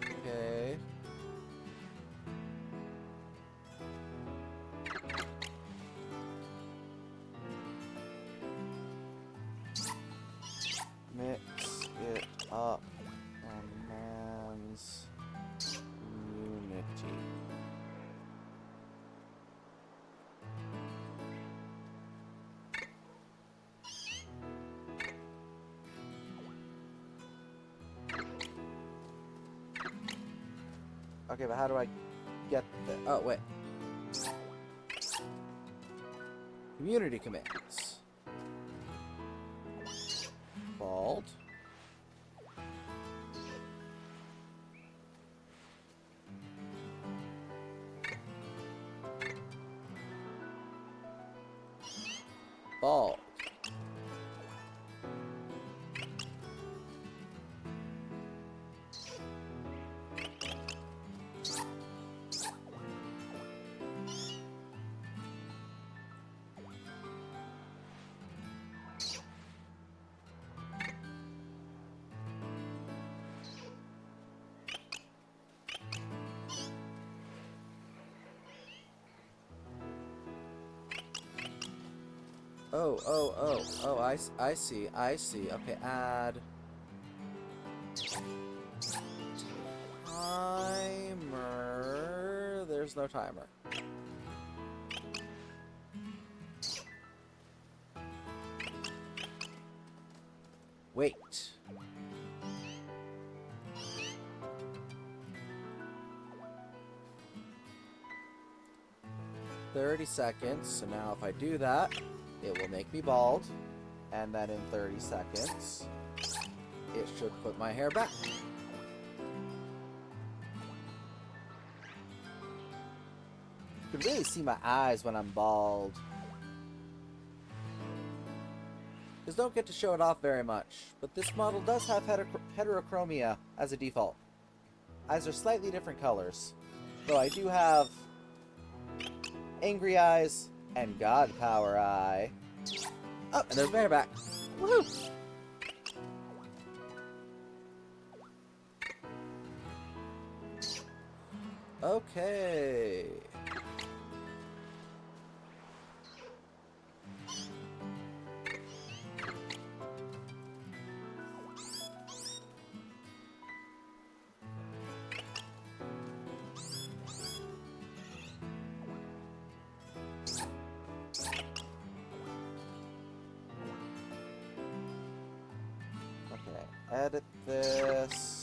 Okay. Mix it up on man's unity. Okay, but how do I get the... Oh, wait. Community commands. Bald. Bald. Oh, I see. Okay, add timer. There's no timer. Wait. $30 seconds. So now if I do that, it will make me bald. And then in 30 seconds, it should put my hair back. You can really see my eyes when I'm bald. Because don't get to show it off very much. But this model does have heterochromia as a default. Eyes are slightly different colors. Though I do have angry eyes and God power eye. Oh, and there's my hair back. Woohoo! Okay. Edit this.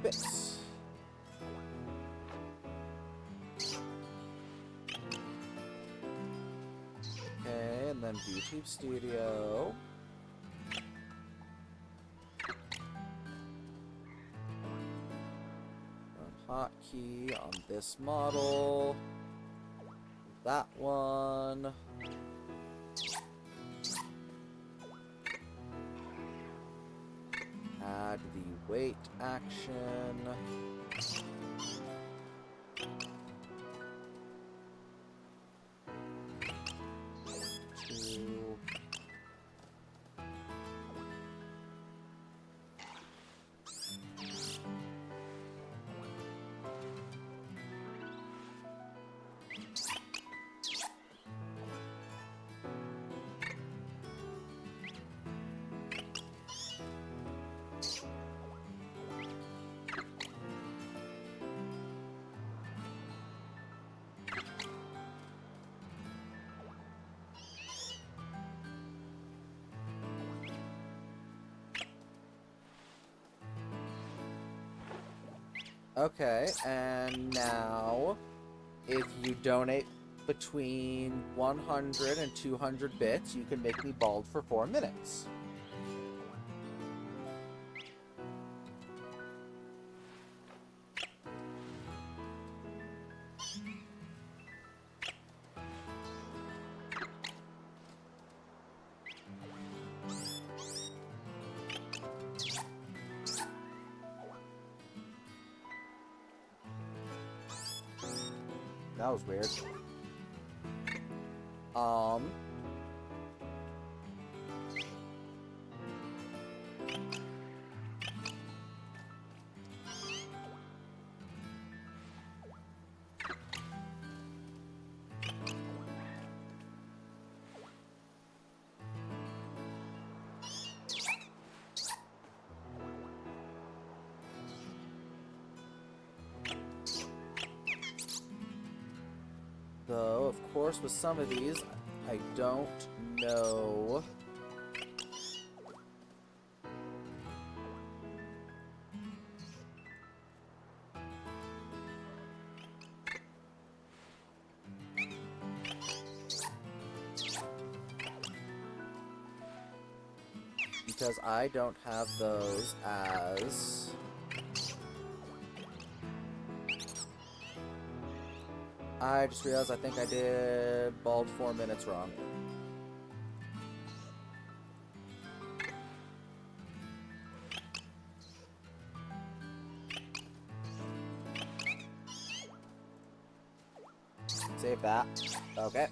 Bits. Okay, and then YouTube Studio. Run hotkey on this model. That one. Add the wait action. Two. Okay, and now, if you donate between 100 and 200 bits, you can make me bald for 4 minutes. That was weird. Though, of course, with some of these, I don't know. Because I don't have those as... I just realized I think I did bald 4 minutes wrong. Save that. Okay.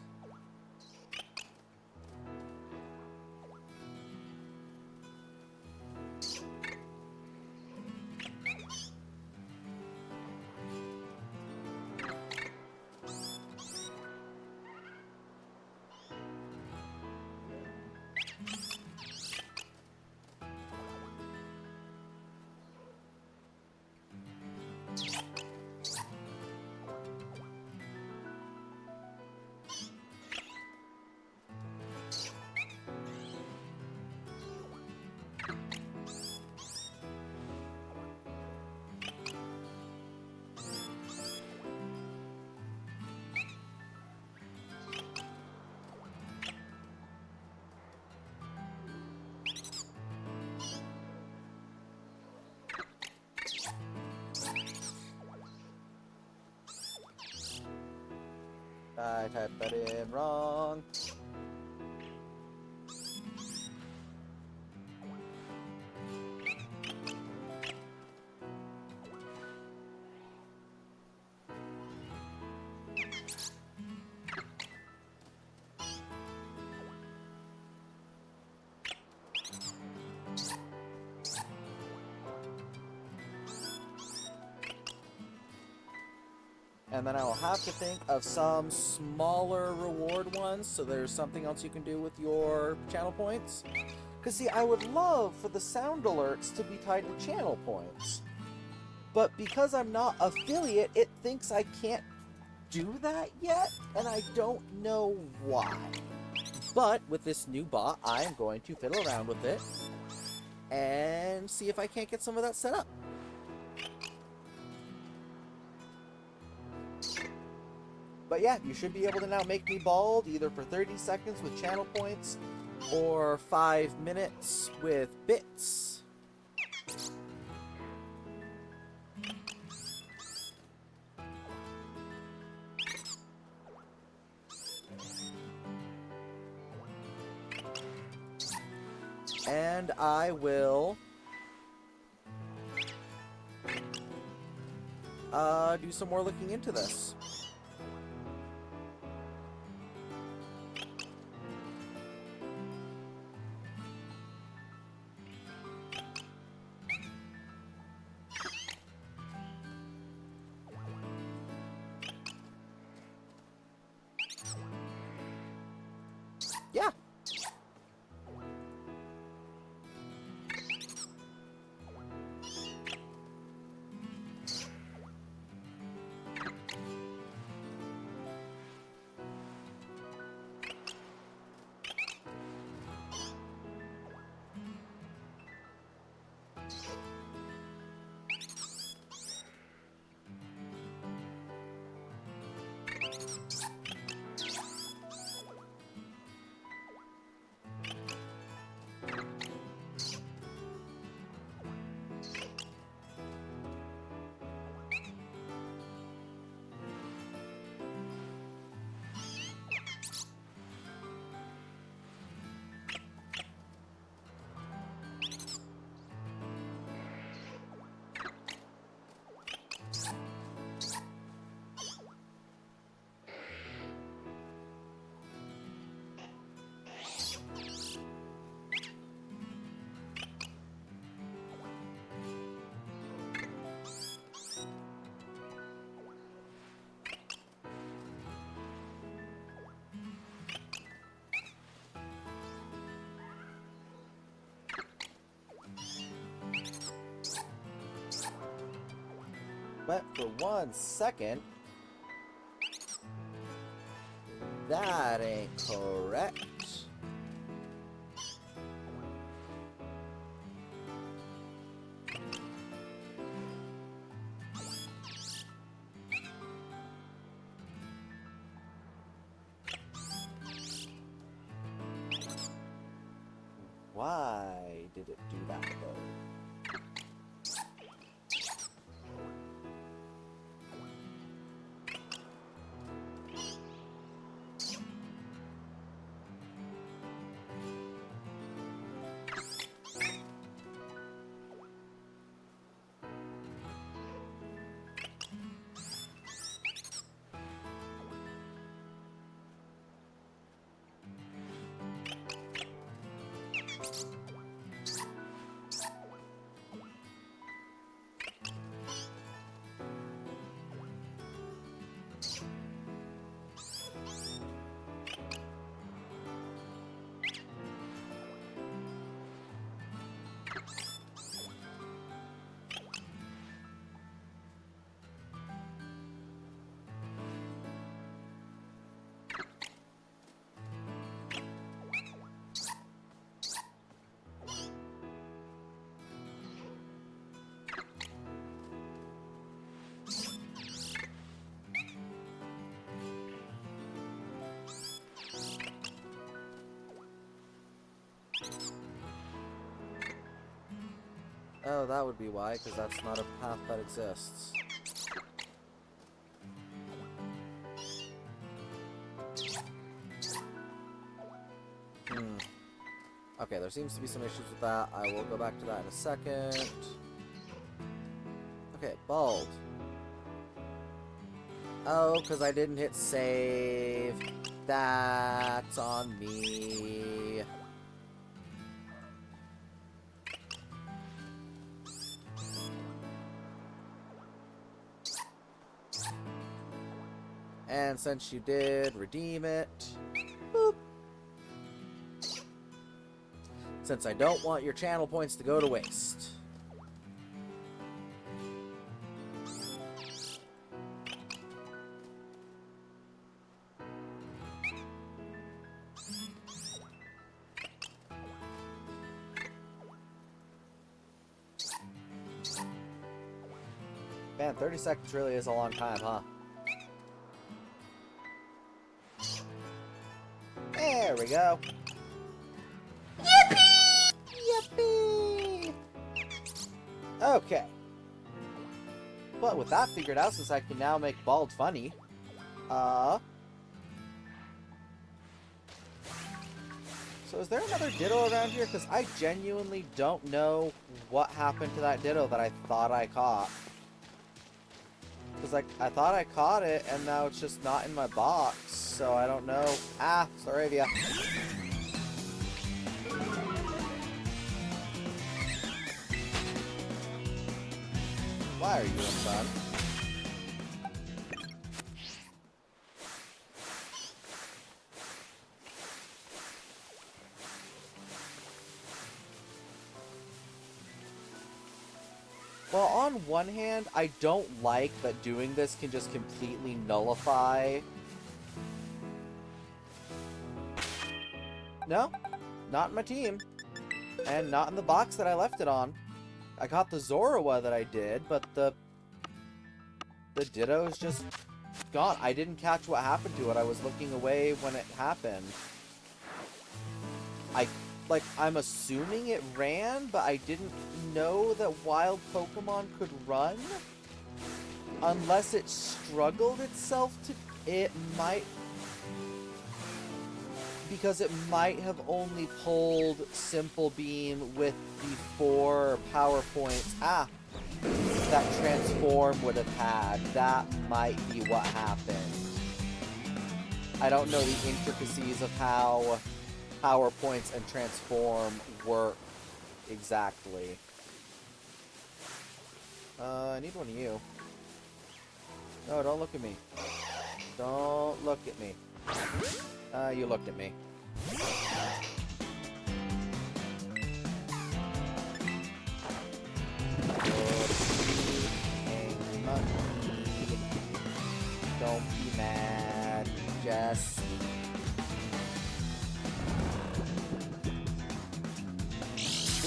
I typed that in wrong. And then I will have to think of some smaller reward ones, so there's something else you can do with your channel points. Because, see, I would love for the sound alerts to be tied to channel points. But because I'm not affiliate, it thinks I can't do that yet, and I don't know why. But with this new bot, I am going to fiddle around with it and see if I can't get some of that set up. But yeah, you should be able to now make me bald either for 30 seconds with channel points or 5 minutes with bits. And I will do some more looking into this. Yeah. But for 1 second, that ain't correct. Why did it do that though? Oh, that would be why, because that's not a path that exists. Okay, there seems to be some issues with that. I will go back to that in a second. Okay, bald. Oh, because I didn't hit save. That's on me. And since you did, redeem it. Boop. Since I don't want your channel points to go to waste. Man, 30 seconds really is a long time, huh? There we go. Yippee! Yippee! Okay. But with that figured out, since I can now make bald funny, so is there another Ditto around here? Because I genuinely don't know what happened to that Ditto that I thought I caught. Because, like, I thought I caught it, and now it's just not in my box, so I don't know. Ah, Saravia. Why are you in fun? Well, on one hand, I don't like that doing this can just completely nullify... No, not in my team. And not in the box that I left it on. I got the Zorua that I did, but the Ditto is just gone. I didn't catch what happened to it. I was looking away when it happened. I'm assuming it ran, but I didn't know that wild Pokemon could run. Unless it struggled itself to... It might... Because it might have only pulled Simple Beam with the 4 power points. Ah! That Transform would have had. That might be what happened. I don't know the intricacies of how power points and Transform work exactly. I need one of you. No, don't look at me. Don't look at me. You looked at me. Angry Mutt.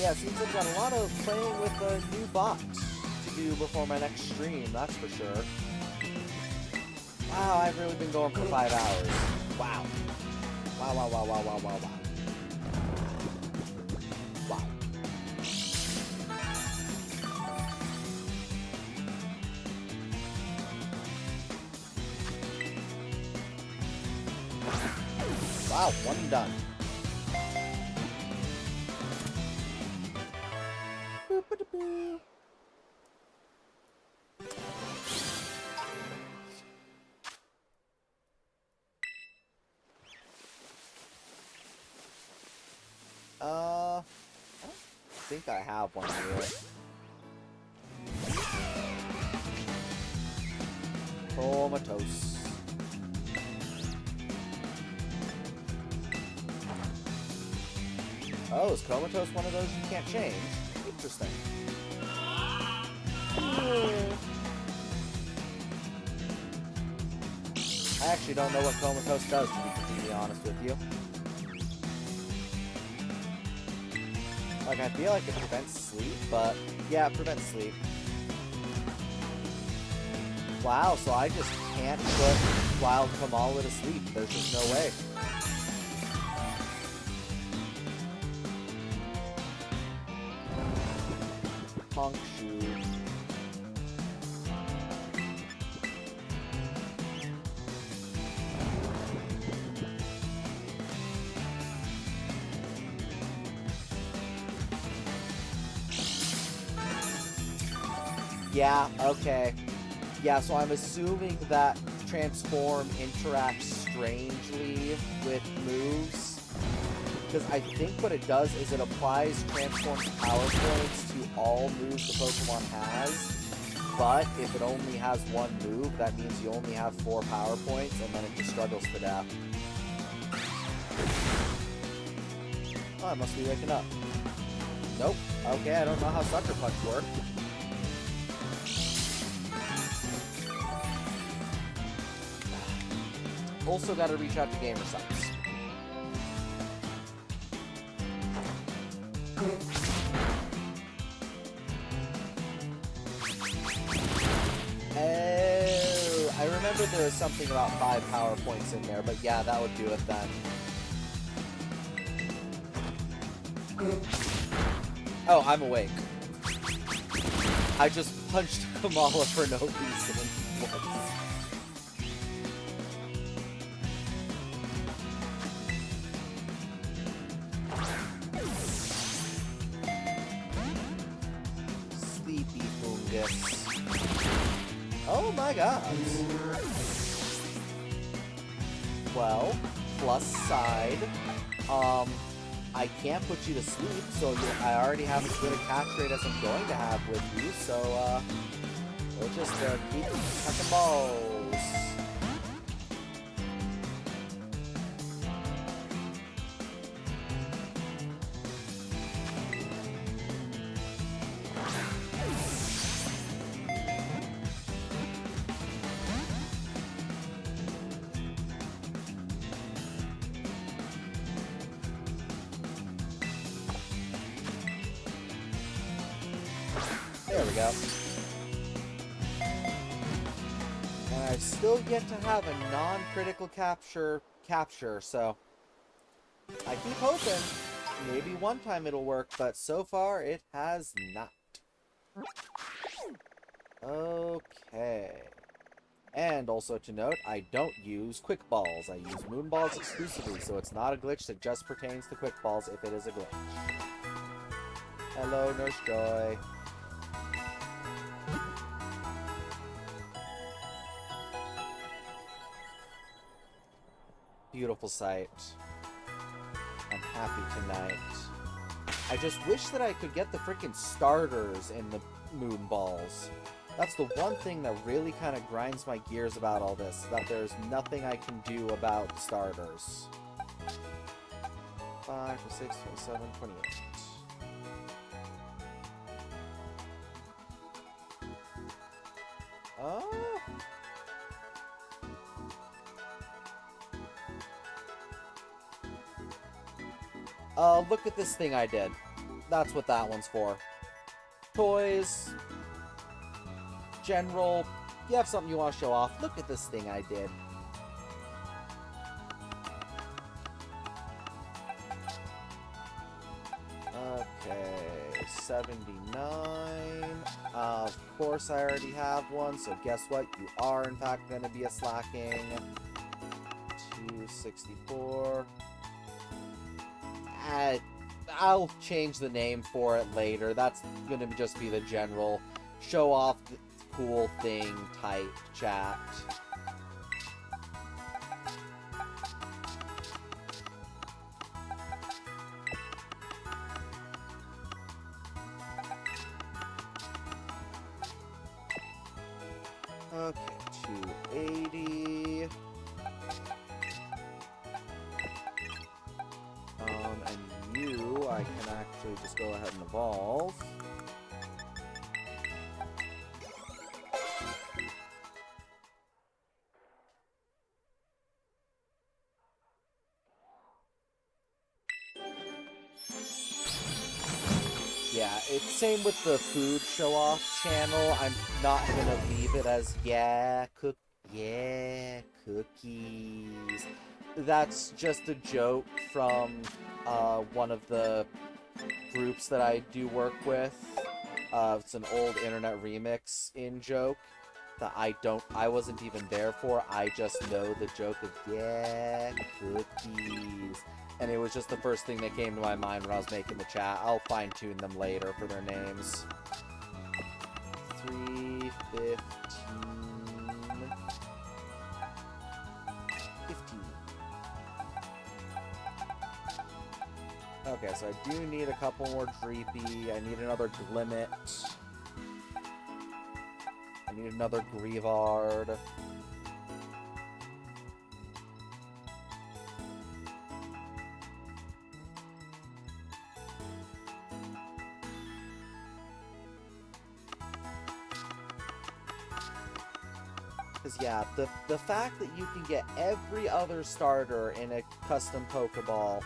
yeah, it seems I've got a lot of playing with a new bot to do before my next stream, that's for sure. Wow, I've really been going for 5 hours. Wow. Wow, wow, wow, wow, wow, wow, wow. Wow. Wow, one and done. Boop-a-da-boo. I don't think I have one here. Comatose. Oh, is Comatose one of those you can't change? Interesting. I actually don't know what Comatose does, to be completely honest with you. Like, I feel like it prevents sleep, but yeah, it prevents sleep. Wow, so I just can't put Wild Kamala to sleep. There's just no way. Honk shoe. Yeah, okay. Yeah, so I'm assuming that Transform interacts strangely with moves. Because I think what it does is it applies Transform's power points to all moves the Pokemon has. But if it only has one move, that means you only have 4 power points, and then it just struggles to death. Oh, I must be waking up. Nope. Okay, I don't know how Sucker Punch works. Also gotta reach out to GamerSupps. Oh, I remember there was something about 5 power points in there, but yeah, that would do it then. Oh, I'm awake. I just punched Kamala for no reason. Sleepy fungus. Oh my god. Well, plus side, I can't put you to sleep, so I already have as good a catch rate as I'm going to have with you, so, we'll just, keep catching balls. There we go. And I've still yet to have a non-critical capture, so I keep hoping maybe one time it'll work, but so far it has not. Okay. And also to note, I don't use Quick Balls. I use Moon Balls exclusively, so it's not a glitch that just pertains to Quick Balls if it is a glitch. Hello, Nurse Joy. Beautiful sight. I'm happy tonight. I just wish that I could get the freaking starters in the Moon Balls. That's the one thing that really kind of grinds my gears about all this, that there's nothing I can do about starters. 5, 6, 27, 28. Oh! Look at this thing I did. that's what that one's for. Toys, general, you have something you want to show off. Look at this thing I did. Okay, 79. Of course I already have one, so guess what? You are in fact going to be a slacking. 264. I'll change the name for it later. That's going to just be the general show off cool thing type chat. Okay, 280. And you, I can actually just go ahead and evolve. Yeah, it's same with the food show-off channel. I'm not gonna leave it as cookies. That's just a joke from one of the groups that I do work with. It's an old internet remix in joke that I wasn't even there for. I just know the joke of cookies. And it was just the first thing that came to my mind when I was making the chat. I'll fine-tune them later for their names. 315. 15. Okay, so I do need a couple more Dreepy. I need another Glimmet. I need another Grievard. Because, yeah, the fact that you can get every other starter in a custom Pokeball,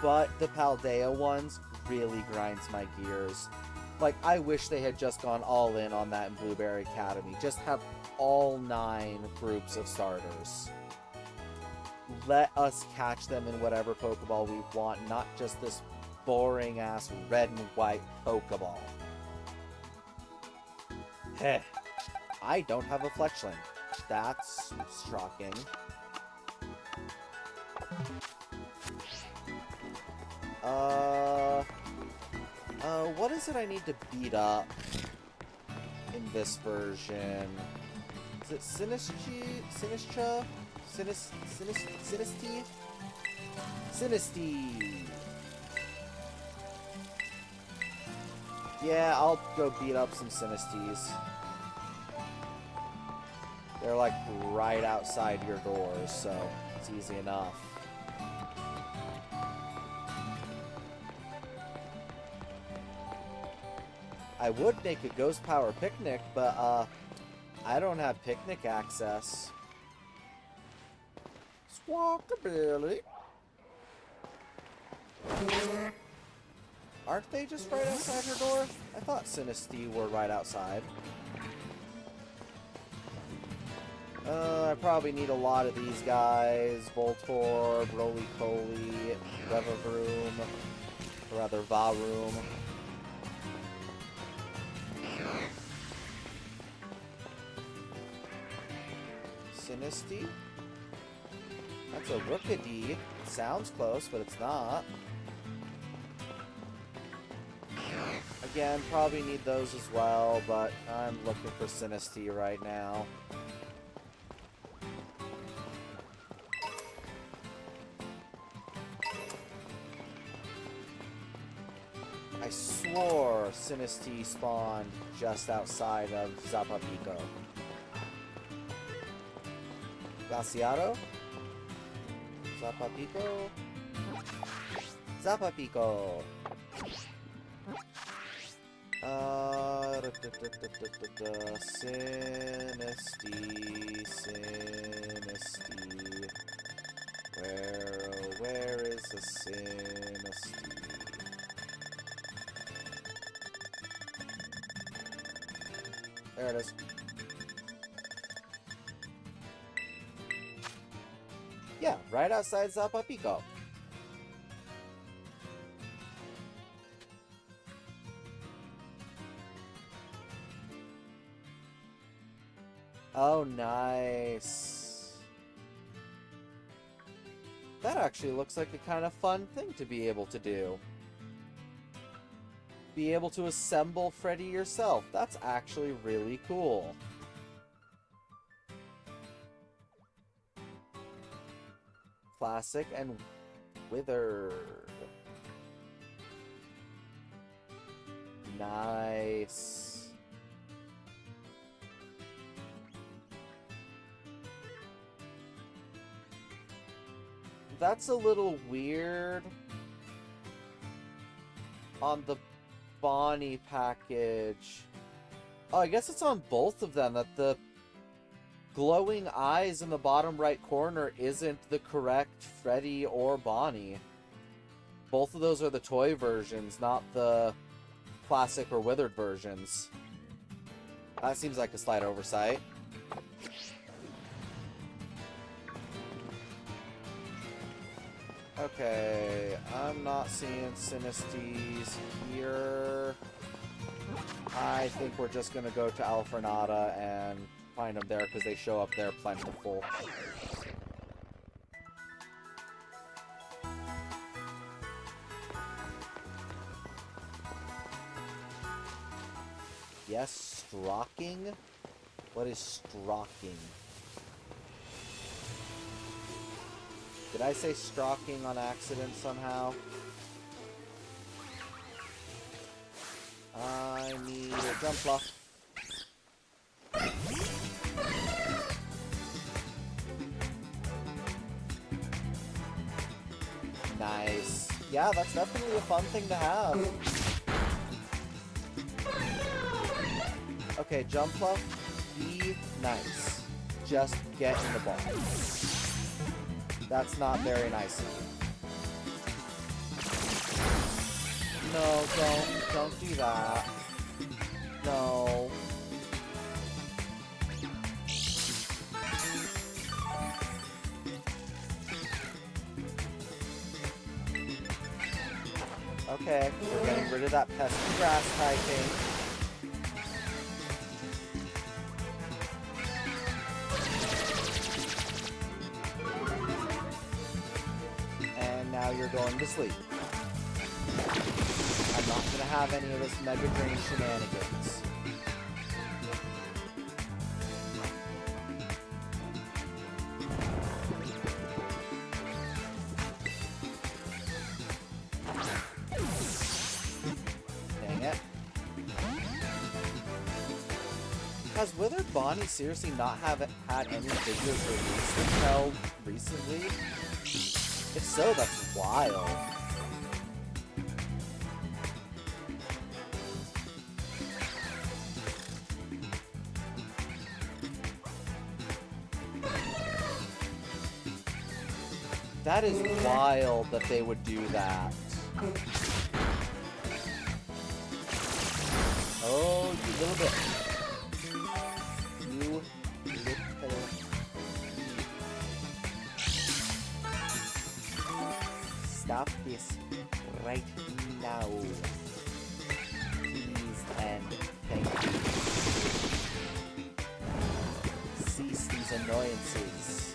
but the Paldea ones, really grinds my gears. Like, I wish they had just gone all in on that in Blueberry Academy. Just have all 9 groups of starters. Let us catch them in whatever Pokeball we want, not just this boring-ass red and white Pokeball. Heh. I don't have a Fletchling. That's shocking. What is it I need to beat up in this version? Is it Sinistra? Sinistea? Yeah, I'll go beat up some Sinestees. They're like right outside your doors, so it's easy enough. I would make a Ghost Power Picnic, but I don't have picnic access. Squawkabilly. Aren't they just right outside your door? I thought Sinistea were right outside. I probably need a lot of these guys. Voltorb, Roly-Poly, Revavroom, or rather Varoom. Sinistea? That's a Rookidee. It sounds close, but it's not. Again, probably need those as well, but I'm looking for Sinistea right now. I swore Sinistea spawned just outside of Zapapico. Glaciado? Zapapico? Zapapico! Sinistea. Where is the Sinistea? There it is. Yeah, right outside Zapapico. Oh, nice. That actually looks like a kind of fun thing to be able to do. Be able to assemble Freddy yourself. That's actually really cool. Classic and withered. Nice. That's a little weird on the Bonnie package. Oh, I guess it's on both of them that the glowing eyes in the bottom right corner isn't the correct Freddy or Bonnie. Both of those are the toy versions, not the classic or withered versions. That seems like a slight oversight. Okay, I'm not seeing Sinistes here. I think we're just gonna go to Alfrenada and find them there because they show up there plentiful. Yes, Strocking? What is Strocking? Did I say Strocking on accident somehow? I need a jump fluff. Nice. Yeah, that's definitely a fun thing to have. Okay, jump fluff, be nice. Just get in the ball. That's not very nice of you. No, don't do that. No. Okay, we're getting rid of that pesky grass typing. Now you're going to sleep. I'm not going to have any of this Mega Drain shenanigans. Dang it. Has Withered Bonnie seriously not had any figures released until recently? If so, that's wild. That is wild that they would do that. Oh, you little bit. You little... Stop this right now. Please and thank you. Cease these annoyances.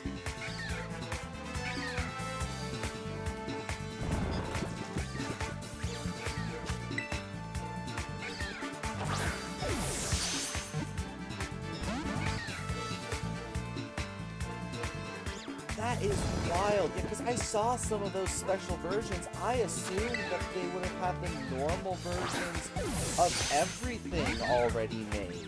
That is wild. Yeah, because I saw some of those special versions. I assumed that they would have had the normal versions of everything already made.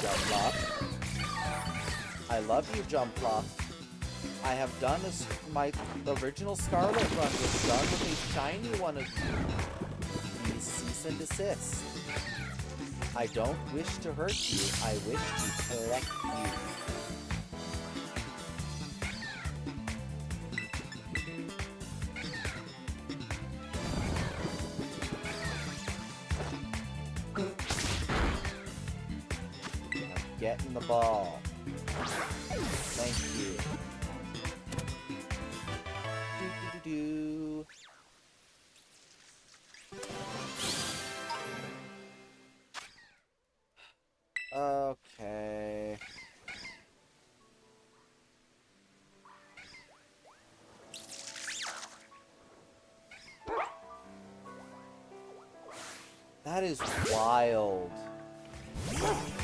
Jumpluff. I love you, Jumpluff. I have done this. My original Scarlet run was done with a shiny one of you. Please cease and desist. I don't wish to hurt you. I wish to collect you. Get in the ball. Thank you. Do. Okay. That is wild.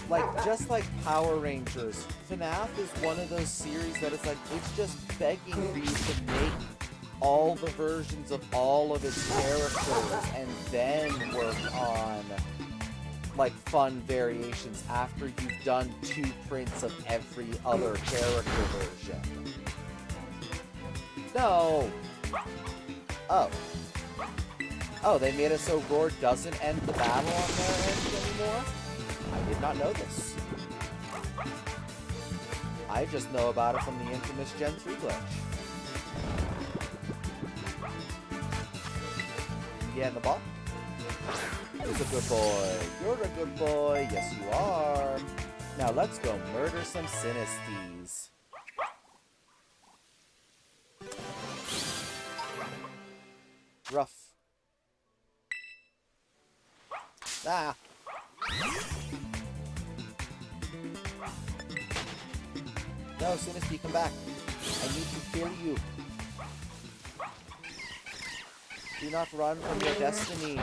Like, just like Power Rangers, FNAF is one of those series that is like, it's just begging for you to make all the versions of all of its characters and then work on, like, fun variations after you've done 2 prints of every other character version. No! Oh. Oh, they made it so Roar doesn't end the battle on their end anymore? I did not know this. I just know about it from the infamous Gen 3 glitch. Yeah, in the ball? Who's a good boy? You're a good boy. Yes, you are. Now let's go murder some Sinisties. Rough. Ah. No, Sinisty, come back. I need to kill you. Do not run from your destiny.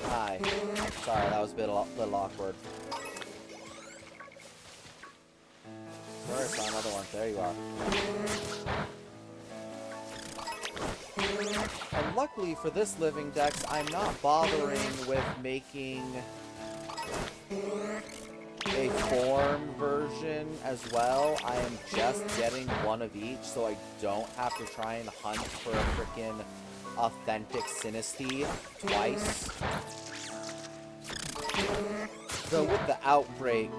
Hi. Sorry, that was a little awkward. Where I saw another one. There you are. And luckily for this living Dex, I'm not bothering with making a form version as well. I am just getting one of each, so I don't have to try and hunt for a freaking authentic Sinisty twice. So with the outbreak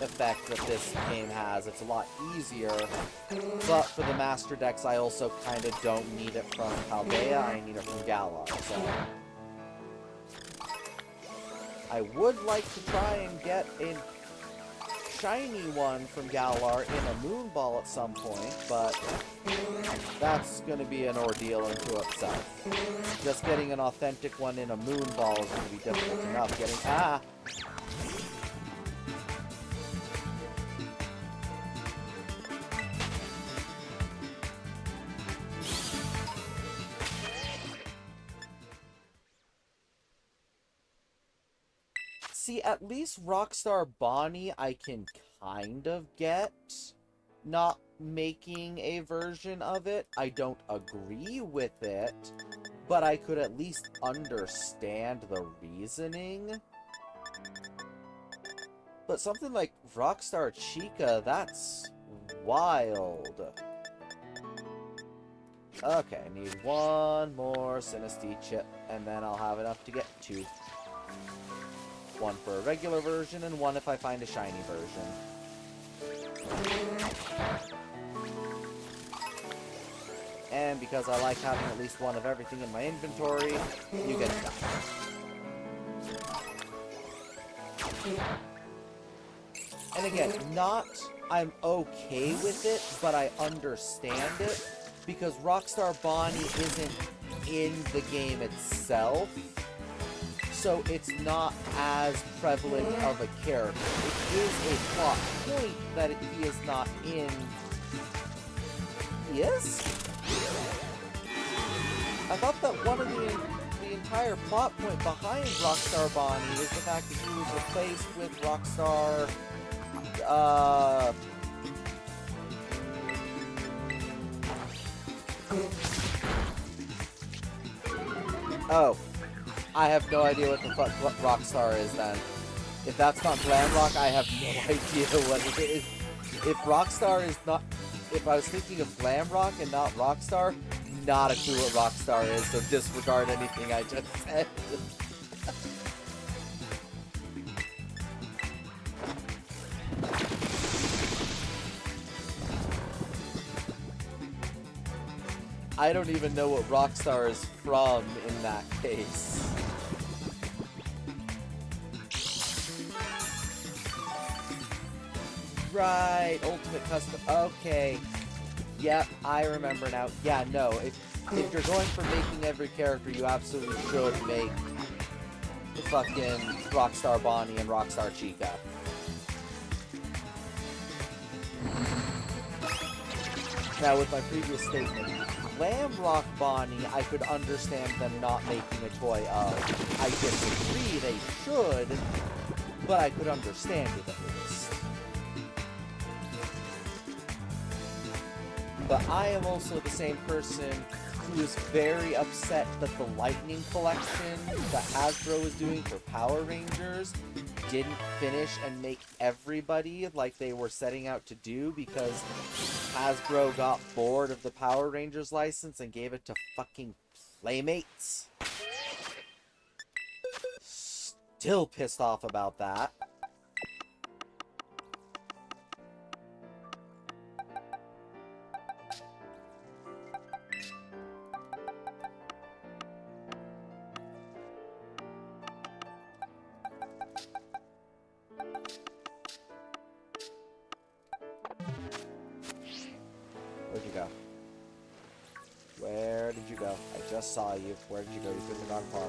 effect that this game has, it's a lot easier. But for the Master Dex, I also kind of don't need it from Paldea, I need it from Galar. So I would like to try and get a shiny one from Galar in a Moonball at some point, but that's going to be an ordeal unto itself. Just getting an authentic one in a Moonball is going to be difficult enough. Getting... Ah! See, at least Rockstar Bonnie I can kind of get. Not making a version of it. I don't agree with it, but I could at least understand the reasoning. But something like Rockstar Chica, that's wild. Okay, I need one more Sinisty chip, and then I'll have enough to get 2. One for a regular version, and one if I find a shiny version. And because I like having at least one of everything in my inventory, you get that. And again, I'm okay with it, but I understand it, because Rockstar Bonnie isn't in the game itself. So it's not as prevalent of a character. It is a plot point that he is not in. He is? I thought that one of the entire plot point behind Rockstar Bonnie is the fact that he was replaced with Rockstar... Oh. I have no idea what the fuck Rockstar is then. If that's not Glamrock, I have no idea what it is. If Rockstar is not... If I was thinking of Glamrock and not Rockstar, not a clue what Rockstar is, so disregard anything I just said. I don't even know what Rockstar is from in that case. Right, Ultimate Custom. Okay. Yep, I remember now. Yeah, no, if you're going for making every character, you absolutely should make the fucking Rockstar Bonnie and Rockstar Chica. Now, with my previous statement, Glamrock Bonnie, I could understand them not making a toy of. I disagree, they should, but I could understand it at least. But I am also the same person who is very upset that the Lightning Collection that Hasbro is doing for Power Rangers didn't finish and make everybody like they were setting out to do, because Hasbro got bored of the Power Rangers license and gave it to fucking Playmates. Still pissed off about that. Where'd you go? Where did you go? I just saw you. Where did you go? You couldn't have gone far.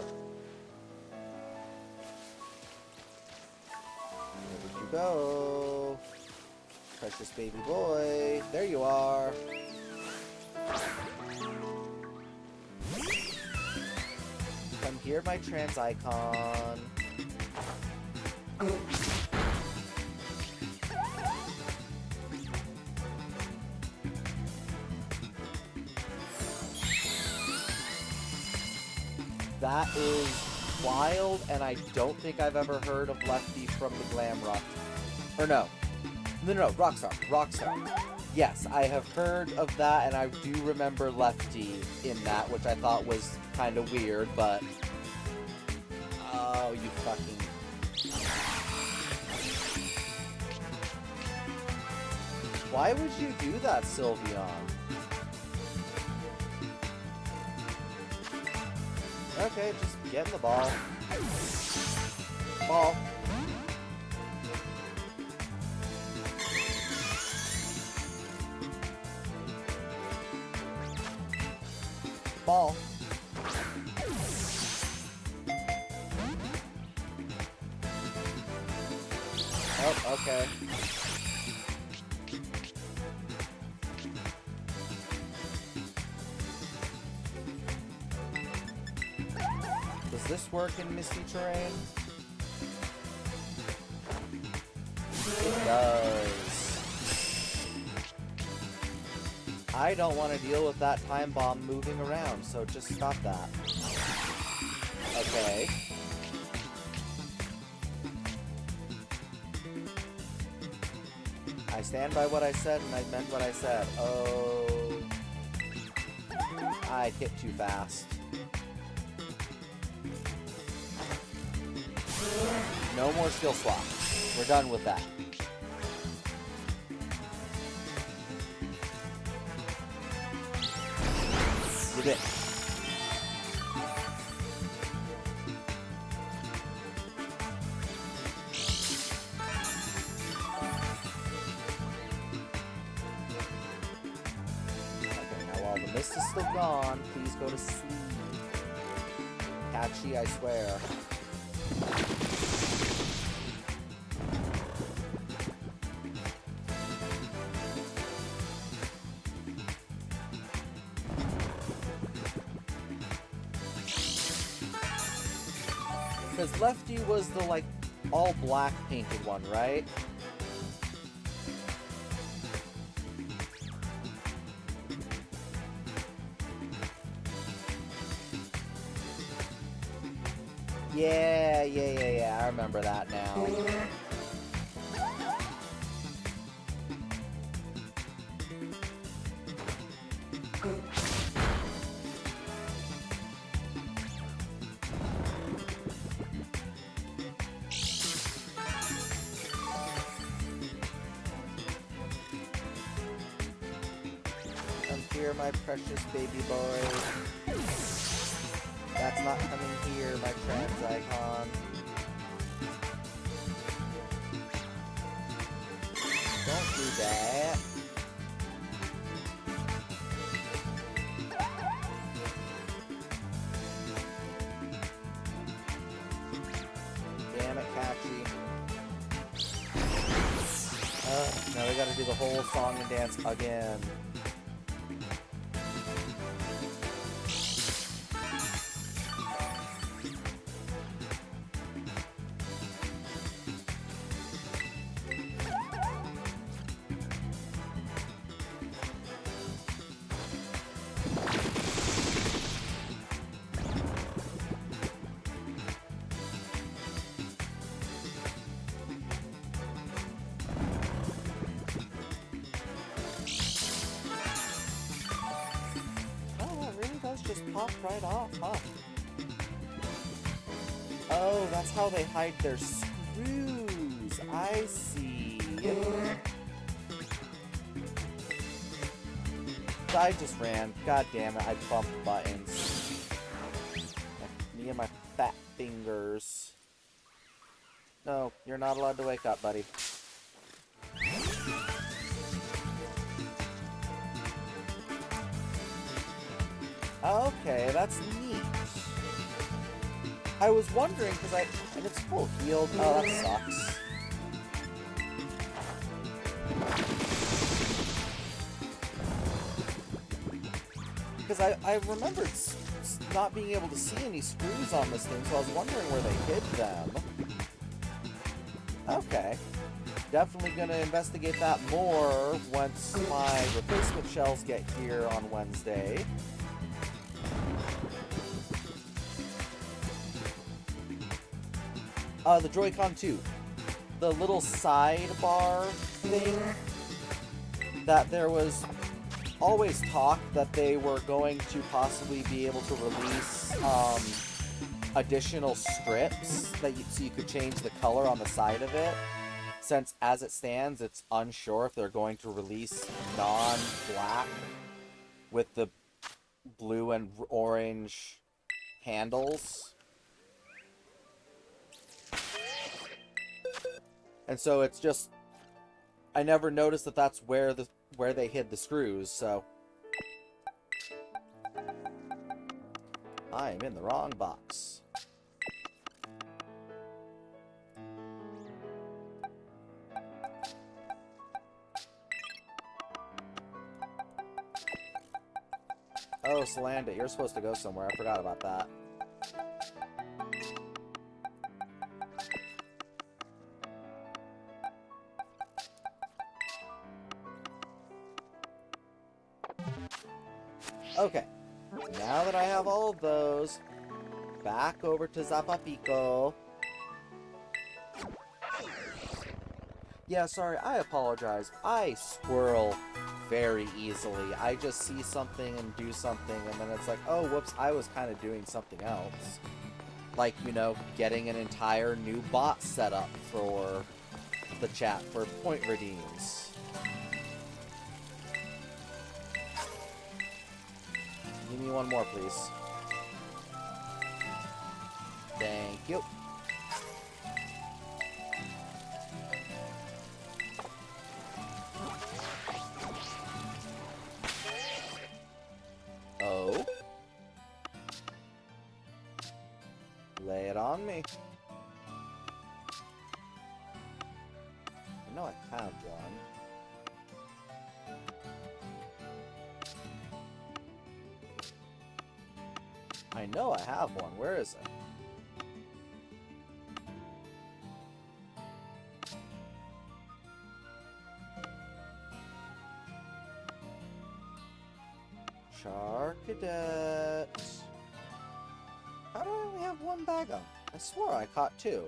Where did you go? Precious baby boy. There you are. Come here, my trans icon. That is wild, and I don't think I've ever heard of Lefty from the Glamrock. Or no, Rockstar. Yes, I have heard of that, and I do remember Lefty in that, which I thought was kind of weird, but... Oh, you fucking... Why would you do that, Sylveon? Okay, just get in the ball. Ball. Ball. Oh, okay. Does this work in misty terrain? It does. I don't want to deal with that time bomb moving around, so just stop that. Okay. I stand by what I said, and I meant what I said. Oh. I hit too fast. No more skill swaps. We're done with that. You're it. Okay, now while the mist is still gone, please go to sleep. Catchy, I swear. Because Lefty was the, like, all-black painted one, right? Yeah, I remember that now. here, my precious baby boy. That's not coming here, my trans icon. Don't do that. Damn it, Catchy. Now we gotta do the whole song and dance again. Just pop right off, huh? Oh, that's how they hide their screws. I see. I just ran. God damn it, I bumped buttons. Me and my fat fingers. No, you're not allowed to wake up, buddy. Okay, that's neat. I was wondering, because and it's full healed. Oh, that sucks. Because I remembered not being able to see any screws on this thing, so I was wondering where they hid them. Okay. Definitely gonna investigate that more once my replacement shells get here on Wednesday. The Joy-Con 2. The little sidebar thing that there was always talk that they were going to possibly be able to release additional strips that so you could change the color on the side of it. Since as it stands, it's unsure if they're going to release non-black with the blue and orange handles. And so it's just, I never noticed that that's where they hid the screws, so I am in the wrong box. Oh, Salanda, you're supposed to go somewhere. I forgot about that. Okay, now that I have all of those, back over to Zapapico. Yeah, sorry, I apologize. I squirrel very easily. I just see something and do something, and then it's like, oh, whoops, I was kind of doing something else. Like, you know, getting an entire new bot set up for the chat for point redeems. Give me one more, please. Thank you. Oh. Lay it on me. I know I have one. I know I have one. Where is it? Charcadet. How do I only have one bag of? I swore I caught two.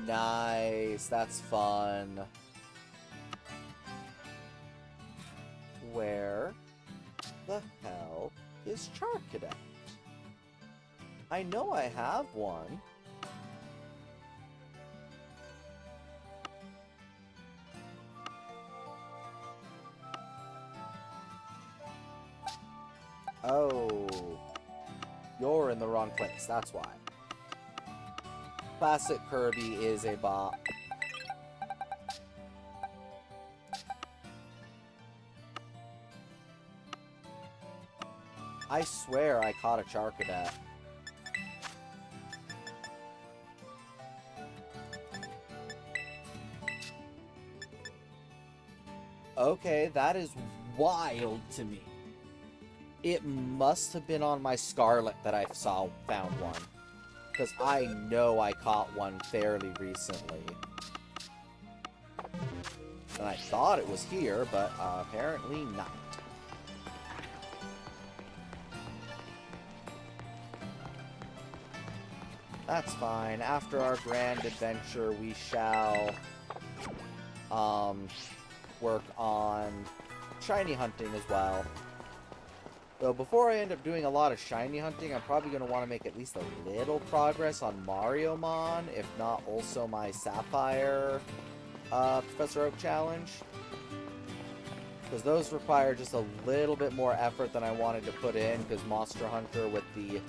Nice. That's fun. Where the hell is Charcadet? I know I have one. place, that's why. Classic Kirby is a bop. I swear I caught a Charcadet. Okay, that is wild to me. It must have been on my Scarlet that I found one. Because I know I caught one fairly recently. And I thought it was here, but apparently not. That's fine. After our grand adventure, we shall work on shiny hunting as well. Though before I end up doing a lot of shiny hunting, I'm probably going to want to make at least a little progress on Mariomon, if not also my Sapphire Professor Oak challenge. Because those require just a little bit more effort than I wanted to put in, because Monster Hunter with the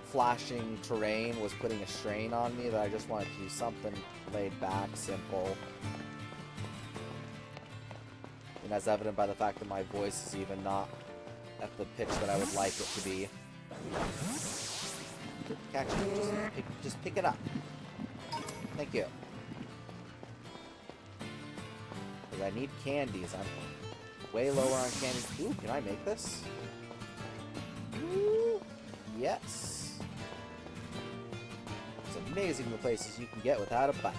flashing terrain was putting a strain on me that I just wanted to do something laid back, simple. And as evident by the fact that my voice is even not at the pitch that I would like it to be. Catch it. Just pick it up. Thank you. Because I need candies. I'm way lower on candies. Ooh, can I make this? Ooh, yes. It's amazing the places you can get without a bike.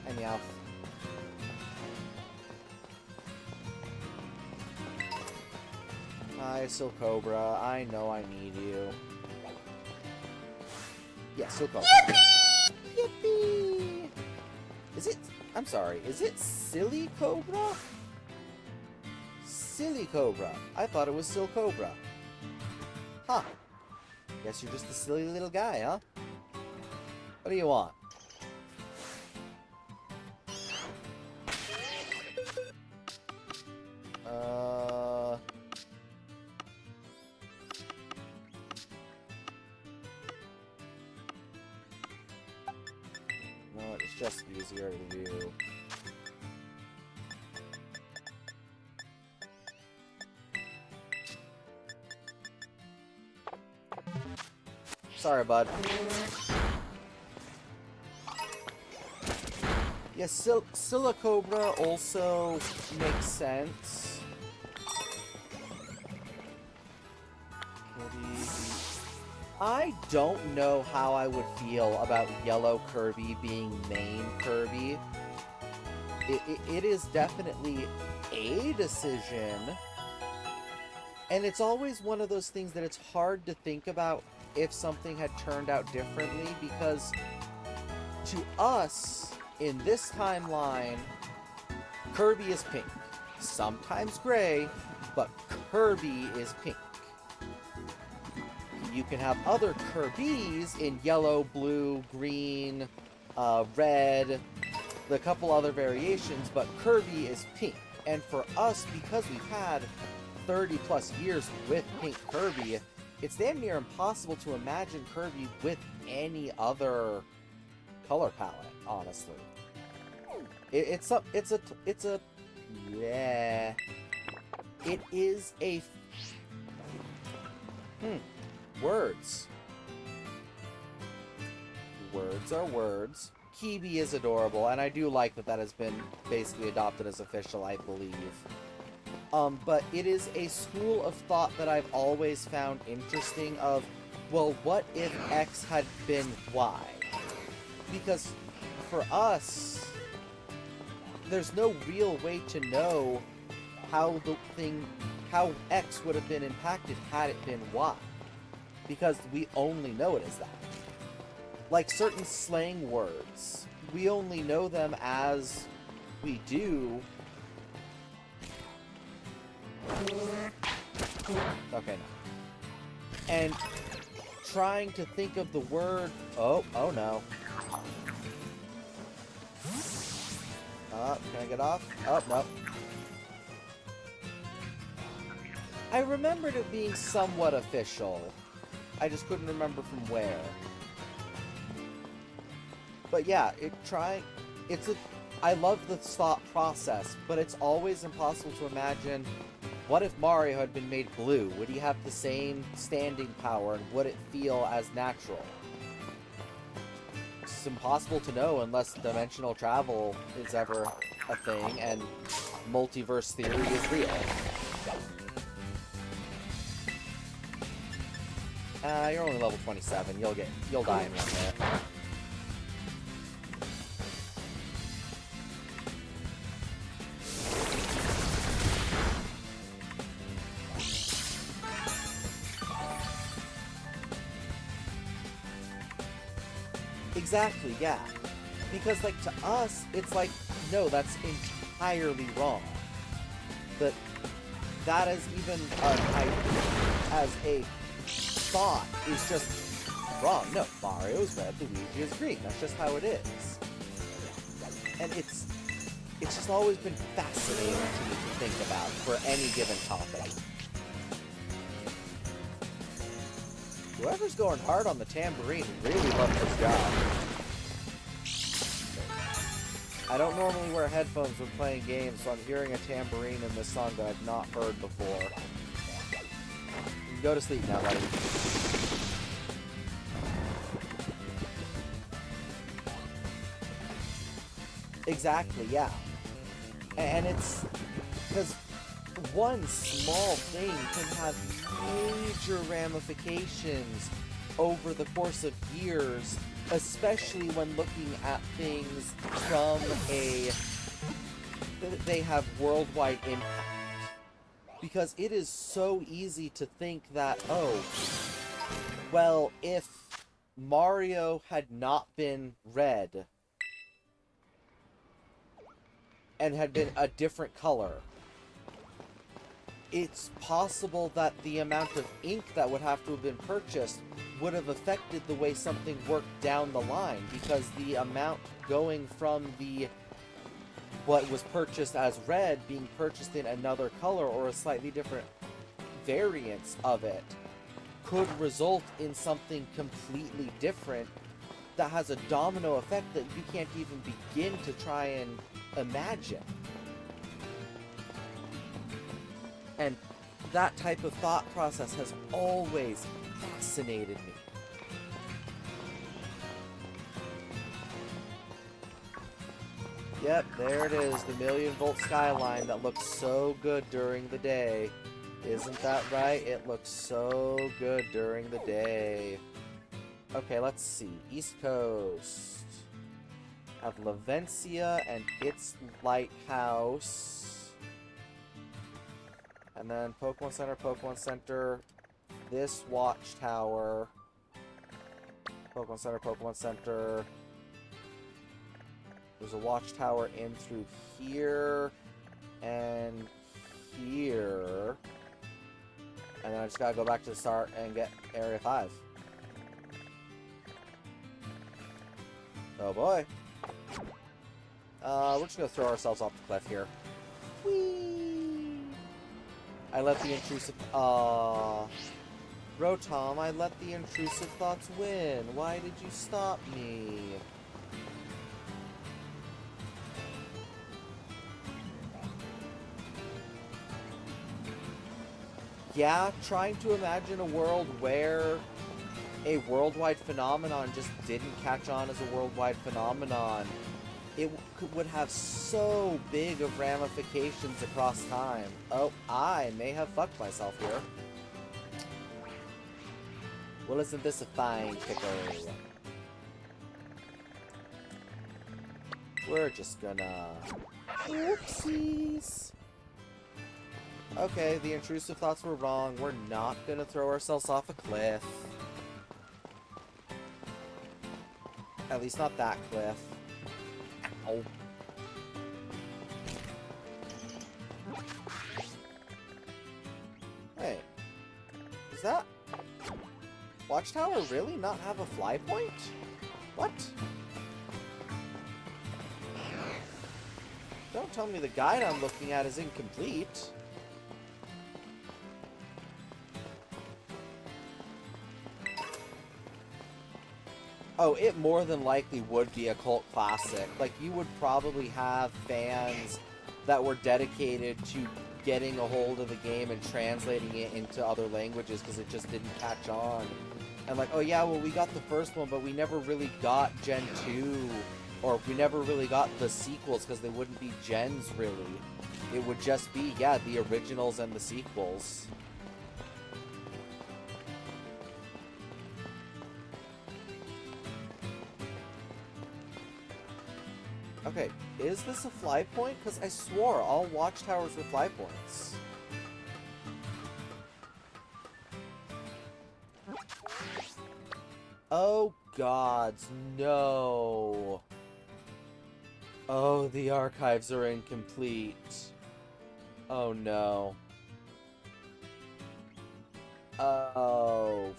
Hey, Meowth. Hi, Silcobra. I know I need you. Yeah, Silcobra. Yippee! Yippee! Is it... I'm sorry. Is it Silly Cobra? Silly Cobra. I thought it was Silcobra. Huh. Guess you're just a silly little guy, huh? What do you want? No, it's just easier to do. Sorry, bud. Yes, Silicobra also makes sense. I don't know how I would feel about Yellow Kirby being main Kirby. It is definitely a decision. And it's always one of those things that it's hard to think about if something had turned out differently, because to us, in this timeline, Kirby is pink. Sometimes gray, but Kirby is pink. You can have other Kirbys in yellow, blue, green, red, the couple other variations, but Kirby is pink. And for us, because we've had 30 plus years with pink Kirby, it's damn near impossible to imagine Kirby with any other color palette, honestly. It's a yeah. It is a words. Words are words. Kibi is adorable, and I do like that that has been basically adopted as official, I believe. But it is a school of thought that I've always found interesting of, well, what if X had been Y? Because for us, there's no real way to know how how X would have been impacted had it been Y. Because we only know it as that. Like certain slang words, we only know them as we do. Okay, no. And trying to think of the word... Oh no. Can I get off? Oh, no. I remembered it being somewhat official. I just couldn't remember from where. But yeah, I love the thought process, but it's always impossible to imagine, what if Mario had been made blue? Would he have the same standing power, and would it feel as natural? It's impossible to know unless dimensional travel is ever a thing, and multiverse theory is real. You're only level 27. You'll die in 1 hit. Exactly, yeah. Because, like, to us, it's like, no, that's entirely wrong. That is even as a thought is just wrong. No, Mario's red, Luigi is green. That's just how it is. And it's just always been fascinating to me to think about for any given topic. Whoever's going hard on the tambourine really loves his job. I don't normally wear headphones when playing games, so I'm hearing a tambourine in this song that I've not heard before. You can go to sleep now, buddy. Exactly, yeah. And it's because one small thing can have major ramifications over the course of years, especially when looking at things from they have worldwide impact. Because it is so easy to think that, oh, well, if Mario had not been red and had been a different color, it's possible that the amount of ink that would have to have been purchased would have affected the way something worked down the line, because the amount going from what was purchased as red being purchased in another color or a slightly different variance of it could result in something completely different that has a domino effect that you can't even begin to try and imagine. And that type of thought process has always fascinated me. Yep, there it is, the 1,000,000-volt skyline that looks so good during the day. Isn't that right? It looks so good during the day. Okay, let's see. East Coast. Have Lavencia and its lighthouse. And then Pokemon Center, this watchtower. Pokemon Center. There's a watchtower in through here and here. And then I just gotta go back to the start and get Area 5. Oh boy. We're just gonna throw ourselves off the cliff here. Whee! I let the intrusive... Rotom, I let the intrusive thoughts win. Why did you stop me? Yeah, trying to imagine a world where a worldwide phenomenon just didn't catch on as a worldwide phenomenon. It would have so big of ramifications across time. Oh, I may have fucked myself here. Well, isn't this a fine pickle? We're just gonna... Oopsies. Okay, the intrusive thoughts were wrong. We're not gonna throw ourselves off a cliff. At least not that cliff. Ow. Hey. Does that watchtower really not have a fly point? What? Don't tell me the guide I'm looking at is incomplete. Oh, it more than likely would be a cult classic. Like, you would probably have fans that were dedicated to getting a hold of the game and translating it into other languages because it just didn't catch on. And like, oh yeah, well, we got the first one, but we never really got Gen 2, or we never really got the sequels because they wouldn't be gens, really. It would just be, yeah, the originals and the sequels. Okay, is this a fly point? Because I swore all watchtowers were fly points. Oh gods, no. Oh, the archives are incomplete. Oh no. Oh,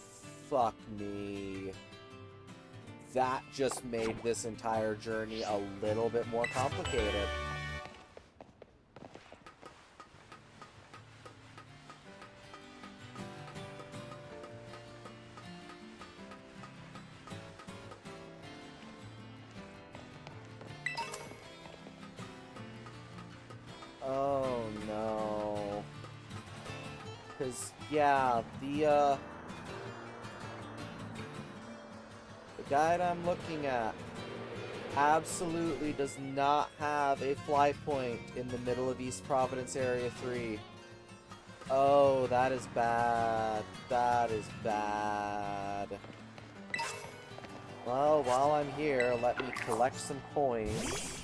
fuck me. That just made this entire journey a little bit more complicated. Oh no. 'Cause, yeah, the guide I'm looking at absolutely does not have a fly point in the middle of East Providence Area 3. Oh, that is bad. That is bad. Well, while I'm here, let me collect some coins.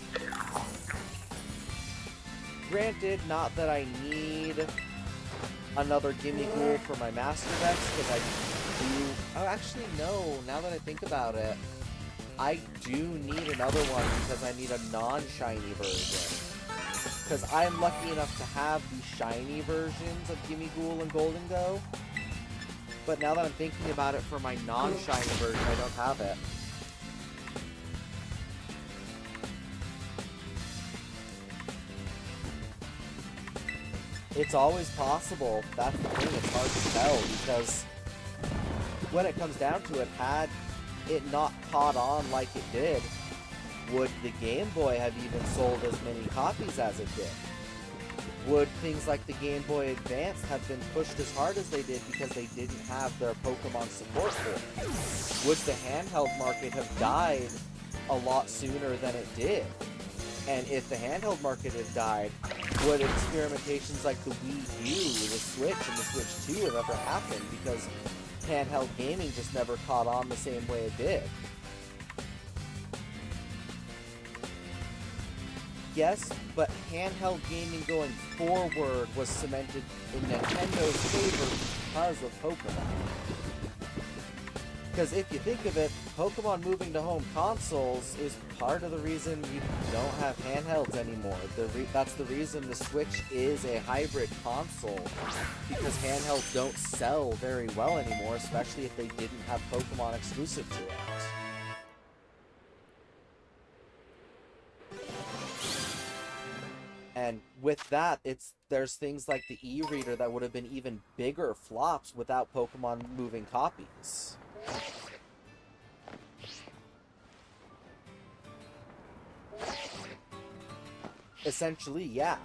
Granted, not that I need another Gimme Ghoul for my Master Decks, because I do... Oh, actually, no. Now that I think about it, I do need another one because I need a non-shiny version. Because I'm lucky enough to have the shiny versions of Gimme Ghoul and Golden Go. But now that I'm thinking about it, for my non-shiny version, I don't have it. It's always possible. That's the thing, it's hard to tell, because when it comes down to it, had it not caught on like it did, would the Game Boy have even sold as many copies as it did? Would things like the Game Boy Advance have been pushed as hard as they did because they didn't have their Pokemon support for it? Would the handheld market have died a lot sooner than it did? And if the handheld market had died, would experimentations like the Wii U, the Switch, and the Switch 2 have ever happened? Because handheld gaming just never caught on the same way it did. Yes, but handheld gaming going forward was cemented in Nintendo's favor because of Pokemon. Because if you think of it, Pokemon moving to home consoles is part of the reason you don't have handhelds anymore. That's the reason the Switch is a hybrid console, because handhelds don't sell very well anymore, especially if they didn't have Pokemon exclusive to it. And with that, there's things like the e-reader that would have been even bigger flops without Pokemon moving copies. Essentially, yeah.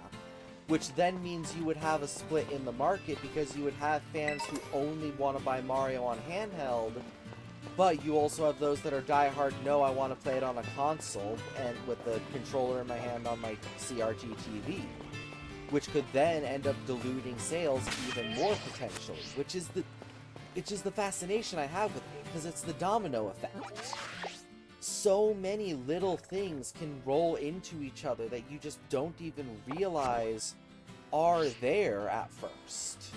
Which then means you would have a split in the market, because you would have fans who only want to buy Mario on handheld, but you also have those that are diehard, no, I want to play it on a console, and with the controller in my hand on my CRT TV. Which could then end up diluting sales even more potentially, which is the fascination I have with it, because it's the domino effect. So many little things can roll into each other that you just don't even realize are there at first.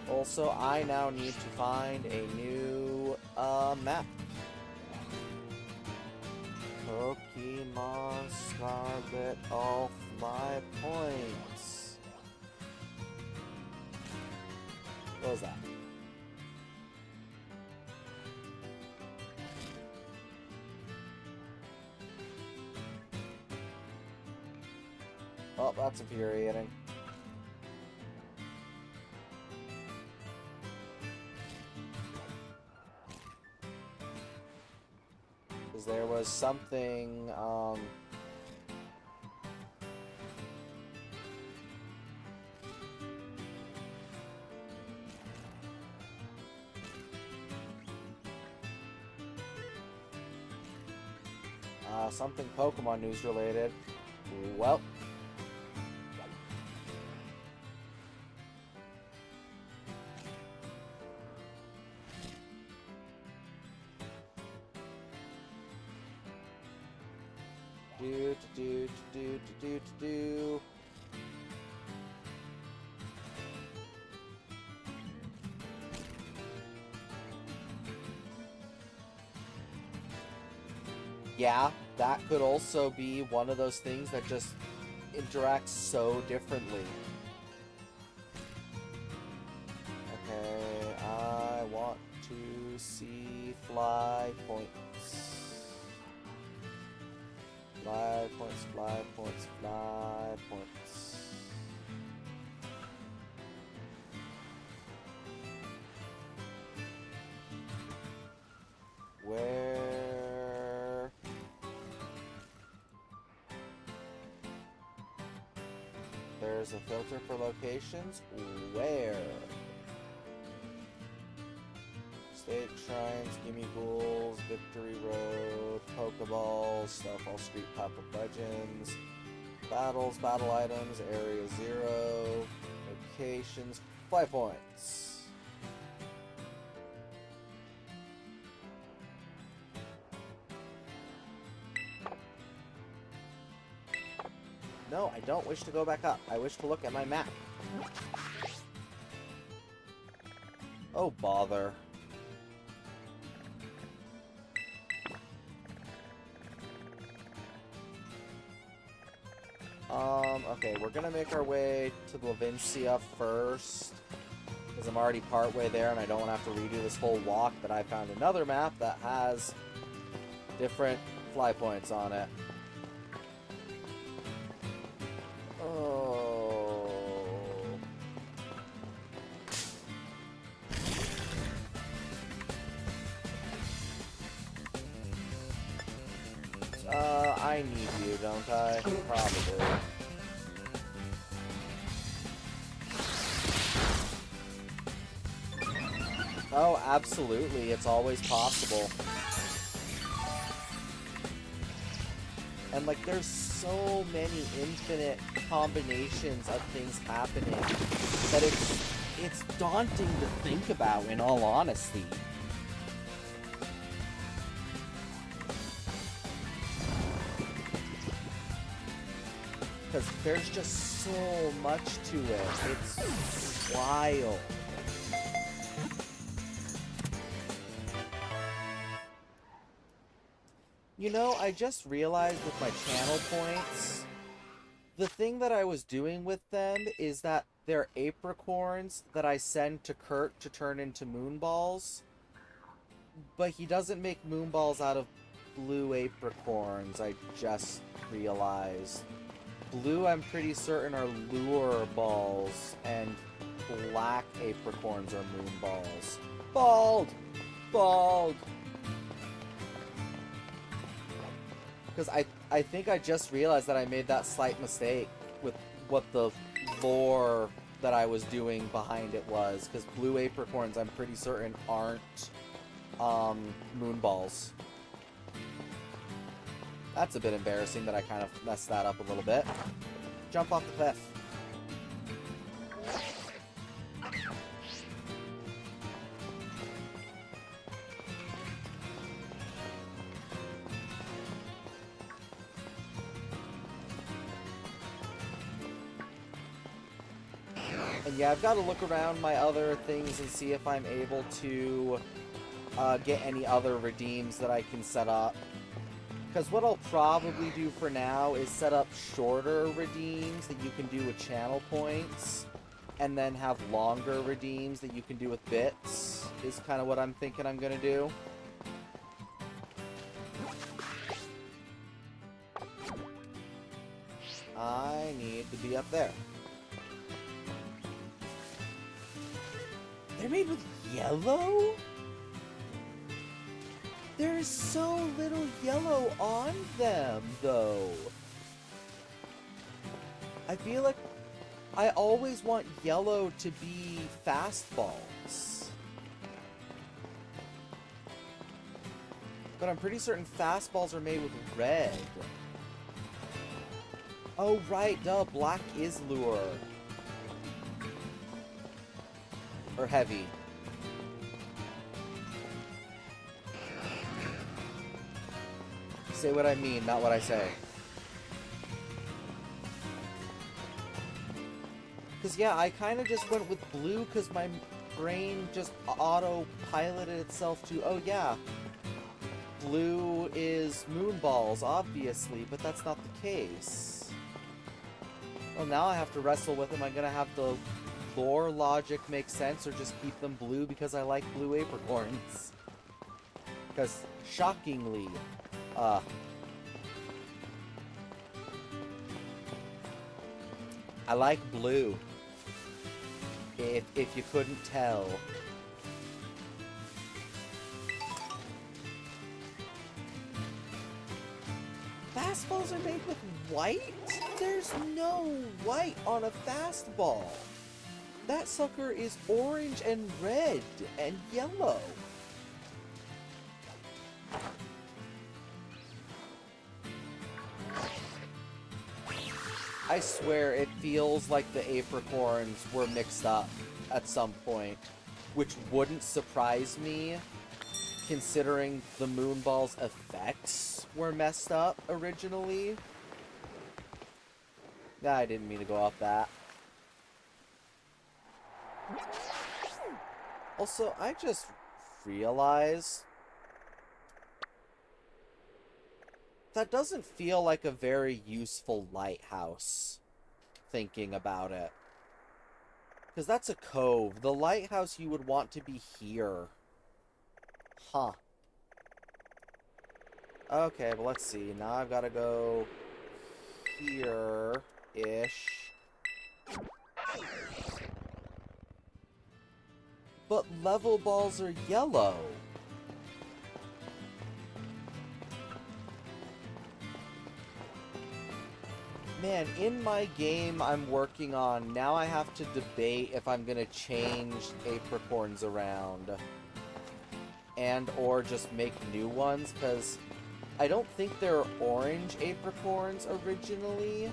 Also, I now need to find a new map. Pokemon Scarlet, all my points. What was that? Oh, that's infuriating. there was something, something Pokemon news related. Well. Do. Yeah, that could also be one of those things that just interacts so differently. Okay, I want to see fly points. Fly points, fly points, fly points. Where? There's a filter for locations? Where? State Shrines, Gimme Ghouls, Victory Road, Pokeballs, Snowfall Street, Pop-Up Legends, Battles, Battle Items, Area 0, Locations, Fly Points. No, I don't wish to go back up. I wish to look at my map. Oh, bother. Okay, we're gonna make our way to Levincia first, because I'm already partway there and I don't want to have to redo this whole walk, but I found another map that has different fly points on it. Oh. I need you, don't I? Probably. Oh, absolutely. It's always possible. And, like, there's so many infinite combinations of things happening that it's daunting to think about, in all honesty. Because there's just so much to it. It's wild. You know, I just realized with my channel points, the thing that I was doing with them is that they're apricorns that I send to Kurt to turn into moonballs. But he doesn't make moonballs out of blue apricorns, I just realized. Blue, I'm pretty certain, are lure balls, and black apricorns are moonballs. Bald! Bald! Because I think I just realized that I made that slight mistake with what the lore that I was doing behind it was. Because blue apricorns, I'm pretty certain, aren't moonballs. That's a bit embarrassing that I kind of messed that up a little bit. Jump off the cliff. And yeah, I've got to look around my other things and see if I'm able to get any other redeems that I can set up. Because what I'll probably do for now is set up shorter redeems that you can do with channel points, and then have longer redeems that you can do with bits, is kind of what I'm thinking I'm going to do. I need to be up there. They're made with yellow? There's so little yellow on them, though. I feel like I always want yellow to be fastballs. But I'm pretty certain fastballs are made with red. Oh, right, duh, black is lure. Or heavy. Say what I mean, not what I say. Because, yeah, I kind of just went with blue because my brain just auto-piloted itself to, oh, yeah, blue is moonballs, obviously, but that's not the case. Well, now I have to wrestle with, am I going to have the lore logic make sense or just keep them blue because I like blue apricorns? Because, shockingly, I like blue. If you couldn't tell. Fastballs are made with white? There's no white on a fastball. That sucker is orange and red and yellow. I swear it feels like the apricorns were mixed up at some point, which wouldn't surprise me considering the moonball's effects were messed up originally. Nah, I didn't mean to go off that. Also, I just realized that doesn't feel like a very useful lighthouse, thinking about it. Because that's a cove. The lighthouse you would want to be here. Huh. Okay, well, let's see. Now I've got to go here-ish. But level balls are yellow. Man, in my game I'm working on, now I have to debate if I'm gonna change apricorns around. And or just make new ones, because I don't think there are orange apricorns originally.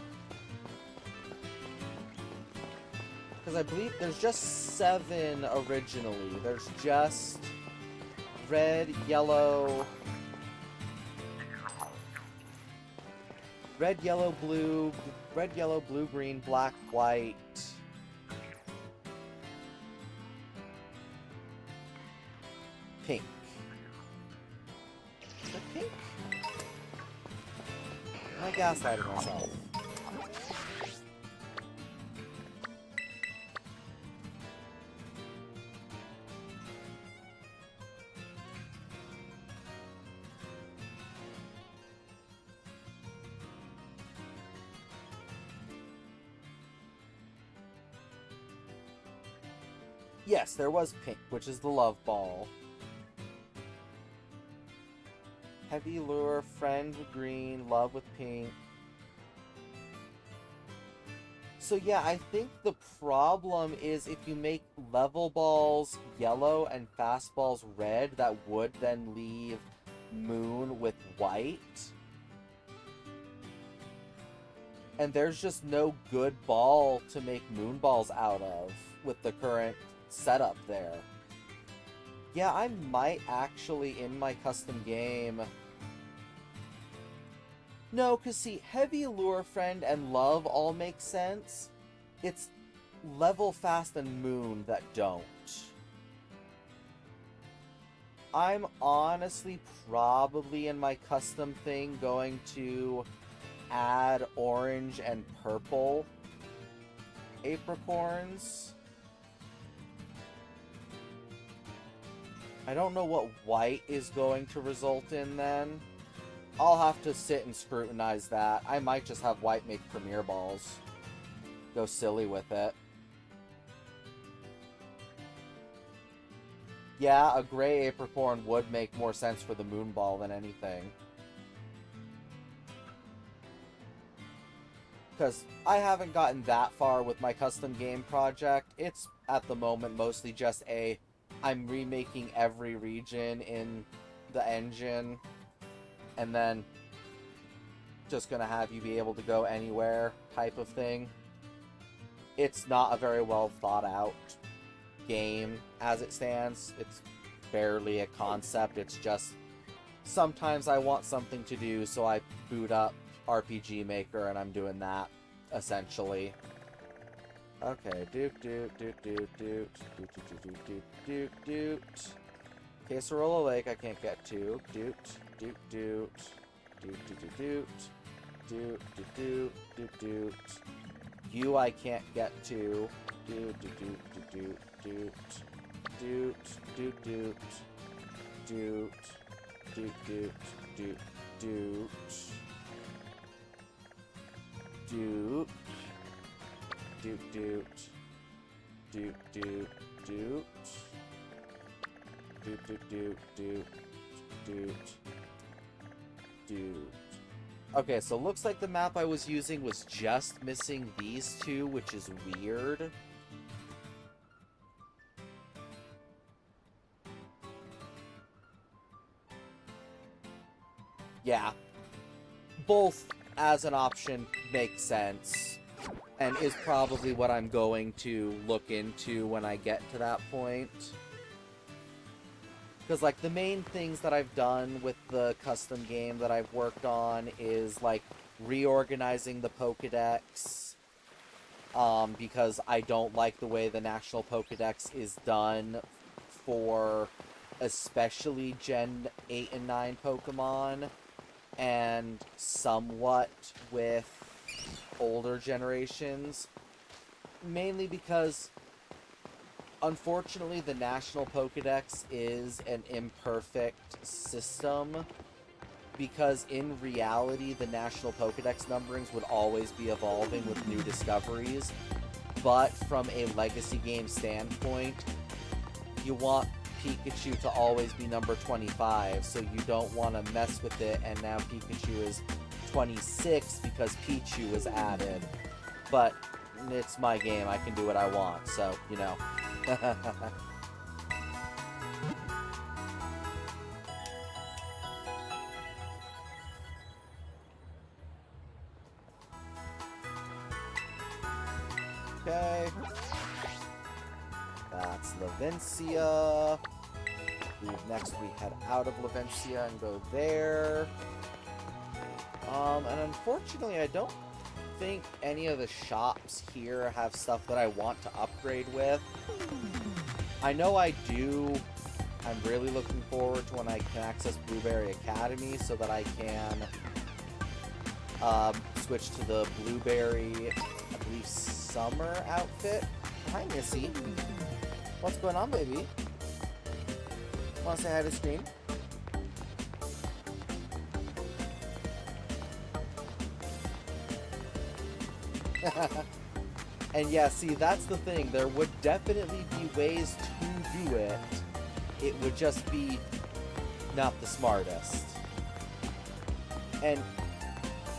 Because I believe there's just 7 originally. There's just red, yellow, blue, green, black, white. Pink. Is that pink? I gaslighted myself. Yes, there was pink, which is the love ball. Heavy lure, friend with green, love with pink. So yeah, I think the problem is if you make level balls yellow and fastballs red, that would then leave moon with white. And there's just no good ball to make moon balls out of with the current setup there. Yeah, I might actually, in my custom game... No, because see, Heavy Lure Friend and Love all make sense. It's Level Fast and Moon that don't. I'm honestly probably in my custom thing going to add orange and purple apricorns. I don't know what white is going to result in then. I'll have to sit and scrutinize that. I might just have white make premier balls. Go silly with it. Yeah, a gray apricorn would make more sense for the moon ball than anything. Because I haven't gotten that far with my custom game project. It's, at the moment, mostly just I'm remaking every region in the engine, and then just gonna have you be able to go anywhere type of thing. It's not a very well thought out game as it stands. It's barely a concept. It's just sometimes I want something to do, so I boot up RPG Maker and I'm doing that essentially. Okay, doot. Casarola Lake I can't get to. Doot. You I can't get to. Doot. Okay, so looks like the map I was using was just missing these two, which is weird. Yeah. Both as an option makes sense, and is probably what I'm going to look into when I get to that point. Because, like, the main things that I've done with the custom game that I've worked on is, like, reorganizing the Pokedex, because I don't like the way the National Pokedex is done for especially Gen 8 and 9 Pokemon, and somewhat with older generations. Mainly because, unfortunately, the National Pokedex is an imperfect system, because in reality, the National Pokedex numberings would always be evolving with new discoveries, but from a legacy game standpoint, you want Pikachu to always be number 25, so you don't want to mess with it, and now Pikachu is 26 because Pichu was added. But it's my game, I can do what I want, so, you know. Okay. That's Levencia. Next we head out of Levencia and go there. And unfortunately I don't think any of the shops here have stuff that I want to upgrade with. I know I do. I'm really looking forward to when I can access Blueberry Academy so that I can switch to the Blueberry, I believe, summer outfit. Hi, Missy. What's going on, baby? Want to say hi to screen? And yeah, see, that's the thing. There would definitely be ways to do it. It would just be not the smartest. And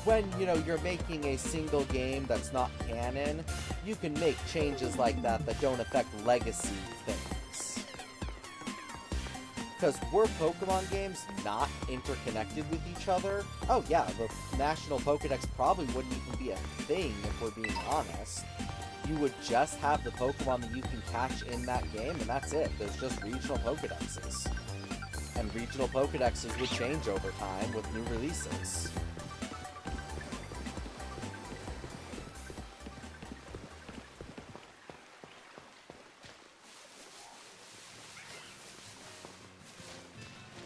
when, you know, you're making a single game that's not canon, you can make changes like that that don't affect legacy things. Because were Pokemon games not interconnected with each other, oh yeah, the National Pokedex probably wouldn't even be a thing if we're being honest. You would just have the Pokemon that you can catch in that game, and that's it. There's just regional Pokedexes. And regional Pokedexes would change over time with new releases.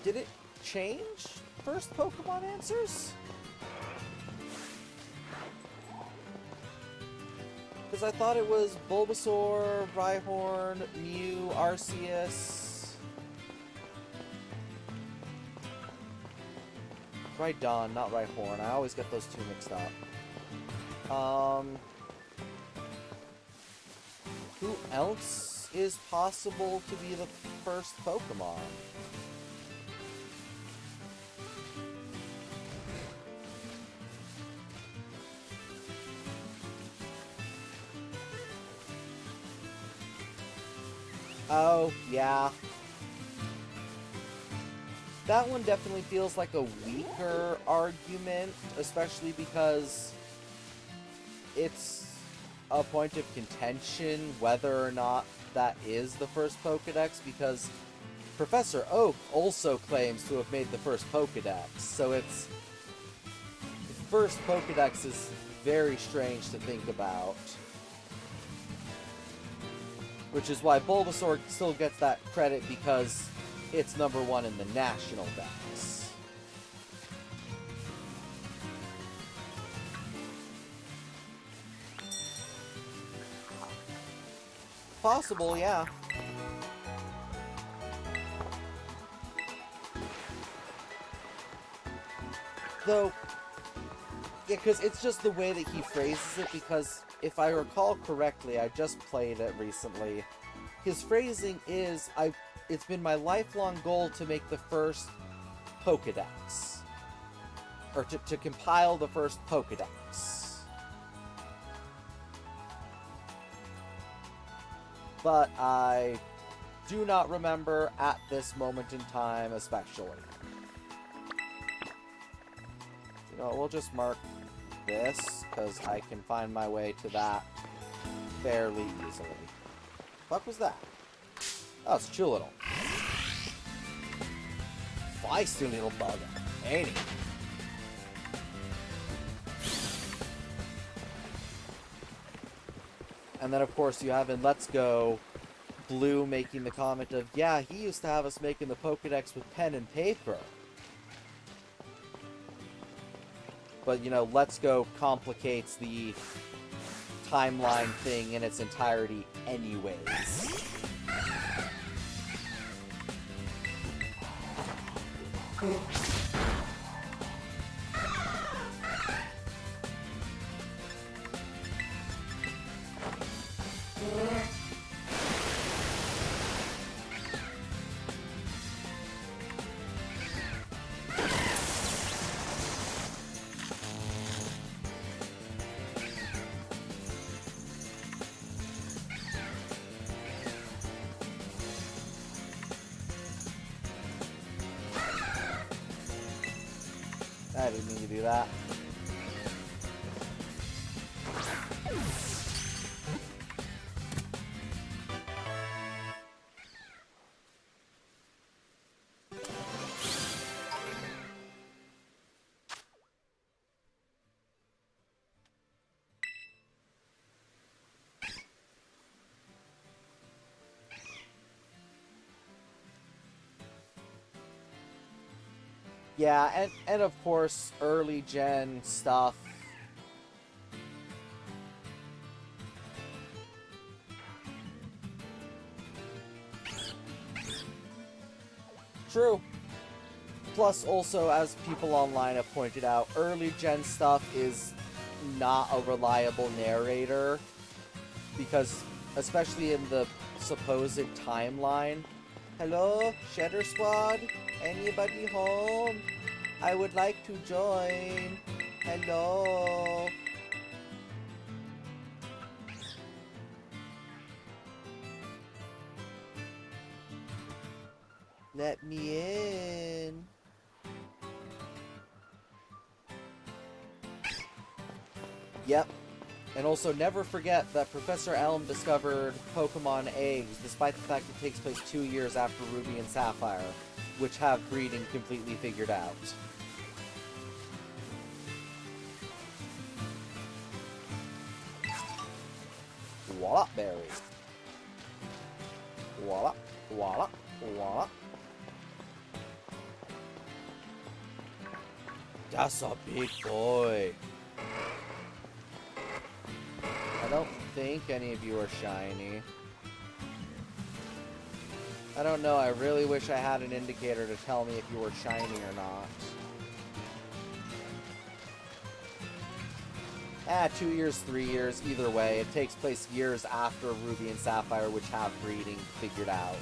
Did it change first Pokemon answers? Because I thought it was Bulbasaur, Rhyhorn, Mew, Arceus... Rhydon, not Rhyhorn. I always get those two mixed up. Who else is possible to be the first Pokemon. Oh, yeah. That one definitely feels like a weaker argument, especially because it's a point of contention whether or not that is the first Pokedex, because Professor Oak also claims to have made the first Pokedex, so it's... The first Pokedex is very strange to think about. Which is why Bulbasaur still gets that credit because it's number 1 in the national dex. Possible, yeah. Though, yeah, because it's just the way that he phrases it, because if I recall correctly, I just played it recently. His phrasing is, it's been my lifelong goal to make the first Pokedex. Or to compile the first Pokedex. But I do not remember at this moment in time, especially. You know, we'll just mark this, because I can find my way to that fairly easily. Fuck was that? Oh, it's Chulittle. Feisty little bugger, ain't he? And then, of course, you have in Let's Go Blue making the comment of, yeah, he used to have us making the Pokedex with pen and paper. But, you know, Let's Go complicates the timeline thing in its entirety anyways. I didn't mean to do that. Yeah, and of course, early gen stuff. True. Plus, also, as people online have pointed out, early gen stuff is not a reliable narrator. Because, especially in the supposed timeline. Hello, Shedder Squad? Anybody home? I would like to join. Hello. Let me in. Yep. And also, never forget that Professor Elm discovered Pokemon eggs, despite the fact it takes place 2 years after Ruby and Sapphire, which have breeding completely figured out. Voila, berries. Voila, voila, voila. That's a big boy. I don't think any of you are shiny. I don't know, I really wish I had an indicator to tell me if you were shiny or not. 2 years, 3 years, either way. It takes place years after Ruby and Sapphire, which have breeding figured out.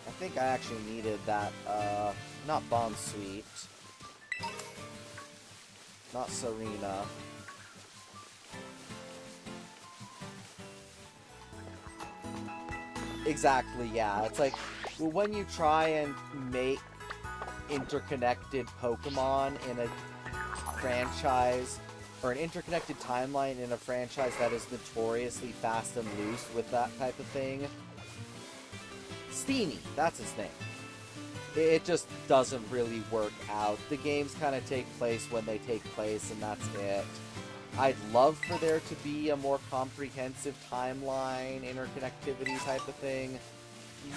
I think I actually needed that, not Bomb Sweet. Not Serena. Exactly, yeah. It's like, well, when you try and make interconnected Pokemon in a franchise, or an interconnected timeline in a franchise that is notoriously fast and loose with that type of thing, Steenie, that's his name. It just doesn't really work out. The games kind of take place when they take place, and that's it. I'd love for there to be a more comprehensive timeline, interconnectivity type of thing,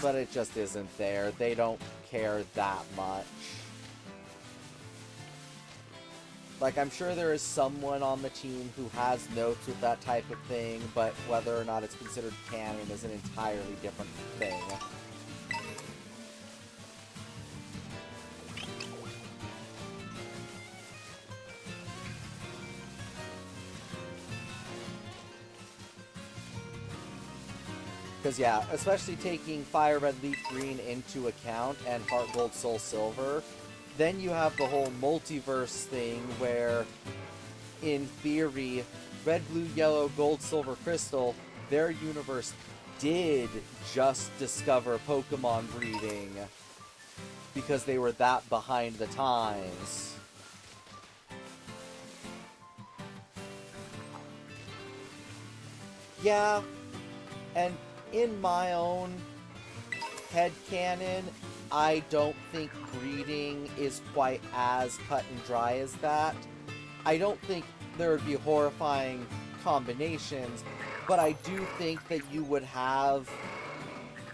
but it just isn't there. They don't care that much. Like, I'm sure there is someone on the team who has notes with that type of thing, but whether or not it's considered canon is an entirely different thing. Because, yeah, especially taking Fire Red Leaf Green into account and Heart Gold Soul Silver, then you have the whole multiverse thing where, in theory, Red, Blue, Yellow, Gold, Silver, Crystal, their universe did just discover Pokemon breeding because they were that behind the times. Yeah, and in my own headcanon, I don't think breeding is quite as cut and dry as that. I don't think there would be horrifying combinations, but I do think that you would have...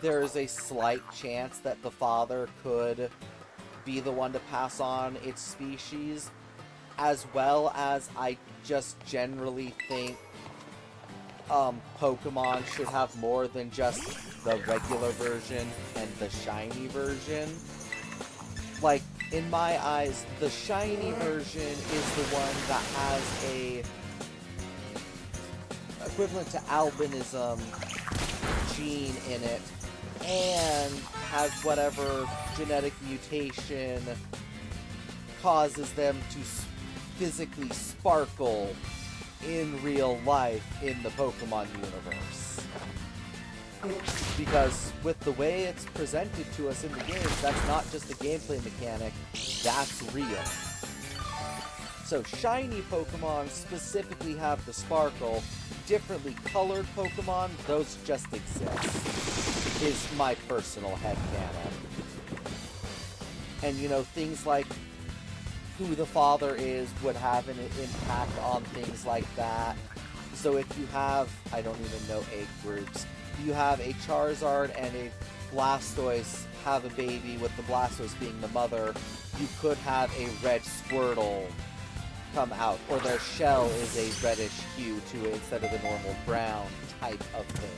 There's a slight chance that the father could be the one to pass on its species, as well as I just generally think Pokemon should have more than just the regular version and the shiny version. Like, in my eyes, the shiny version is the one that has a equivalent to albinism gene in it, and has whatever genetic mutation causes them to physically sparkle in real life in the Pokemon universe. Because with the way it's presented to us in the games, that's not just a gameplay mechanic, that's real. So shiny Pokemon specifically have the sparkle. Differently colored Pokemon, those just exist, is my personal headcanon. And, you know, things like who the father is would have an impact on things like that. So if you have, I don't even know egg groups, you have a Charizard and a Blastoise have a baby with the Blastoise being the mother, you could have a red Squirtle come out, or their shell is a reddish hue to it instead of the normal brown type of thing.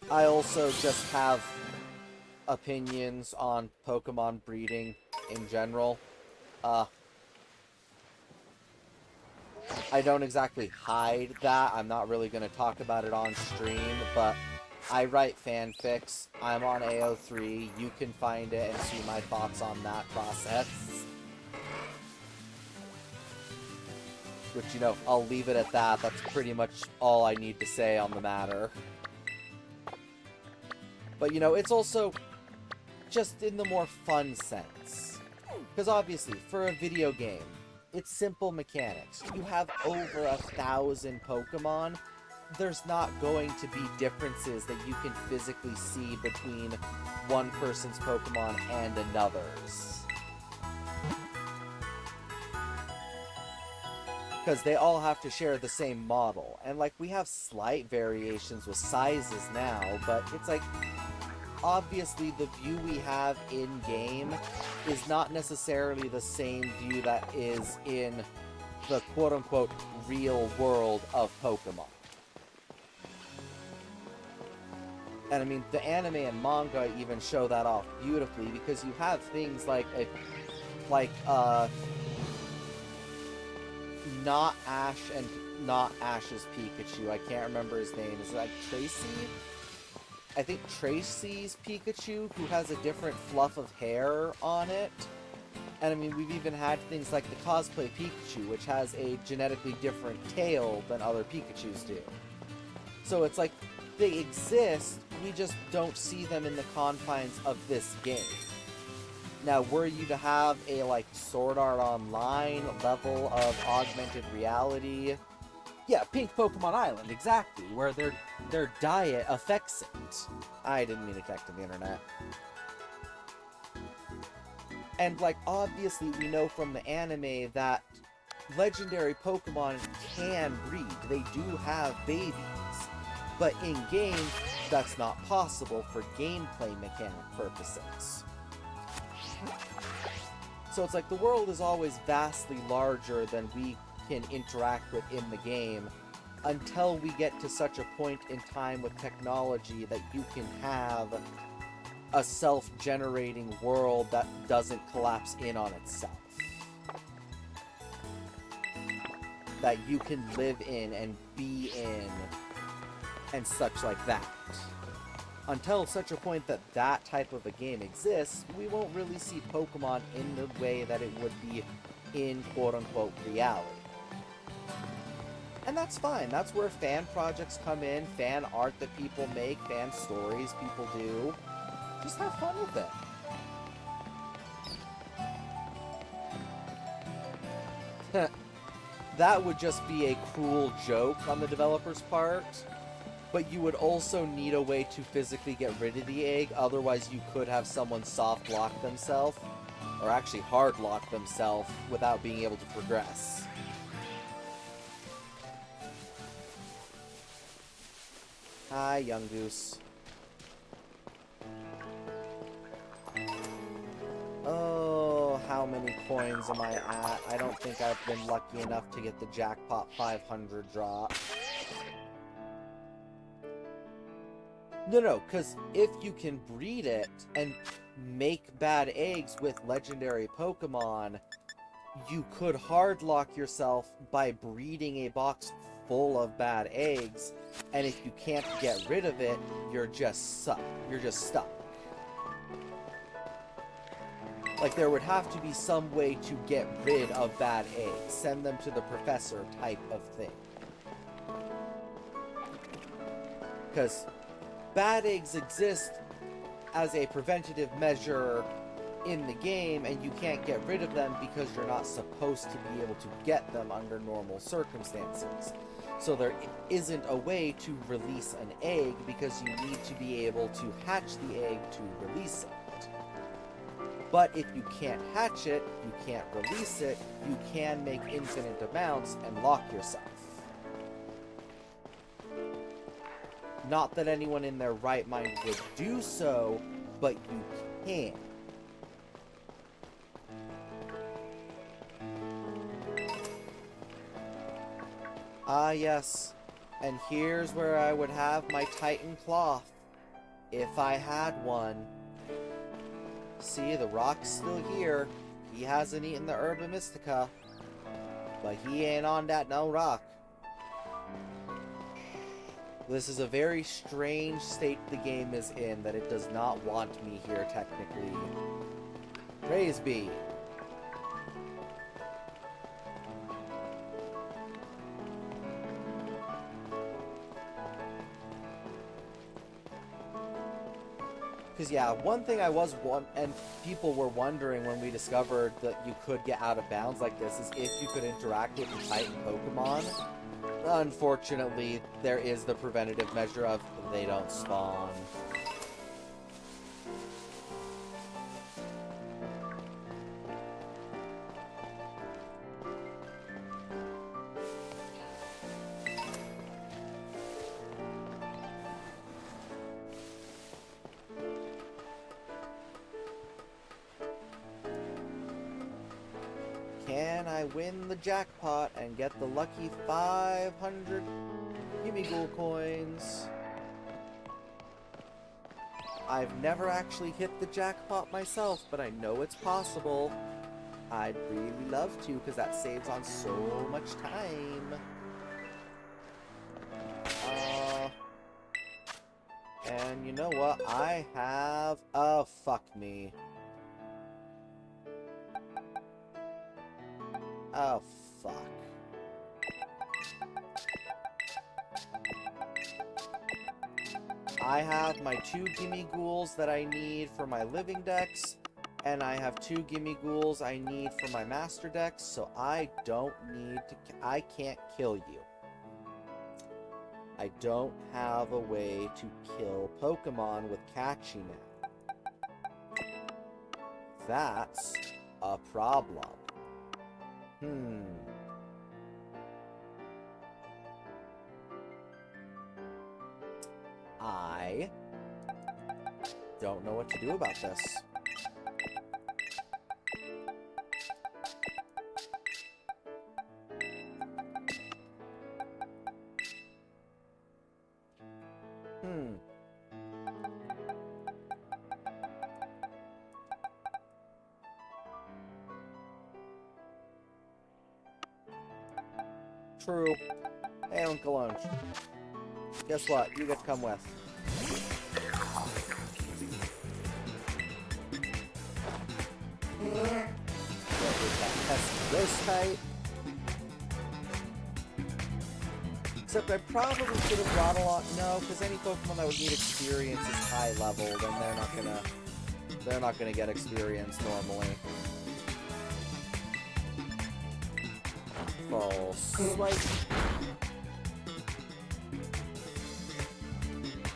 I also just have opinions on Pokemon breeding in general. I don't exactly hide that. I'm not really going to talk about it on stream, but I write fanfics. I'm on AO3. You can find it and see my thoughts on that process. Which, you know, I'll leave it at that. That's pretty much all I need to say on the matter. But, you know, it's also just in the more fun sense. Because obviously, for a video game, it's simple mechanics. You have over 1,000 Pokemon. There's not going to be differences that you can physically see between one person's Pokemon and another's. Because they all have to share the same model. And, like, we have slight variations with sizes now, but it's like, obviously the view we have in-game is not necessarily the same view that is in the quote-unquote real world of Pokemon. And I mean, the anime and manga even show that off beautifully, because you have things like not Ash and not Ash's Pikachu. I can't remember his name. Is it like Tracy? I think Tracy's Pikachu, who has a different fluff of hair on it. And I mean, we've even had things like the cosplay Pikachu, which has a genetically different tail than other Pikachus do. So it's like, they exist, we just don't see them in the confines of this game. Now, were you to have a, like, Sword Art Online level of augmented reality? Yeah, Pink Pokemon Island, exactly, where their diet affects it. I didn't mean to connect to the internet. And, like, obviously we know from the anime that legendary Pokemon can breed. They do have babies. But in-game, that's not possible for gameplay mechanic purposes. So it's like the world is always vastly larger than we can interact with in the game, until we get to such a point in time with technology that you can have a self-generating world that doesn't collapse in on itself. That you can live in and be in, and such like that. Until such a point that that type of a game exists, we won't really see Pokemon in the way that it would be in quote-unquote reality. And that's fine. That's where fan projects come in, fan art that people make, fan stories people do. Just have fun with it. That would just be a cruel joke on the developer's part. But you would also need a way to physically get rid of the egg, otherwise you could have someone soft lock themselves, or actually hard lock themselves, without being able to progress. Hi, young goose. Oh, how many coins am I at? I don't think I've been lucky enough to get the jackpot 500 drop. No, because if you can breed it and make bad eggs with legendary Pokemon, you could hard lock yourself by breeding a box full of bad eggs, and if you can't get rid of it, you're just stuck. Like, there would have to be some way to get rid of bad eggs, send them to the professor type of thing. Because bad eggs exist as a preventative measure in the game, and you can't get rid of them because you're not supposed to be able to get them under normal circumstances. So there isn't a way to release an egg because you need to be able to hatch the egg to release it. But if you can't hatch it, you can't release it, you can make infinite amounts and lock yourself. Not that anyone in their right mind would do so, but you can. Ah, yes. And here's where I would have my Titan Cloth. If I had one. See, the rock's still here. He hasn't eaten the Herba Mystica. But he ain't on that no rock. This is a very strange state the game is in, that it does not want me here, technically. Praise be. Because, yeah, one thing and people were wondering when we discovered that you could get out of bounds like this, is if you could interact with the Titan Pokemon. Unfortunately, there is the preventative measure of they don't spawn. can I win the jackpot and get the lucky 500 Gimmighoul coins? I've never actually hit the jackpot myself, but I know it's possible. I'd really love to, because that saves on so much time. And you know what? I have... Oh, fuck me. Oh, fuck. I have my 2 Gimmighouls that I need for my living decks, and I have 2 Gimmighouls I need for my master decks, so I don't need to... I can't kill you. I don't have a way to kill Pokemon with Catchy now. That's a problem. I don't know what to do about this. True. Hey, Uncle Lunch. Guess what? You get to come with. This type. Except I probably should have brought a lot. No, because any Pokemon that would need experience is high level, then they're not gonna get experience normally. False. Swipe.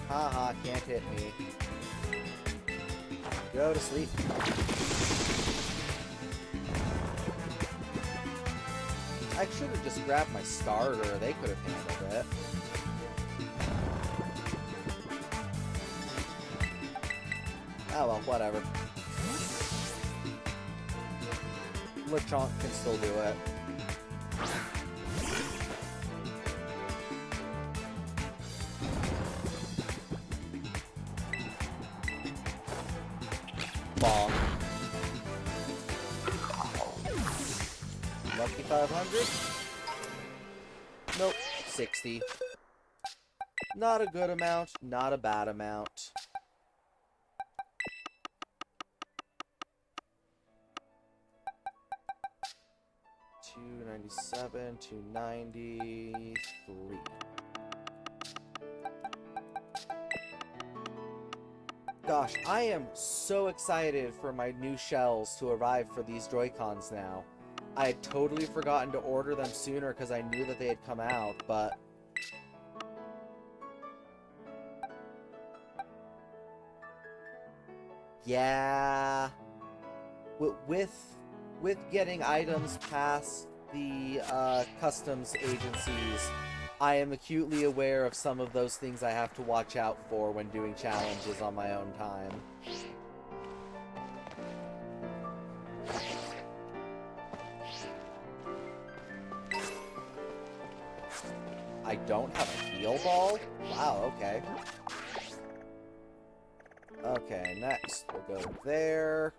Haha, can't hit me. Go to sleep. I should have just grabbed my starter. They could have handled it. Oh well, whatever. Lechonk can still do it. Bonk. Lucky 500? Nope. 60. Not a good amount, not a bad amount. $297, $293. Gosh, I am so excited for my new shells to arrive for these Joy-Cons now. I had totally forgotten to order them sooner because I knew that they had come out, but... yeah... With getting items past the customs agencies, I am acutely aware of some of those things I have to watch out for when doing challenges on my own time. I don't have a heal ball? Wow, okay. Okay, next we'll go there.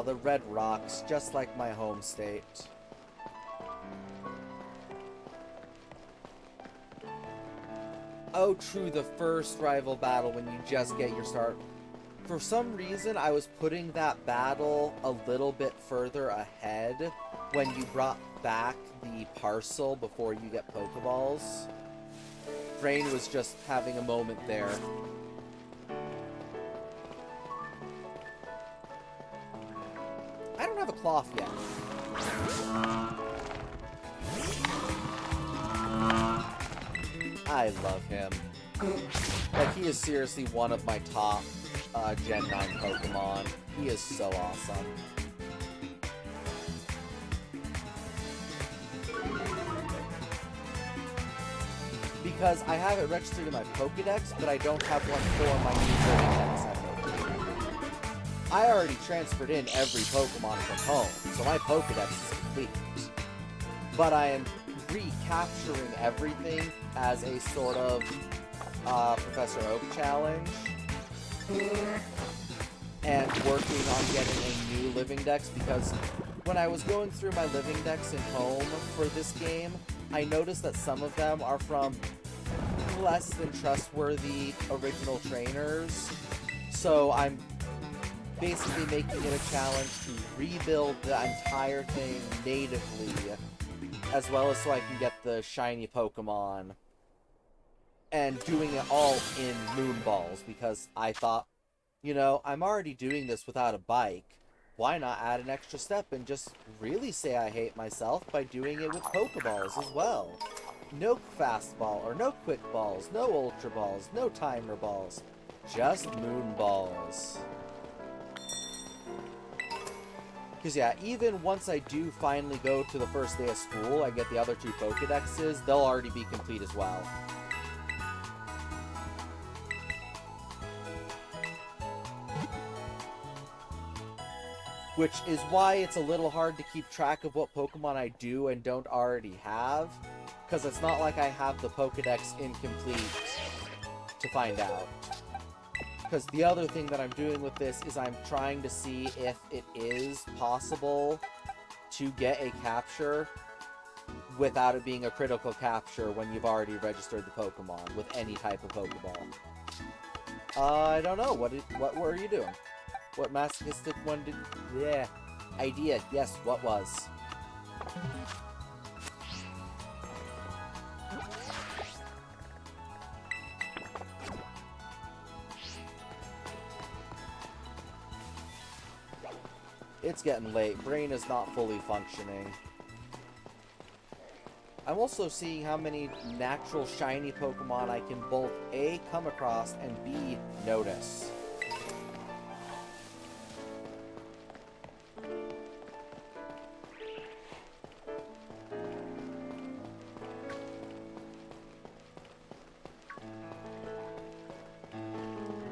The Red Rocks, just like my home state. Oh, true, the first rival battle when you just get your start. For some reason, I was putting that battle a little bit further ahead when you brought back the parcel before you get Pokeballs. Drain was just having a moment there. I don't have a cloth yet. I love him. Like, he is seriously one of my top Gen 9 Pokemon. He is so awesome. because I have it registered in my Pokedex, but I don't have one for my new Pokedex at Pokemon. I already transferred in every Pokemon from home, so my Pokedex is complete. But I am recapturing everything as a sort of Professor Oak challenge. And working on getting a new living dex, because when I was going through my living dex in home for this game, I noticed that some of them are from less than trustworthy original trainers. So I'm basically making it a challenge to rebuild the entire thing natively, as well as so I can get the shiny Pokemon, and doing it all in Moonballs, because I thought, you know, I'm already doing this without a bike. Why not add an extra step and just really say I hate myself by doing it with Pokeballs as well? No fastball, or no quick balls, no ultra balls, no timer balls. Just Moonballs. Because yeah, even once I do finally go to the first day of school, I get the other two Pokedexes, they'll already be complete as well. Which is why it's a little hard to keep track of what Pokemon I do and don't already have, because it's not like I have the Pokedex incomplete to find out. Because the other thing that I'm doing with this is I'm trying to see if it is possible to get a capture without it being a critical capture when you've already registered the Pokemon with any type of Pokeball. I don't know. What were you doing? What masochistic one did... Yeah. Idea. Yes, what was? It's getting late. Brain is not fully functioning. I'm also seeing how many natural shiny Pokemon I can both A, come across, and B, notice.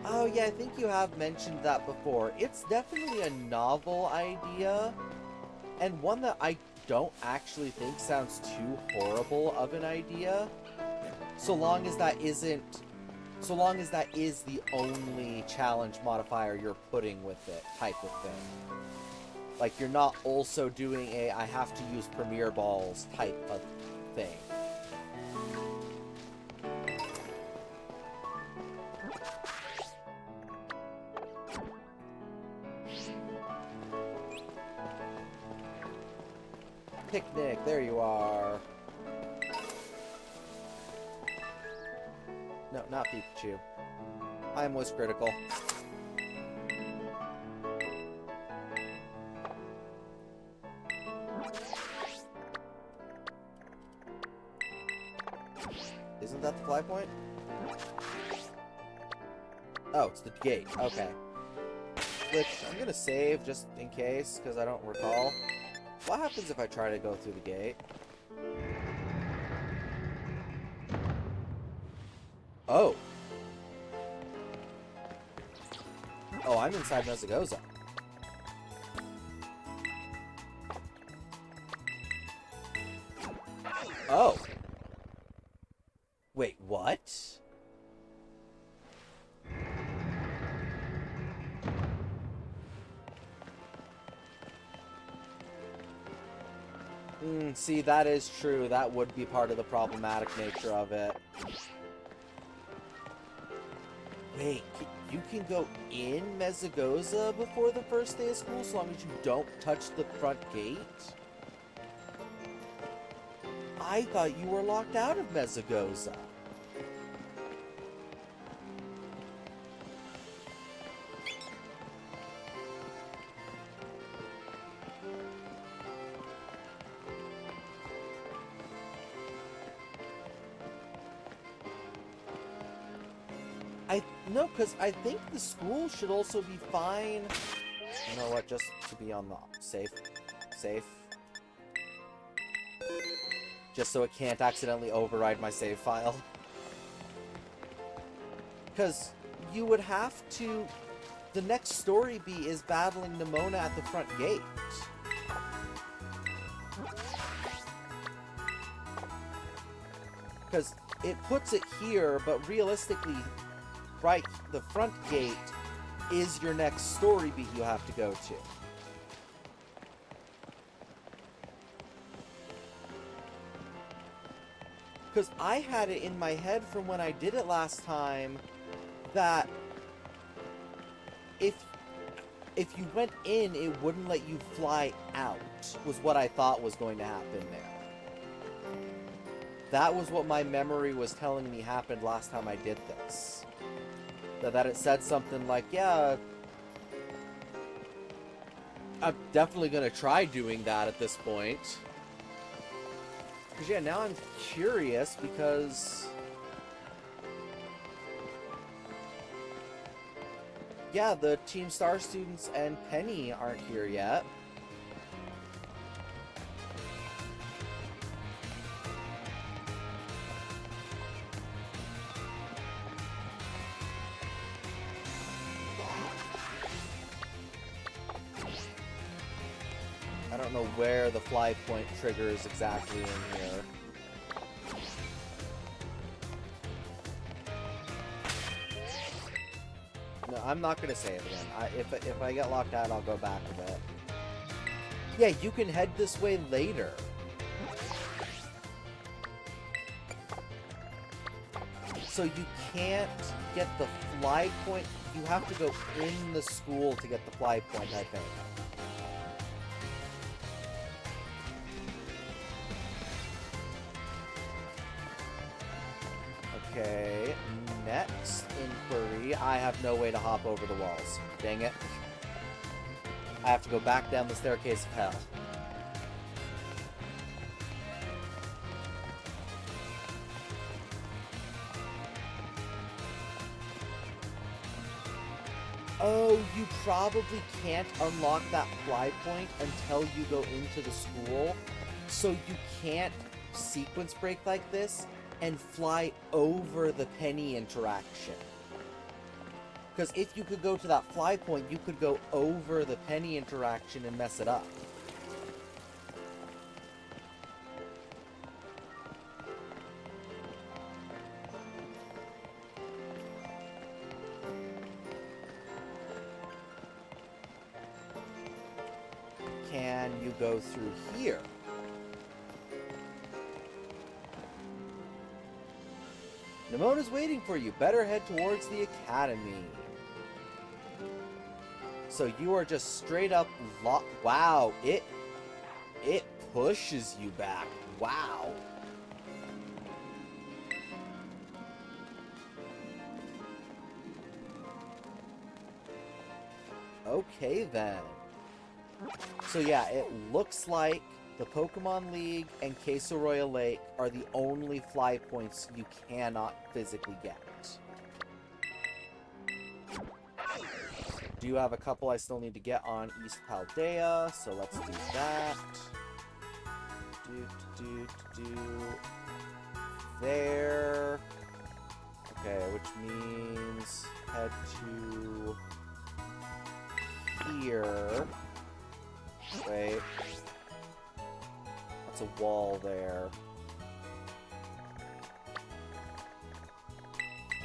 Oh yeah, I think you have mentioned that before. It's definitely a novel idea, and one that I don't actually think sounds too horrible of an idea, so long as that is the only challenge modifier you're putting with it type of thing. Like, you're not also doing a I have to use Premier Balls type of thing. Picnic, there you are. No, not Pikachu. I'm Wiz Critical. Isn't that the fly point? Oh, it's the gate. Okay. Which, I'm gonna save just in case, because I don't recall. What happens if I try to go through the gate? Oh. Oh, I'm inside Mesagoza. Oh. Wait, what? See, that is true. That would be part of the problematic nature of it. Wait, you can go in Mesagoza before the first day of school so long as you don't touch the front gate? I thought you were locked out of Mesagoza. No, because I think the school should also be fine. You know what, just to be on the safe. Just so it can't accidentally override my save file. Because you would have to... The next story beat is battling Nemona at the front gate. Because it puts it here, but realistically, right, the front gate is your next story beat you have to go to. Because I had it in my head from when I did it last time that if you went in, it wouldn't let you fly out, was what I thought was going to happen there. That was what my memory was telling me happened last time I did this. That it said something like, yeah, I'm definitely going to try doing that at this point. Because, yeah, now I'm curious because... Yeah, the Team Star students and Penny aren't here yet. I don't know where the fly point trigger is exactly in here. No, I'm not gonna say it again. If I get locked out, I'll go back a bit. Yeah, you can head this way later. So you can't get the fly point. You have to go in the school to get the fly point, I think. Okay, next inquiry. I have no way to hop over the walls. Dang it. I have to go back down the staircase of hell. Oh, you probably can't unlock that fly point until you go into the school. So you can't sequence break like this and fly over the Penny interaction. Because if you could go to that fly point, you could go over the Penny interaction and mess it up. Can you go through here? Nemona's waiting for you. Better head towards the academy. So you are just straight up wow, it pushes you back. Wow. Okay then. So yeah, it looks like the Pokemon League and Queso Royal Lake are the only fly points you cannot physically get. Do have a couple I still need to get on East Paldea, so let's do that. There. Okay, which means head to here. Wait. That's a wall there.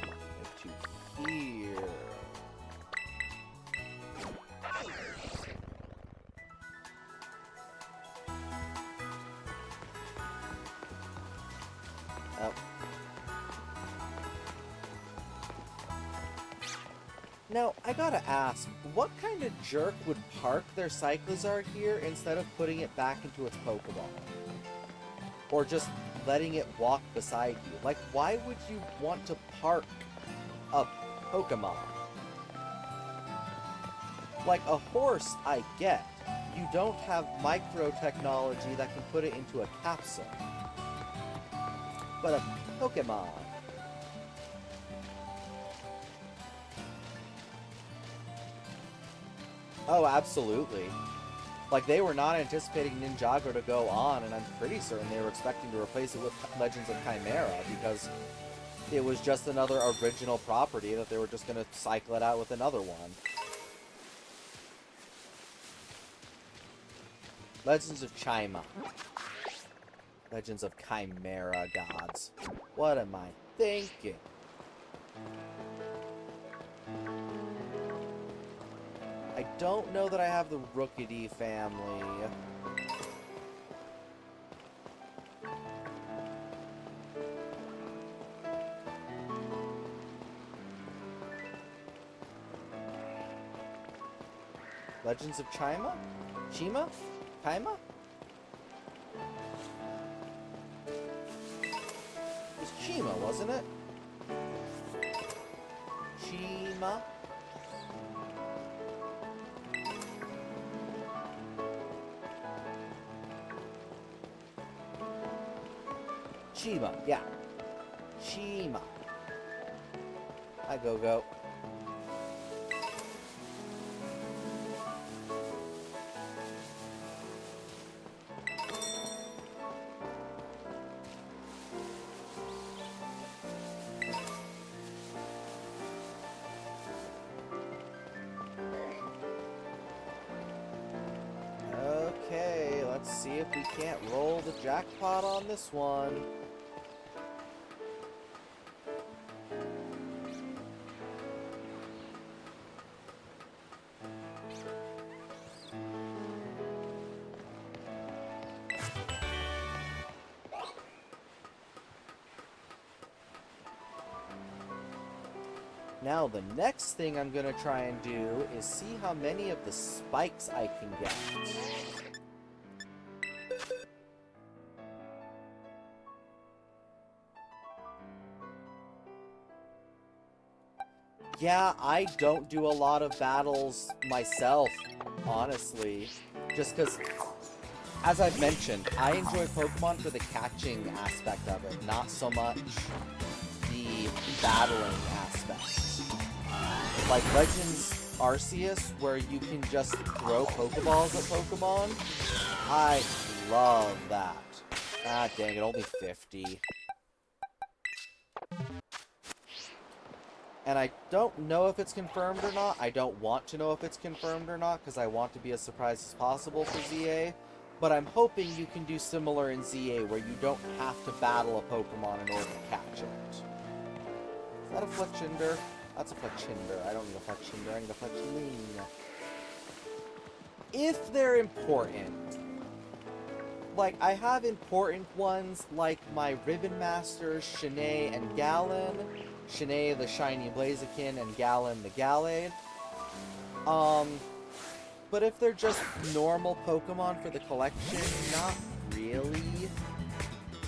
Head to here. Oh. Now, I gotta ask, what kind of jerk would park their Cyclizar here instead of putting it back into its Pokeball? Or just letting it walk beside you? Like, why would you want to park a Pokemon? Like, a horse, I get. You don't have micro technology that can put it into a capsule. But a Pokemon. Oh, absolutely. Like, they were not anticipating Ninjago to go on, and I'm pretty certain they were expecting to replace it with Legends of Chimera, because it was just another original property that they were just going to cycle it out with another one. Legends of Chima. Legends of Chimera Gods. What am I thinking? I don't know that I have the Rookity family. Legends of Chima? Chima? Chima? It was Chima, wasn't it? Chima? Chima, yeah. Chima. Hi, Go-Go. Okay, let's see if we can't roll the jackpot on this one. Now the next thing I'm gonna try and do is see how many of the spikes I can get. Yeah, I don't do a lot of battles myself, honestly. Just because, as I've mentioned, I enjoy Pokemon for the catching aspect of it, not so much the battling aspect. Like Legends Arceus, where you can just throw Pokeballs at Pokemon. I love that. Ah, dang it, only 50. And I don't know if it's confirmed or not. I don't want to know if it's confirmed or not, because I want to be as surprised as possible for ZA. But I'm hoping you can do similar in ZA, where you don't have to battle a Pokemon in order to catch it. Is that a Fletchinder? That's a Fletchinder. I don't need a Fletchinder, I need a Fletchling. If they're important. Like, I have important ones like my Ribbon Masters, Shanae and Gallon. Shanae the Shiny Blaziken and Gallon the Gallade. But if they're just normal Pokemon for the collection, not really.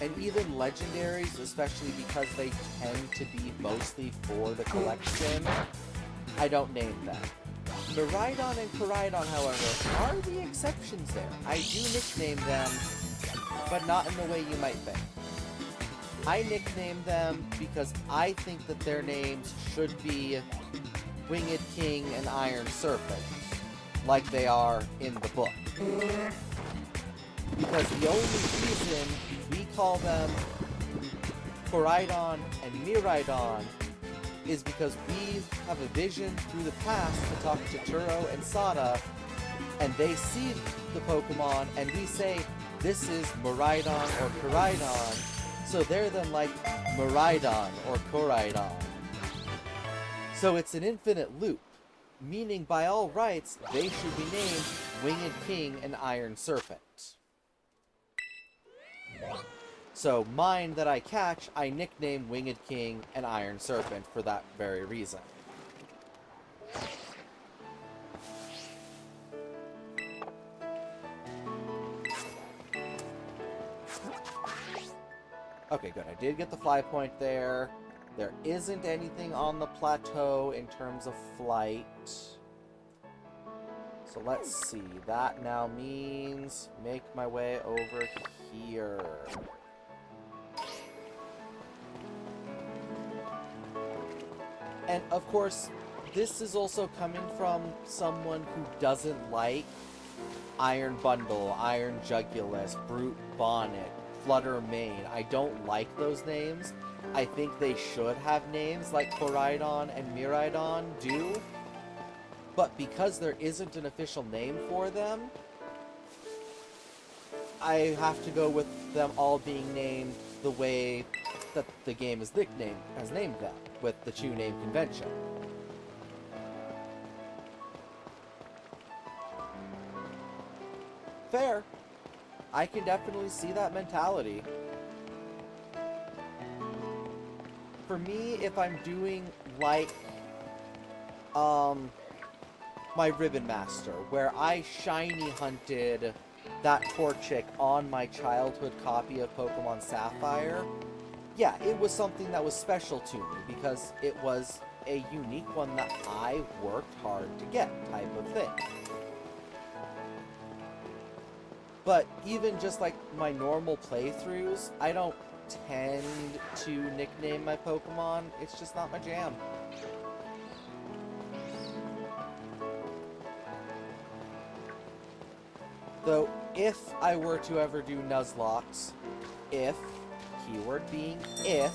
And even legendaries, especially because they tend to be mostly for the collection, I don't name them. Miraidon and Koraidon, however, are the exceptions there. I do nickname them, but not in the way you might think. I nickname them because I think that their names should be Winged King and Iron Serpent, like they are in the book. Because the only reason we call them Koraidon and Miraidon is because we have a vision through the past to talk to Turo and Sada, and they see the Pokemon, and we say, this is Miraidon or Koraidon, so they're then like Miraidon or Koraidon. So it's an infinite loop, meaning by all rights, they should be named Winged King and Iron Serpent. So mine that I catch, I nickname Winged King and Iron Serpent for that very reason. Okay, good. I did get the fly point there. There isn't anything on the plateau in terms of flight. So let's see. That now means make my way over here. And of course, this is also coming from someone who doesn't like Iron Bundle, Iron Jugulus, Brute Bonnet, Flutter Mane. I don't like those names. I think they should have names like Koraidon and Miraidon do. But because there isn't an official name for them, I have to go with them all being named the way that the game has named them, with the two-name convention. Fair. I can definitely see that mentality. For me, if I'm doing like my Ribbon Master, where I shiny hunted that Torchic on my childhood copy of Pokemon Sapphire, yeah, it was something that was special to me because it was a unique one that I worked hard to get type of thing. But even just like my normal playthroughs, I don't tend to nickname my Pokemon. It's just not my jam. Though, if I were to ever do Nuzlocke, keyword being if,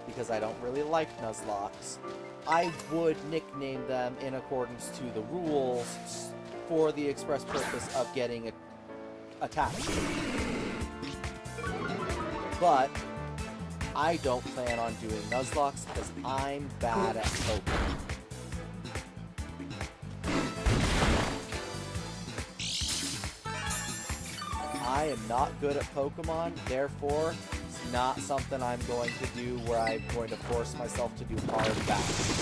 because I don't really like Nuzlocke, I would nickname them in accordance to the rules for the express purpose of getting attached. But I don't plan on doing Nuzlocke because I'm bad at Pokemon. I am not good at Pokemon, therefore, it's not something I'm going to do where I'm going to force myself to do hard battles.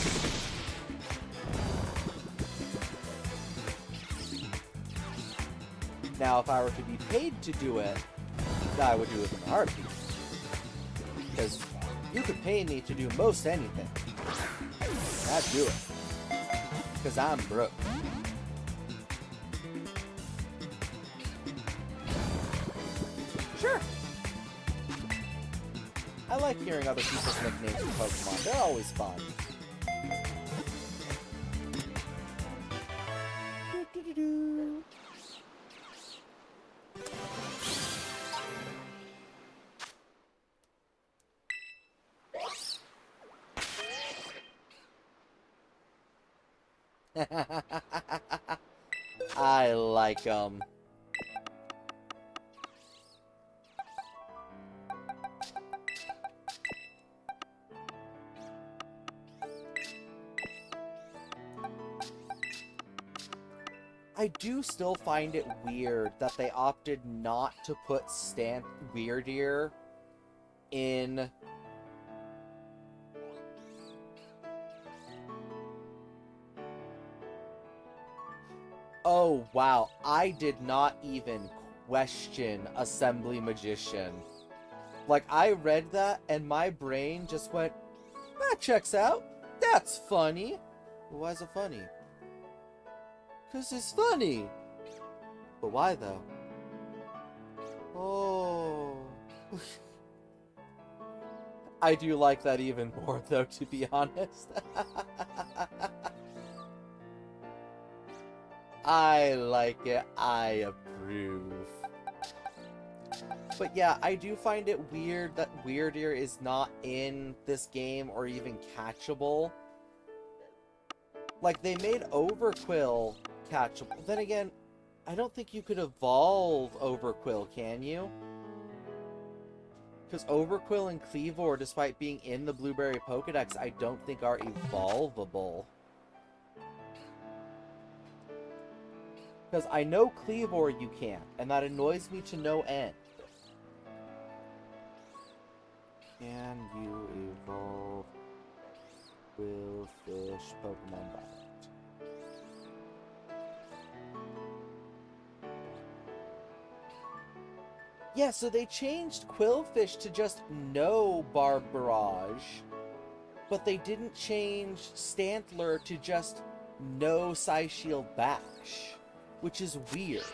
Now, if I were to be paid to do it, I would do it in a heartbeat. Because you could pay me to do most anything. I'd do it. Because I'm broke. Sure. I like hearing other people's nicknames for Pokemon. They're always fun. I like 'em. I do still find it weird that they opted not to put Weirdeer in... Oh, wow. I did not even question Assembly Magician. Like, I read that, and my brain just went, that checks out. That's funny. Why is it funny? Because it's funny. But why, though? Oh. I do like that even more, though, to be honest. I like it. I approve. But yeah, I do find it weird that Weirdeer is not in this game or even catchable. Like, they made Overquill catchable. Then again, I don't think you could evolve Overquill, can you? Because Overquill and Kleavor, despite being in the Blueberry Pokedex, I don't think are evolvable. Because I know Kleavor you can't, and that annoys me to no end. Can you evolve Qwilfish Pokemon Violet? Yeah, so they changed Qwilfish to just no Barb Barrage, but they didn't change Stantler to just no Psyshield Bash, which is weird.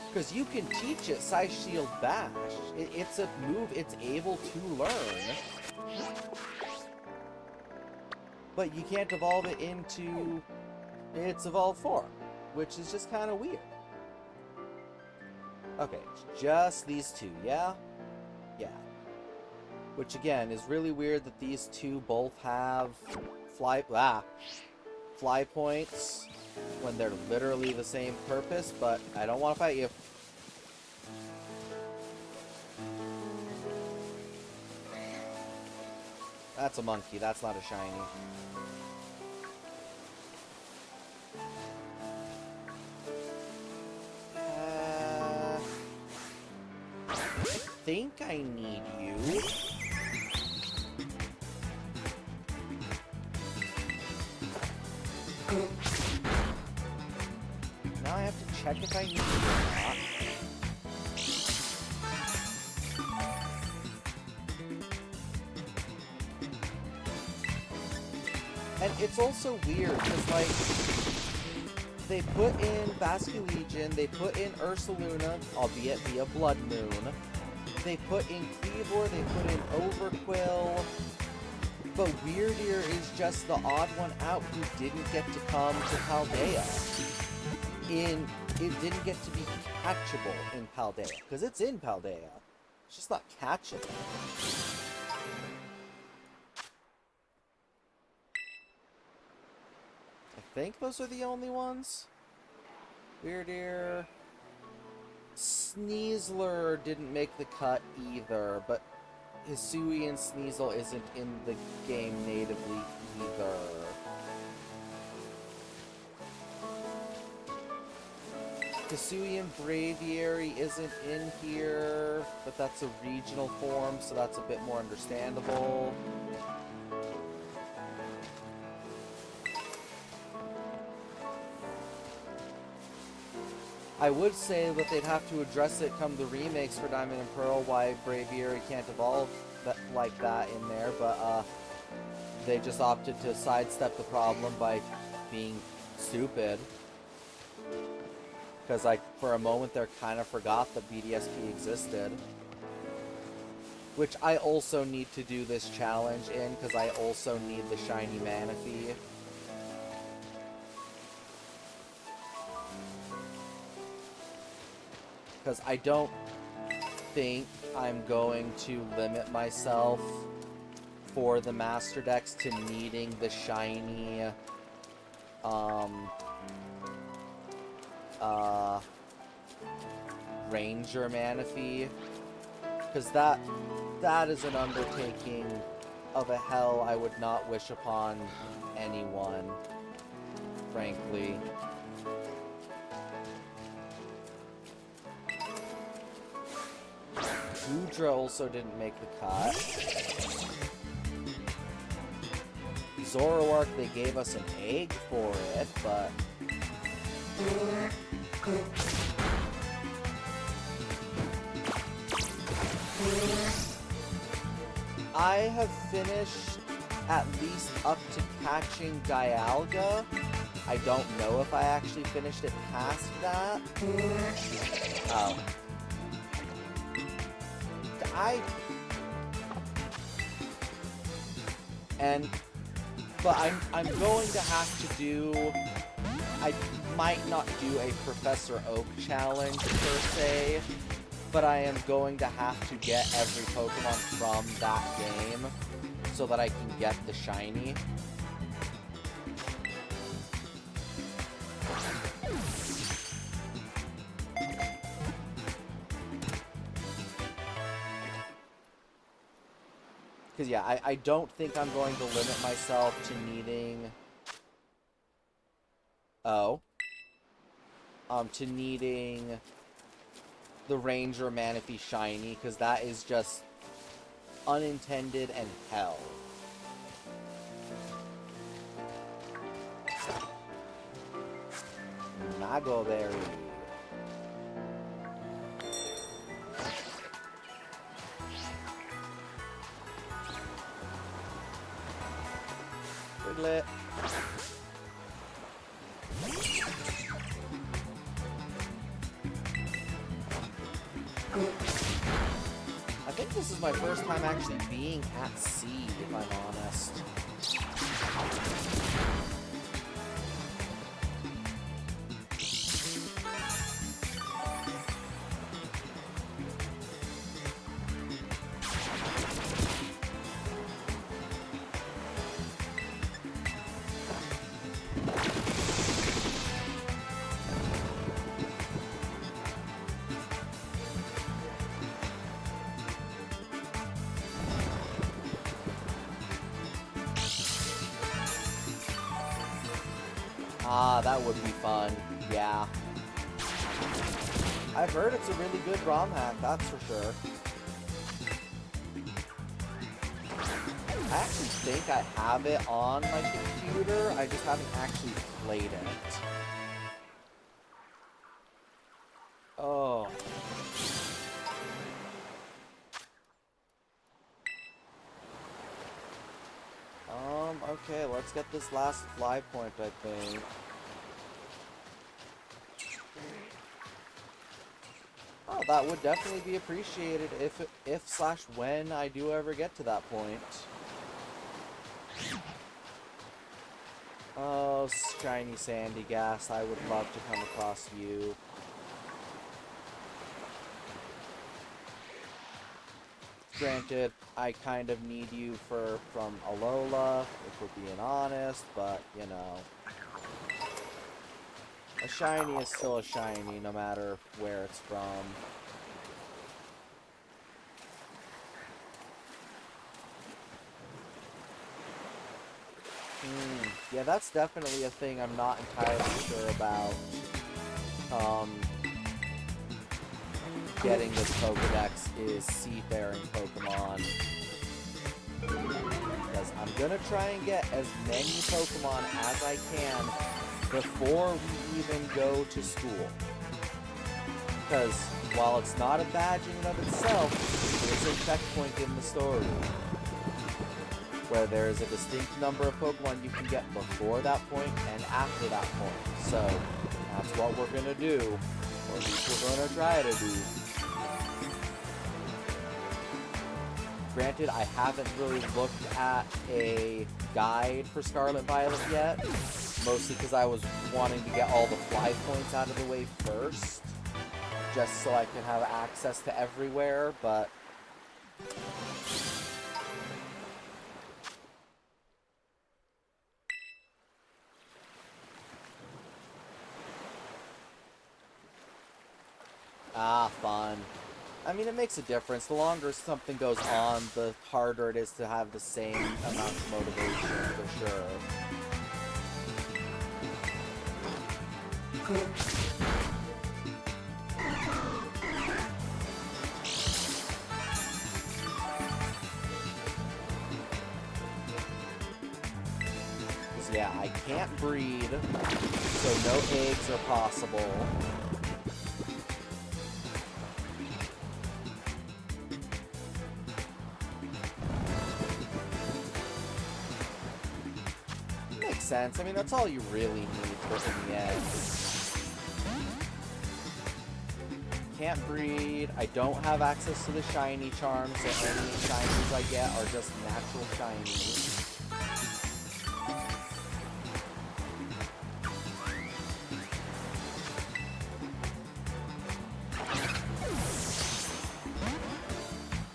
Because you can teach it Psyshield Bash. It's a move it's able to learn. But you can't evolve it into its evolved form, which is just kind of weird. Okay, just these two, yeah? Yeah. Which again is really weird that these two both have fly points when they're literally the same purpose, but I don't want to fight you. That's a monkey, that's not a shiny. I think I need you. Now I have to check if I need you or not. And it's also weird, because, like, they put in Basculegion, they put in Ursaluna, albeit via Blood Moon. They put in Cleavor, they put in Overquill. But Weirdeer is just the odd one out who didn't get to come to Paldea. It didn't get to be catchable in Paldea, because it's in Paldea. It's just not catchable. I think those are the only ones. Weirdeer. Sneasler didn't make the cut either, but Hisuian Sneasel isn't in the game natively either. Hisuian Braviary isn't in here, but that's a regional form, so that's a bit more understandable. I would say that they'd have to address it come the remakes for Diamond and Pearl, why Braviary can't evolve like that in there, but they just opted to sidestep the problem by being stupid. Because, like, for a moment there kind of forgot that BDSP existed. Which I also need to do this challenge in, because I also need the shiny Manaphy. Because I don't think I'm going to limit myself for the Master Decks to needing the shiny, Ranger Manaphy. Because that is an undertaking of a hell I would not wish upon anyone, frankly. Goodra also didn't make the cut. Zoroark, they gave us an egg for it, but... I have finished at least up to catching Dialga. I don't know if I actually finished it past that. Oh. But I'm going to have to do, I might not do a Professor Oak challenge per se, but I am going to have to get every Pokemon from that game so that I can get the shiny. Because, yeah, I don't think I'm going to limit myself to needing... to needing the Ranger Manaphy shiny, because that is just unintended and hell. Mago Berry. Lit. I think this is my first time actually being at sea, if I'm honest. Ah, that would be fun. Yeah. I've heard it's a really good ROM hack, that's for sure. I actually think I have it on my computer, I just haven't actually played it. Oh. Okay, let's get this last fly point, I think. Oh, that would definitely be appreciated if/when I do ever get to that point. Oh, shiny Sandygast, I would love to come across you. Granted, I kind of need you from Alola, if we're being honest, but, you know. A shiny is still a shiny, no matter where it's from. Yeah, that's definitely a thing I'm not entirely sure about. Getting this Pokedex is seafaring Pokemon. Because I'm gonna try and get as many Pokemon as I can before we even go to school. Because while it's not a badge in and of itself, there's a checkpoint in the story where there is a distinct number of Pokemon you can get before that point and after that point. So that's what we're gonna do, or at least we're gonna try to do. Granted, I haven't really looked at a guide for Scarlet Violet yet, mostly because I was wanting to get all the fly points out of the way first, just so I can have access to everywhere, but... Ah, fun. I mean, it makes a difference. The longer something goes on, the harder it is to have the same amount of motivation, for sure. Yeah, I can't breed, so no eggs are possible. Makes sense. I mean, that's all you really need for the end. Can't breed. I don't have access to the shiny charms, so any shinies I get are just natural shinies.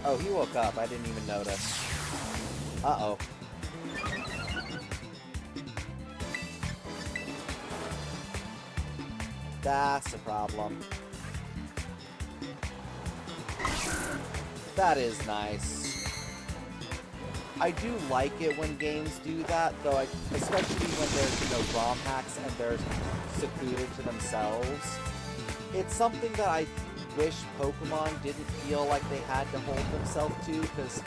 Oh, he woke up. I didn't even notice. Uh-oh. That's a problem. That is nice. I do like it when games do that, though, especially when there's, you know, ROM hacks and they're secluded to themselves. It's something that I wish Pokemon didn't feel like they had to hold themselves to, because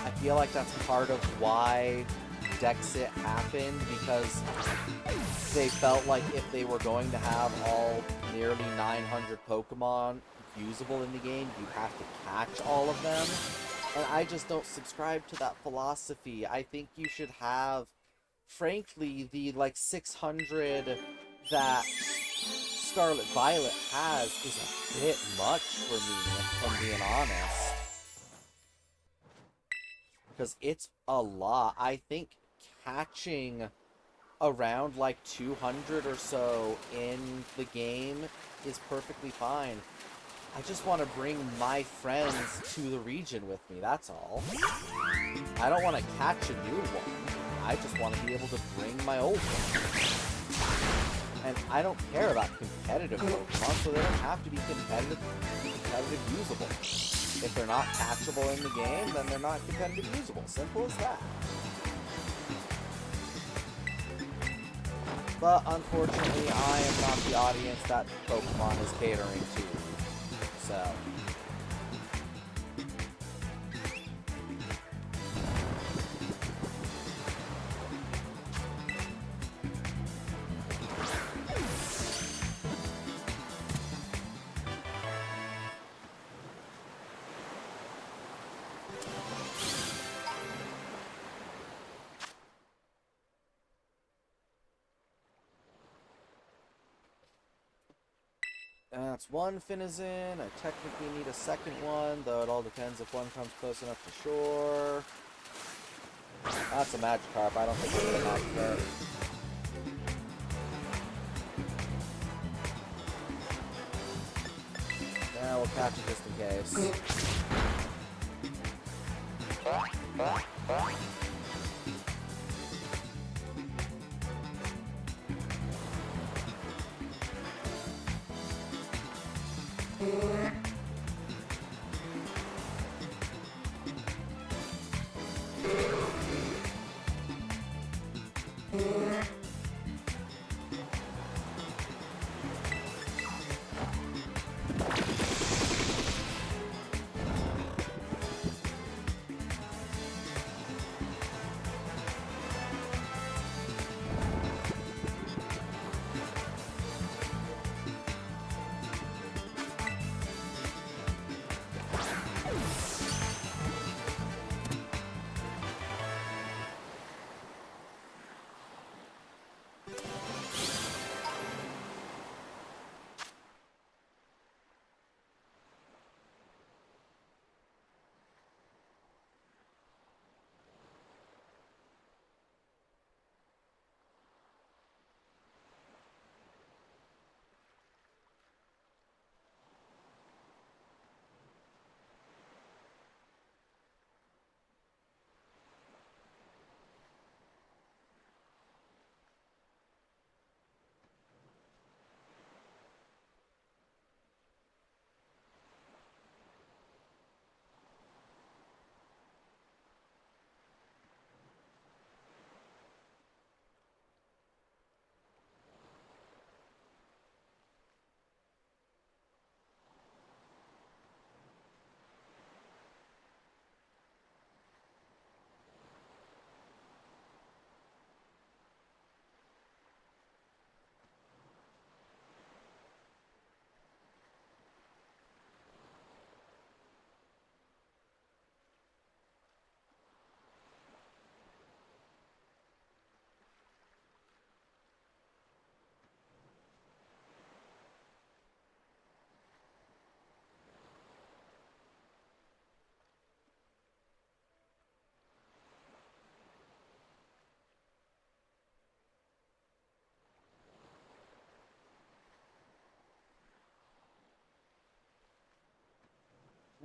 I feel like that's part of why Dexit happened, because they felt like if they were going to have all nearly 900 Pokemon usable in the game, you have to catch all of them. And I just don't subscribe to that philosophy. I think you should have, frankly, the, like, 600 that Scarlet Violet has is a bit much for me, if I'm being honest. Because it's a lot. I think catching around like 200 or so in the game is perfectly fine. I just want to bring my friends to the region with me, that's all. I don't want to catch a new one. I just want to be able to bring my old one. And I don't care about competitive Pokemon, so they don't have to be competitive usable. If they're not catchable in the game, then they're not competitive usable. Simple as that. But unfortunately, I am not the audience that Pokemon is catering to. So. That's one Finizen. I technically need a second one, though it all depends if one comes close enough to shore. That's a Magikarp. I don't think I'm gonna match that. Yeah, we'll catch it just in case.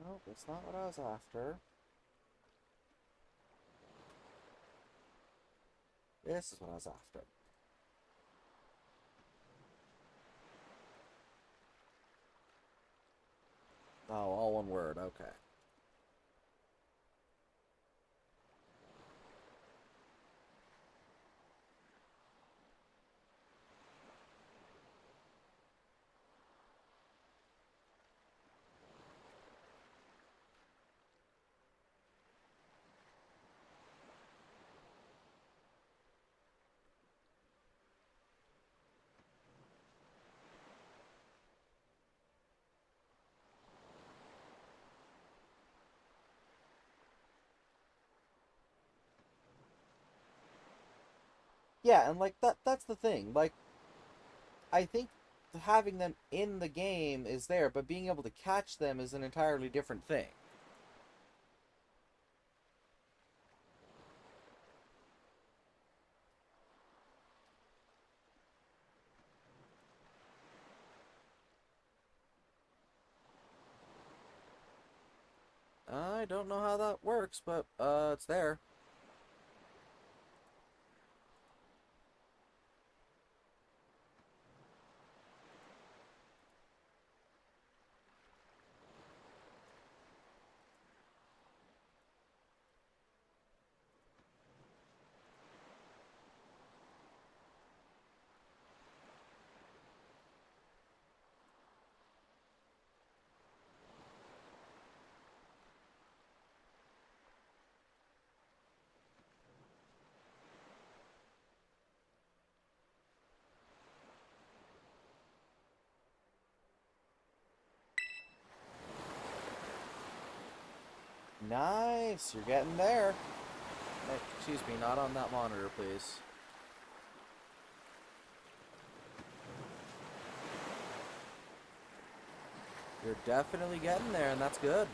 Nope, that's not what I was after. This is what I was after. Oh, all one word, okay. Yeah, and like that's the thing. Like I think having them in the game is there, but being able to catch them is an entirely different thing. I don't know how that works, but it's there. Nice, you're getting there. Hey, excuse me, not on that monitor, please. You're definitely getting there, and that's good.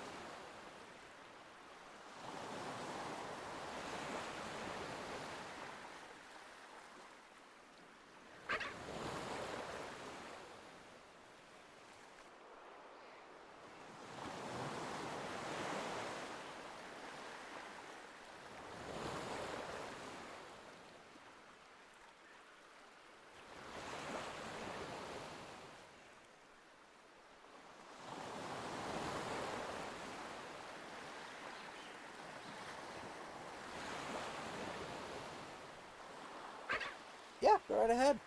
Yeah, go right ahead.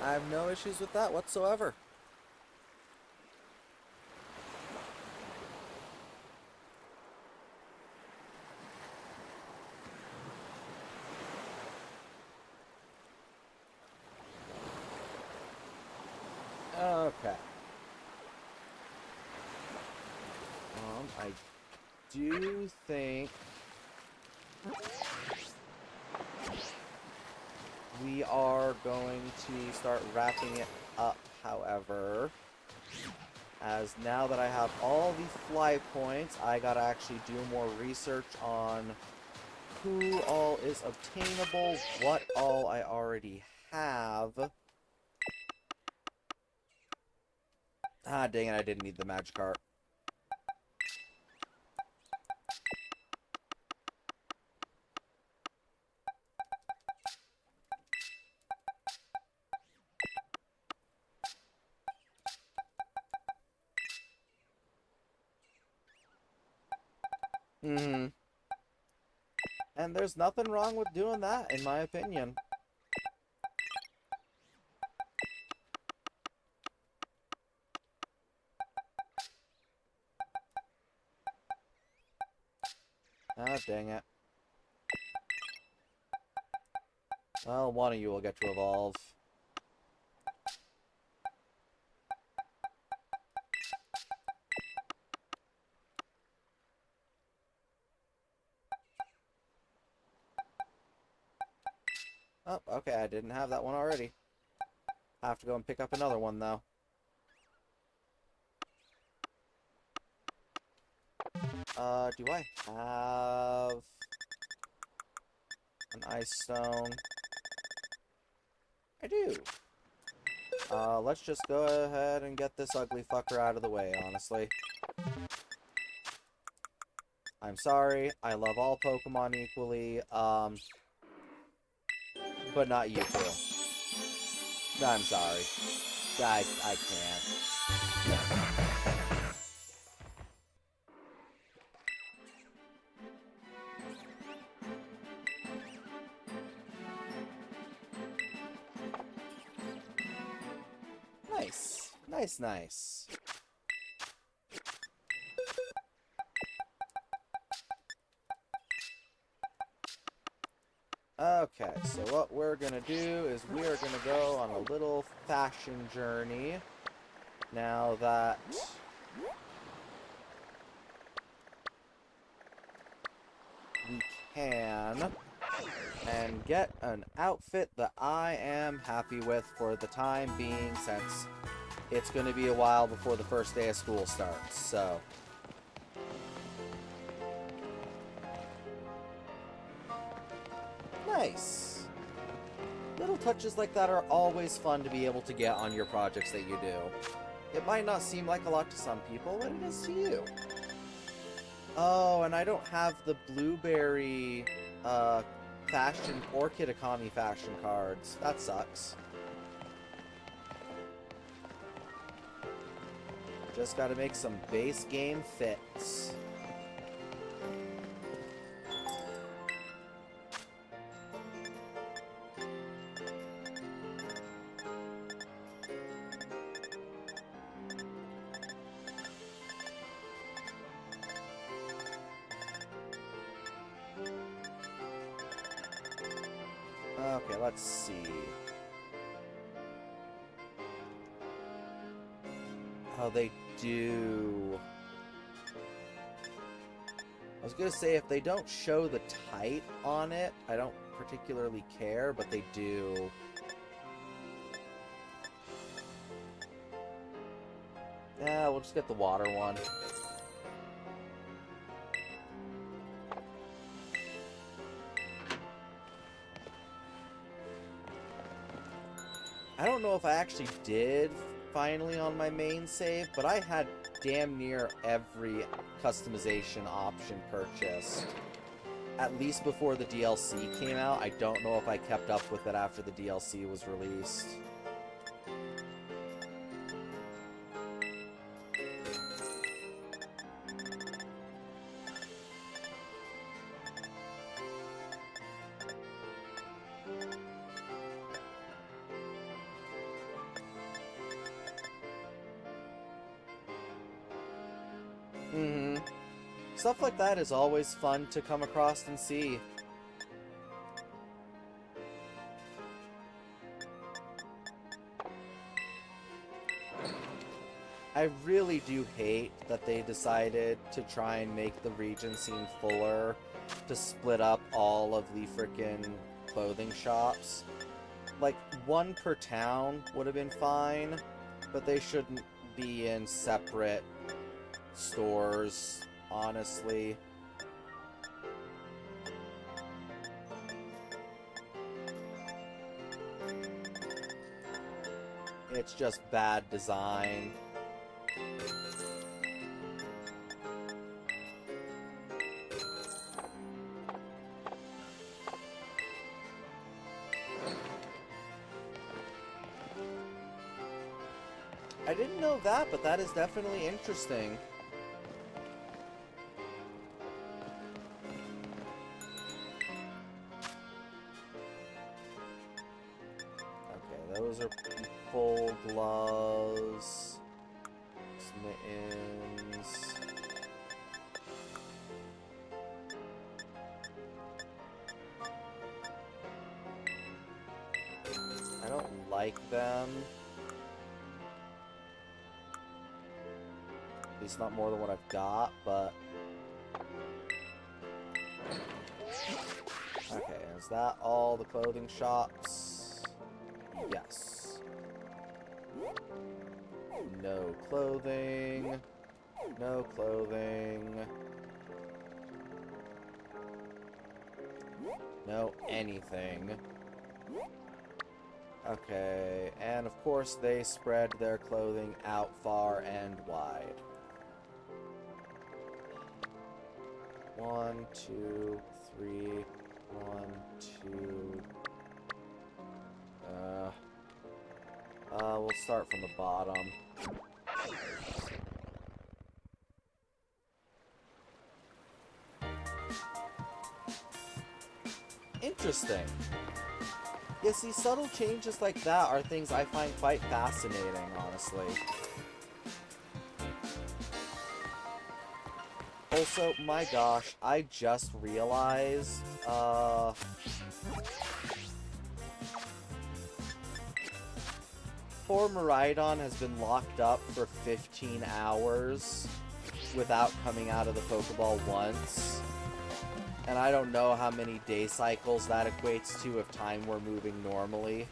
I have no issues with that whatsoever. Okay. I do think we are going to start wrapping it up, however, as now that I have all the fly points, I gotta actually do more research on who all is obtainable, what all I already have. Ah, dang it, I didn't need the Magikarp. Hmm. And there's nothing wrong with doing that, in my opinion. Ah, dang it. Well, one of you will get to evolve. Oh, okay, I didn't have that one already. I have to go and pick up another one, though. Do I have an ice stone? I do. Let's just go ahead and get this ugly fucker out of the way, honestly. I'm sorry, I love all Pokemon equally, but not you two. I'm sorry. I can't. Nice. Nice, nice. Okay, so what we're gonna do is we are gonna go on a little fashion journey. Now that we can, and get an outfit that I am happy with for the time being, since it's going to be a while before the first day of school starts, so. Nice. Little touches like that are always fun to be able to get on your projects that you do. It might not seem like a lot to some people, but it is to you. Oh, and I don't have the blueberry, fashion or Kitakami fashion cards. That sucks. Just gotta make some base game fits. Okay, let's see. Oh, they do. was gonna say, if they don't show the type on it, I don't particularly care, but they do. Yeah, we'll just get the water one. I don't know if I actually did finally on my main save, but I had damn near every customization option purchased. At least before the DLC came out. I don't know if I kept up with it after the DLC was released. Stuff like that is always fun to come across and see. I really do hate that they decided to try and make the region seem fuller, to split up all of the frickin' clothing shops. Like, one per town would have been fine, but they shouldn't be in separate stores, honestly. It's just bad design. I didn't know that, but that is definitely interesting. Those are full gloves, mittens. I don't like them. At least not more than what I've got, but... Okay, is that all the clothing shops? Yes. No clothing. No clothing. No anything. Okay, and of course they spread their clothing out far and wide. 1, 2, 3, 1, 2... we'll start from the bottom. Interesting. Yeah, see, subtle changes like that are things I find quite fascinating, honestly. Also, my gosh, I just realized, poor Miraidon has been locked up for 15 hours without coming out of the Pokeball once. And I don't know how many day cycles that equates to if time were moving normally.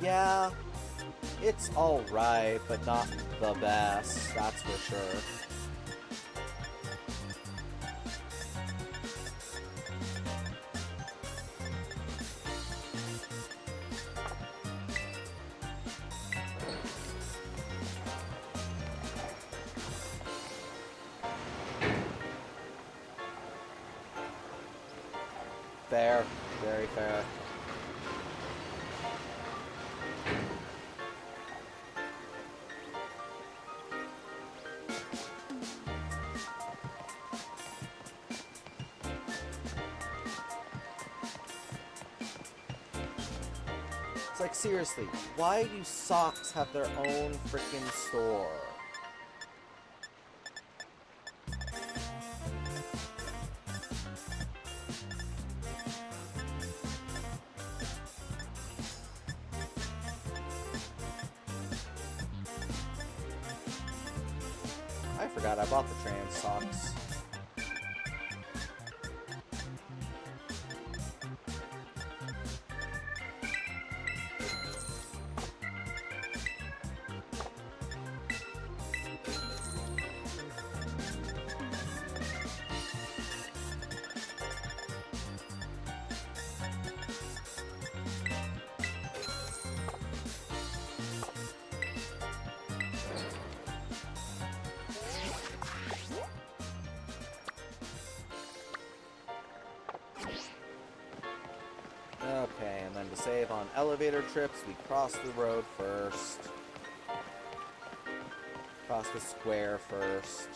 Yeah, it's alright, but not the best, that's for sure. Fair, very fair. It's like, seriously, why do socks have their own freaking store? I forgot I bought the trans socks. Okay, and then to save on elevator trips, we cross the road first. Cross the square first.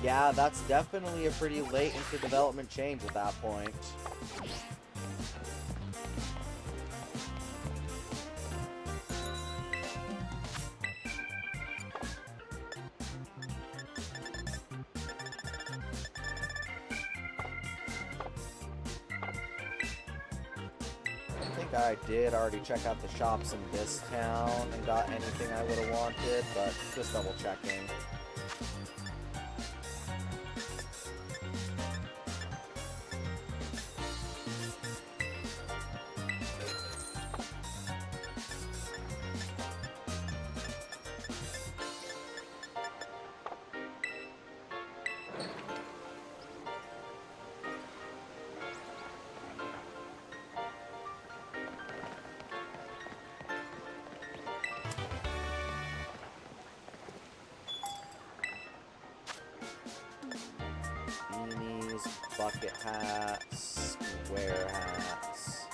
Yeah, that's definitely a pretty late into development change at that point. I think I did already check out the shops in this town and got anything I would have wanted, but just double checking. Beanies, bucket hats, square hats.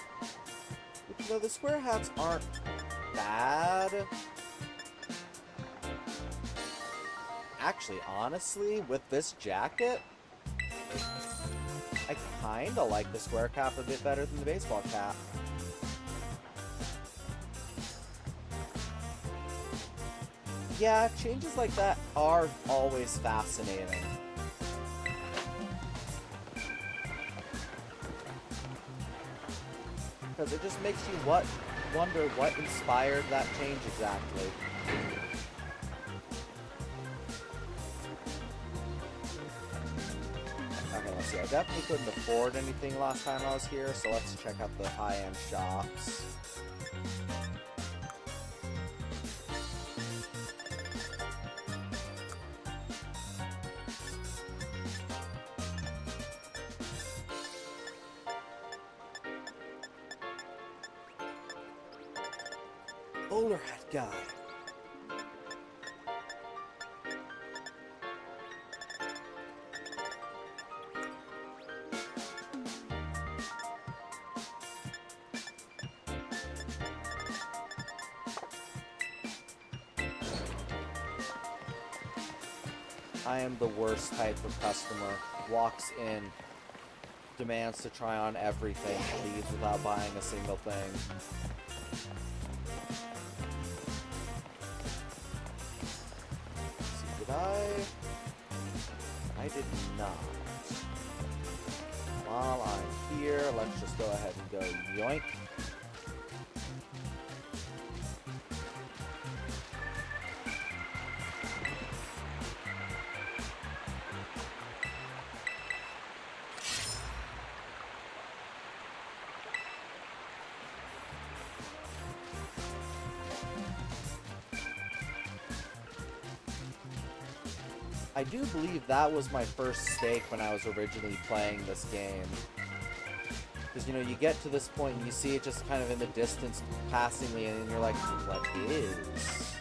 Which, you know, the square hats aren't bad. Actually, honestly, with this jacket, I kinda like the square cap a bit better than the baseball cap. Yeah, changes like that are always fascinating. Because it just makes you wonder what inspired that change exactly. Okay, let's see. I definitely couldn't afford anything last time I was here, so let's check out the high-end shops. Bowler hat guy. I am the worst type of customer. Walks in, demands to try on everything, leaves without buying a single thing. I did not. While I'm here, let's just go ahead and go yoink. I do believe that was my first stake when I was originally playing this game. Because, you know, you get to this point and you see it just kind of in the distance passingly, and you're like, what is?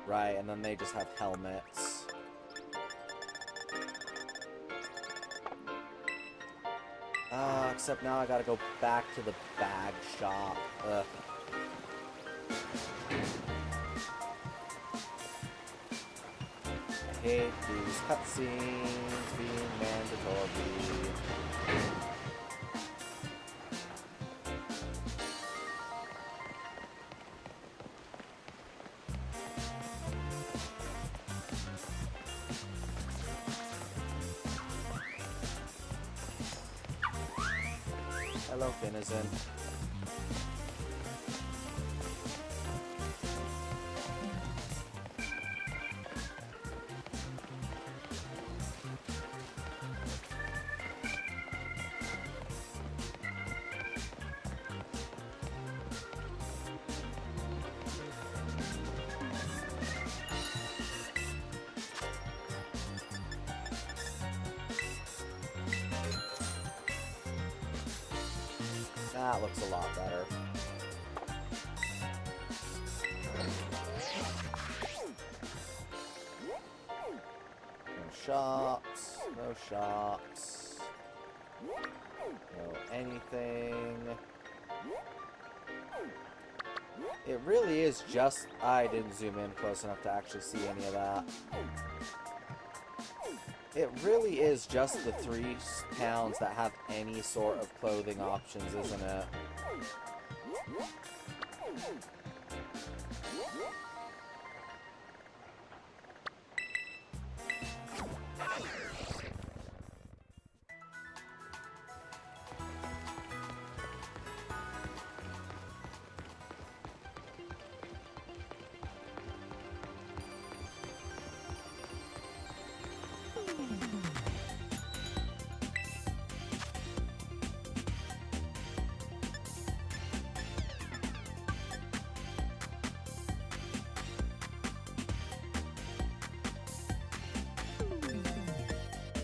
Right, and then they just have helmets. Except now I gotta go back to the bag shop. Ugh. I hate these cutscenes being mandatory. Hello, Finizen. That looks a lot better. No shops, no shops, no anything. It really is just... I didn't zoom in close enough to actually see any of that. It really is just the 3 towns that have any sort of clothing options, isn't it?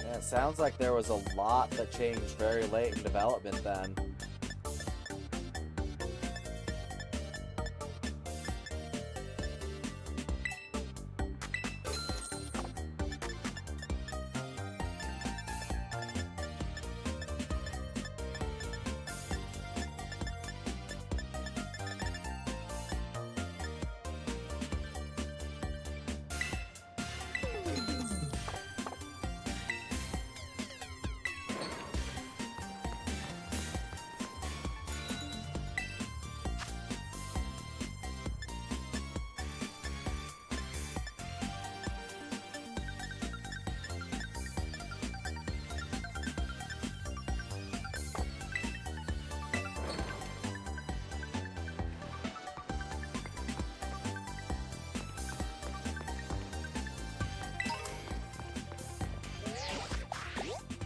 It sounds like there was a lot that changed very late in development then.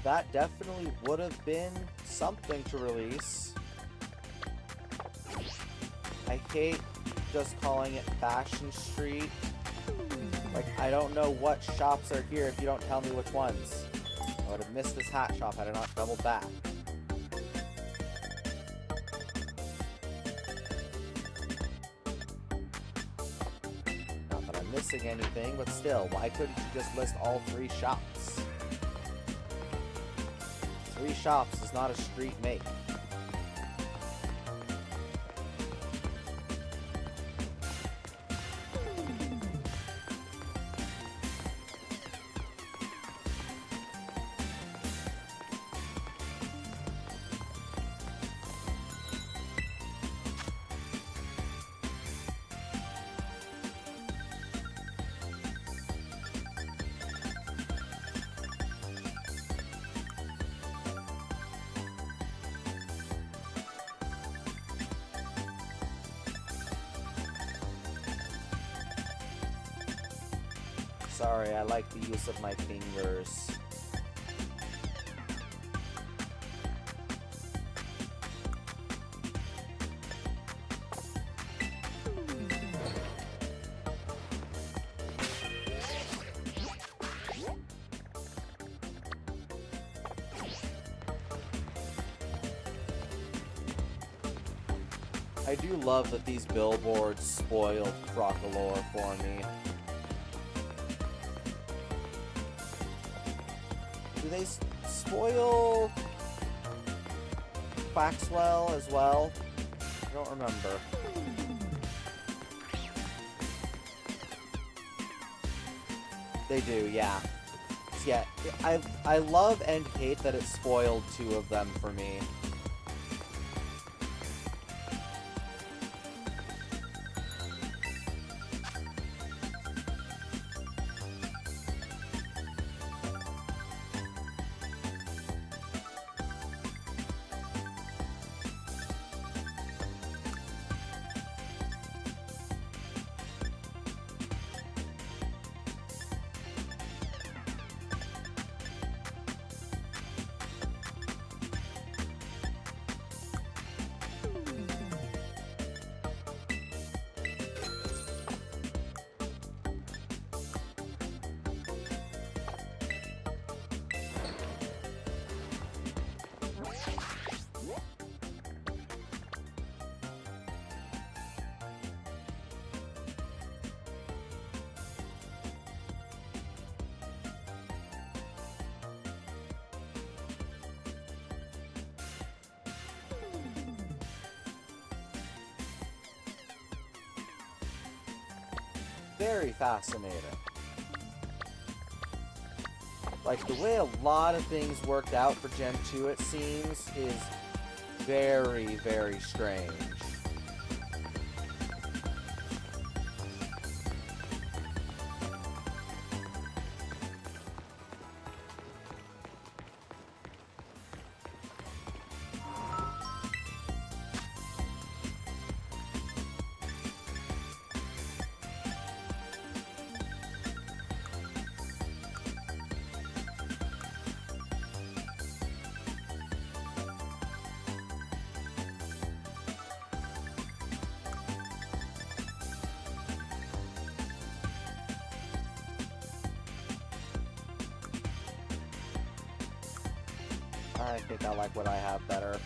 That definitely would have been something to release. I hate just calling it Fashion Street. Like, I don't know what shops are here if you don't tell me which ones. I would have missed this hat shop had I not doubled back. Not that I'm missing anything, but still, why couldn't you just list all 3 shops? 3 shops is not a street make. Sorry, I like the use of my fingers. I do love that these billboards spoiled Crocalore for me. Do they spoil Quaxwell as well? I don't remember. They do, yeah. Yeah, I love and hate that it spoiled two of them for me. Very fascinating. Like, the way a lot of things worked out for Gen 2, it seems, is very, very strange. I think I like what I have better.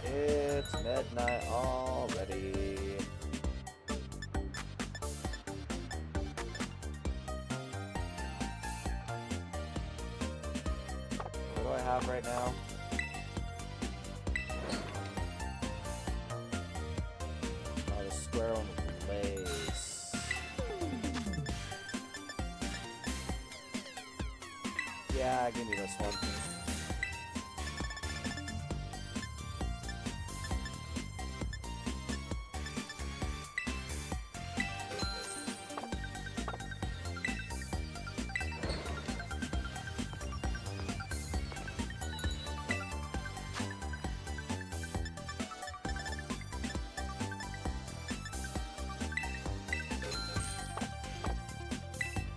It's midnight already. What do I have right now? Square on the lace. Yeah, give me this one.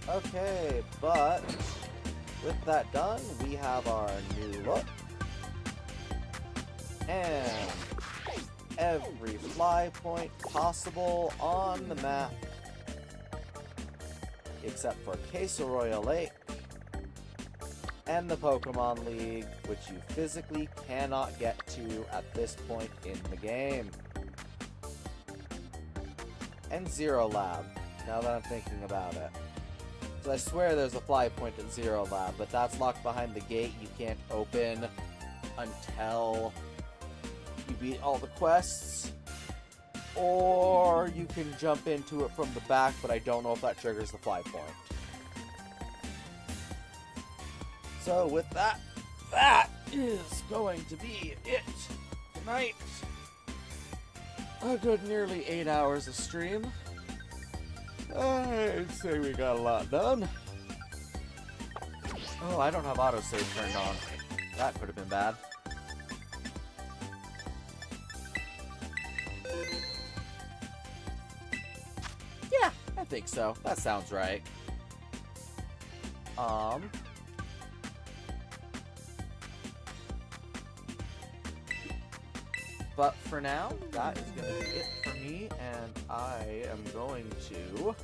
Okay, but with that done, we have our new look. And every fly point possible on the map, except for Queso Lake and the Pokemon League, which you physically cannot get to at this point in the game. And Zero Lab, now that I'm thinking about it. So I swear there's a fly point at Zero Lab, but that's locked behind the gate. You can't open until you beat all the quests. Or you can jump into it from the back, but I don't know if that triggers the fly point. So with that, that is going to be it tonight. A good nearly 8 hours of stream. I'd say we got a lot done. Oh, I don't have autosave turned on. That could have been bad. Yeah, I think so. That sounds right. But for now, that is going to be it for me, and I am going to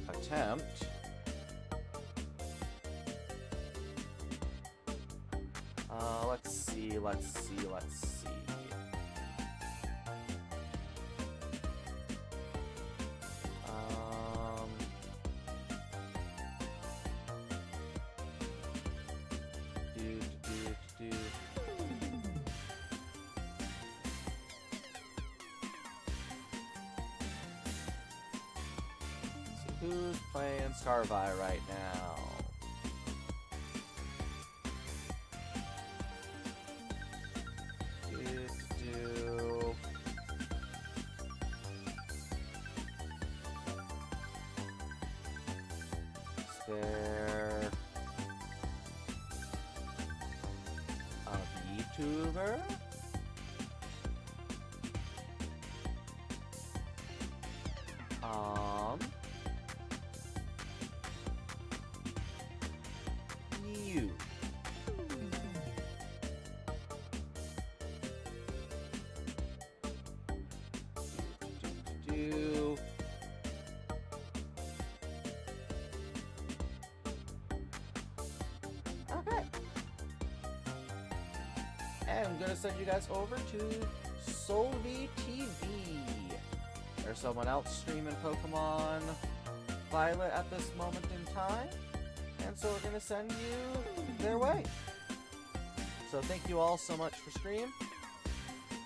attempt Let's see, let's see, let's see. Do, do, do, do. So who's playing Scarvi right now? There a VTuber? You. Do. Okay. And I'm gonna send you guys over to Solvi TV. There's someone else streaming Pokemon Violet at this moment in time. And so we're gonna send you their way. So thank you all so much for stream.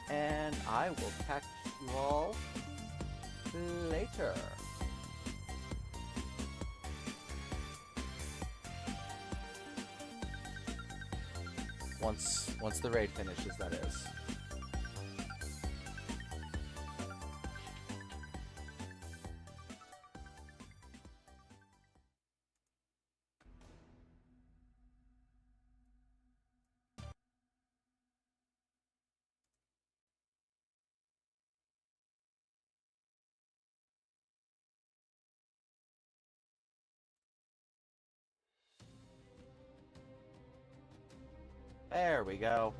And I will catch you all later. Once the raid finishes, that is. There we go.